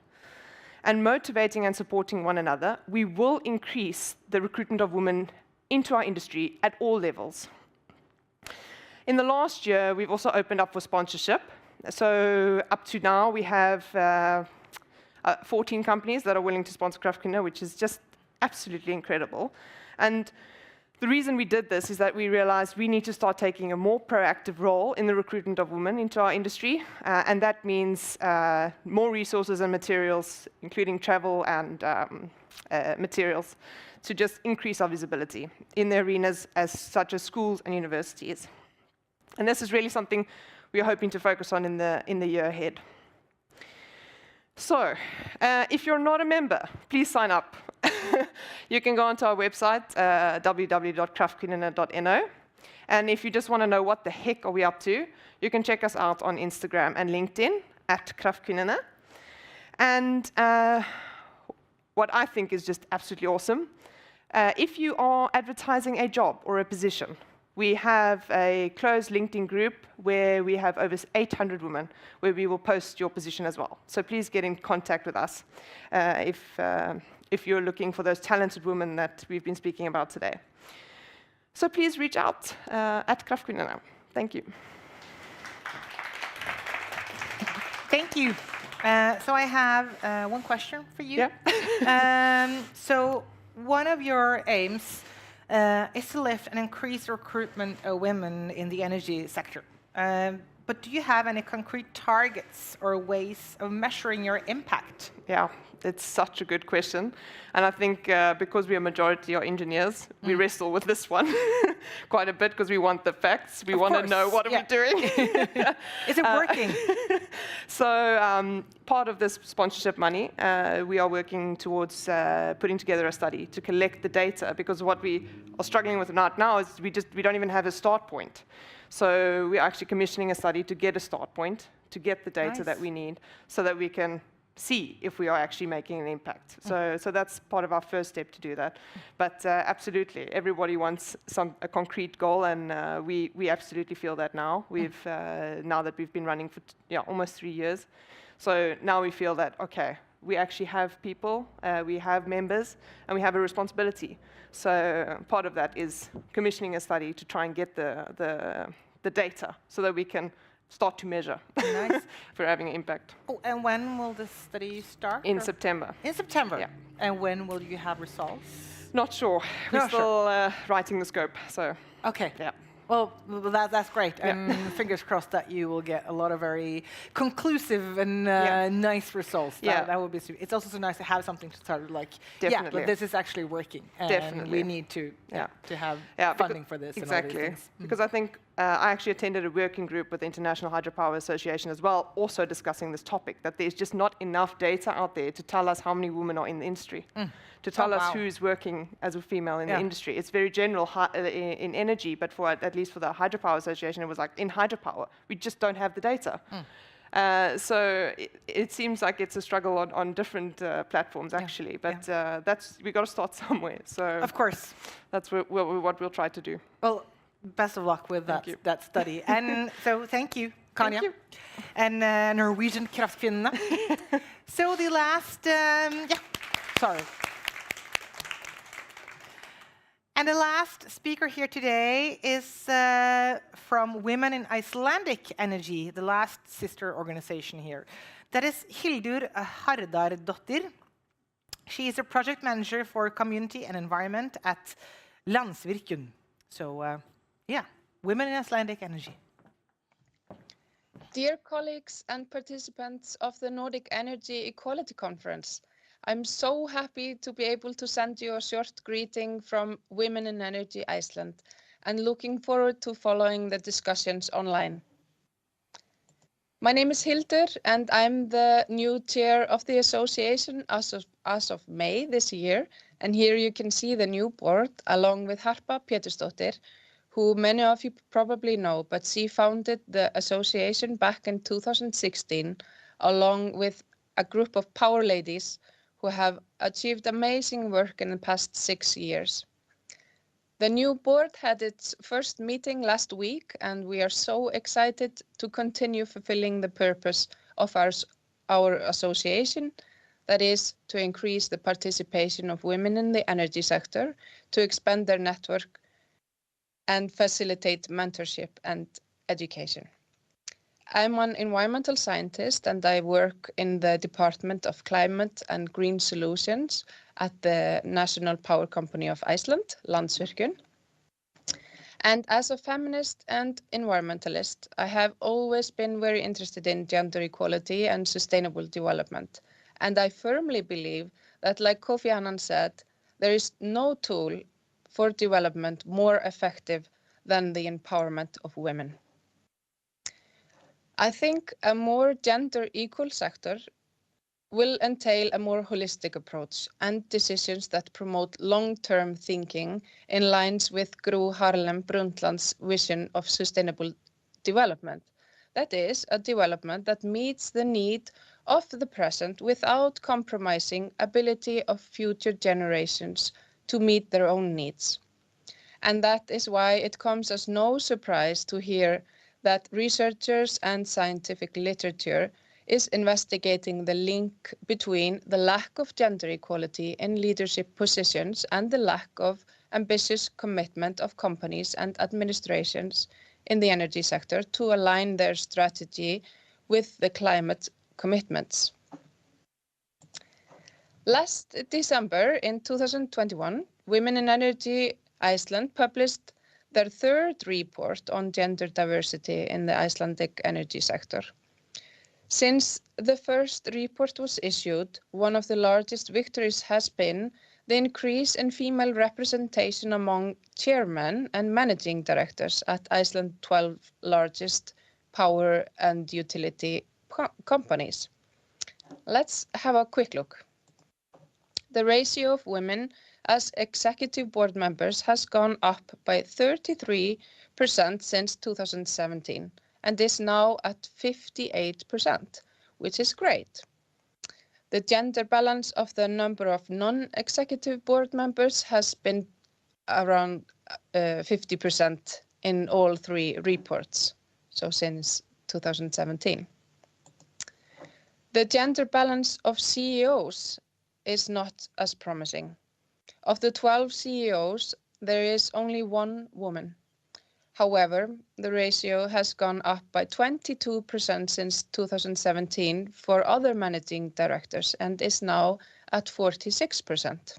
and motivating and supporting one another, we will increase the recruitment of women into our industry at all levels. In the last year, we've also opened up for sponsorship. So up to now, we have 14 companies that are willing to sponsor Kraftkvinnerne, which is just absolutely incredible. And the reason we did this is that we realized we need to start taking a more proactive role in the recruitment of women into our industry, and that means more resources and materials, including travel and materials, to just increase our visibility in the arenas such as schools and universities. And this is really something we are hoping to focus on in the year ahead. So, if you're not a member, please sign up. You can go onto our website, www.kraftkvinnerne.no. And if you just want to know what the heck are we up to, you can check us out on Instagram and LinkedIn @Kraftkvinnerne. And what I think is just absolutely awesome, if you are advertising a job or a position, we have a closed LinkedIn group where we have over 800 women where we will post your position as well. So please get in contact with us if you're looking for those talented women that we've been speaking about today. So please reach out at Kraftkvinnerne. Thank you. Thank you. So I have one question for you. Yeah. So one of your aims is to lift and increase recruitment of women in the energy sector. But do you have any concrete targets or ways of measuring your impact? Yeah, it's such a good question. And I think because we are majority are engineers, we wrestle with this one quite a bit because we want the facts. We want to know what are we doing. Is it working? So part of this sponsorship money, we are working towards putting together a study to collect the data, because what we are struggling with now is we don't even have a start point. So we're actually commissioning a study to get a start point, to get the data that we need, so that we can see if we are actually making an impact. So that's part of our first step to do that. But absolutely, everybody wants a concrete goal, and we absolutely feel that now. We've now that we've been running for almost 3 years. So now we feel that, okay, we actually have people, we have members, and we have a responsibility. So part of that is commissioning a study to try and get the data so that we can start to measure if we're having an impact. Oh, and when will this study start? In September. In September? Yeah. And when will you have results? Not sure. We're still writing the scope, so. Okay. Yeah. Well, that's great. And fingers crossed that you will get a lot of very conclusive and nice results. That would be super. It's also so nice to have something to start like, Definitely. this is actually working. And Definitely. we need to have funding for this. Exactly. And all these things. Because I think I actually attended a working group with the International Hydropower Association as well, also discussing this topic, that there's just not enough data out there to tell us how many women are in the industry, to tell us who's working as a female in the industry. It's very general in energy, but at least for the Hydropower Association, it was like, in hydropower, we just don't have the data. So it seems like it's a struggle on different platforms, actually, but we got to start somewhere. So of course, that's what we'll try to do. Well, best of luck with that study. And so thank you, Kanja. Thank you. And Norwegian Kraftkvinnerne. So the last, sorry. And the last speaker here today is from Women in Icelandic Energy, the last sister organization here. That is Hildur Hardardottir. She is a project manager for community and environment at Landsvirkjun. So, Women in Icelandic Energy. Dear colleagues and participants of the Nordic Energy Equality Conference, I'm so happy to be able to send you a short greeting from Women in Energy Iceland, and looking forward to following the discussions online. My name is Hildur, and I'm the new chair of the association as of May this year. And here you can see the new board, along with Harpa Pétursdóttir, who many of you probably know, but she founded the association back in 2016, along with a group of power ladies who have achieved amazing work in the past 6 years. The new board had its first meeting last week, and we are so excited to continue fulfilling the purpose of our association, that is, to increase the participation of women in the energy sector, to expand their network, and facilitate mentorship and education. I'm an environmental scientist, and I work in the Department of Climate and Green Solutions at the National Power Company of Iceland, Landsvirkjun. And as a feminist and environmentalist, I have always been very interested in gender equality and sustainable development. And I firmly believe that, like Kofi Annan said, there is no tool for development more effective than the empowerment of women. I think a more gender equal sector will entail a more holistic approach and decisions that promote long-term thinking in lines with Gro Harlem Brundtland's vision of sustainable development. That is, a development that meets the need of the present without compromising ability of future generations to meet their own needs. And that is why it comes as no surprise to hear that researchers and scientific literature is investigating the link between the lack of gender equality in leadership positions and the lack of ambitious commitment of companies and administrations in the energy sector to align their strategy with the climate commitments. Last December, in 2021, Women in Energy Iceland published their third report on gender diversity in the Icelandic energy sector. Since the first report was issued, one of the largest victories has been the increase in female representation among chairmen and managing directors at Iceland's 12 largest power and utility companies. Let's have a quick look. The ratio of women as executive board members has gone up by 33% since 2017 and is now at 58%, which is great. The gender balance of the number of non-executive board members has been around 50% in all three reports, so since 2017. The gender balance of CEOs is not as promising. Of the 12 CEOs, there is only one woman. However, the ratio has gone up by 22% since 2017 for other managing directors and is now at 46%.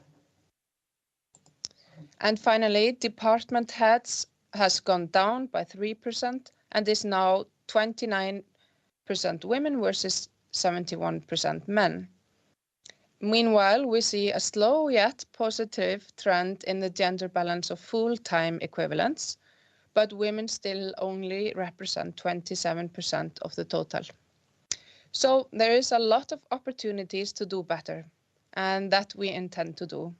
And finally, department heads has gone down by 3% and is now 29% women versus 71% men. Meanwhile, we see a slow yet positive trend in the gender balance of full-time equivalents, but women still only represent 27% of the total. So there is a lot of opportunities to do better, and that we intend to do.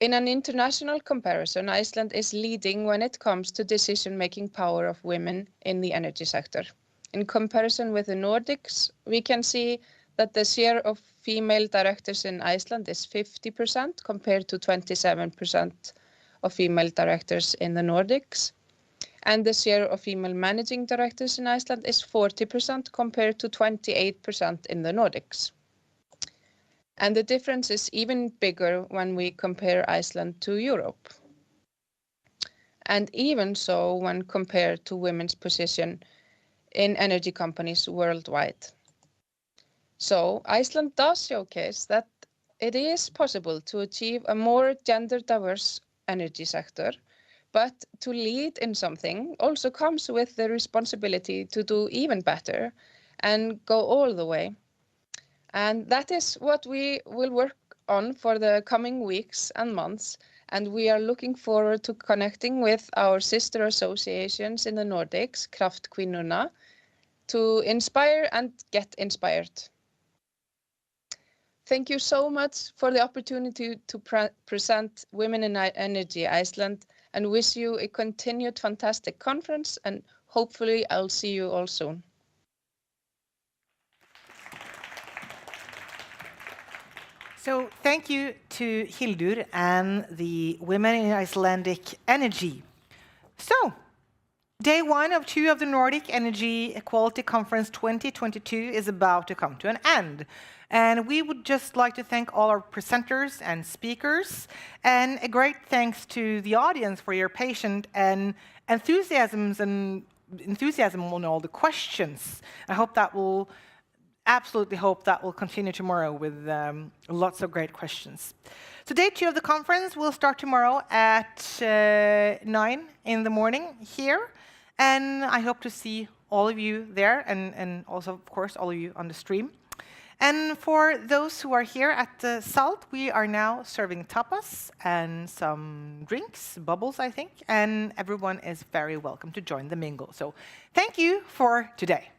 In an international comparison, Iceland is leading when it comes to decision-making power of women in the energy sector. In comparison with the Nordics, we can see that the share of female directors in Iceland is 50% compared to 27% of female directors in the Nordics. And the share of female managing directors in Iceland is 40% compared to 28% in the Nordics. And the difference is even bigger when we compare Iceland to Europe. And even so when compared to women's position in energy companies worldwide. So Iceland does showcase that it is possible to achieve a more gender diverse energy sector, but to lead in something also comes with the responsibility to do even better and go all the way. And that is what we will work on for the coming weeks and months, and we are looking forward to connecting with our sister associations in the Nordics, Kraftkvinnurna, to inspire and get inspired. Thank you so much for the opportunity to present Women in Energy Iceland and wish you a continued fantastic conference, and hopefully I'll see you all soon. So thank you to Hildur and the Women in Icelandic Energy. So, day 1 of 2 of the Nordic Energy Equality Conference 2022 is about to come to an end. And we would just like to thank all our presenters and speakers, and a great thanks to the audience for your patience and enthusiasm on all the questions. I hope that will absolutely hope that will continue tomorrow with lots of great questions. So day 2 of the conference will start tomorrow at 9 in the morning here. And I hope to see all of you there, and also, of course, all of you on the stream. And for those who are here at the Salt, we are now serving tapas and some drinks, bubbles, I think. And everyone is very welcome to join the mingle. So thank you for today.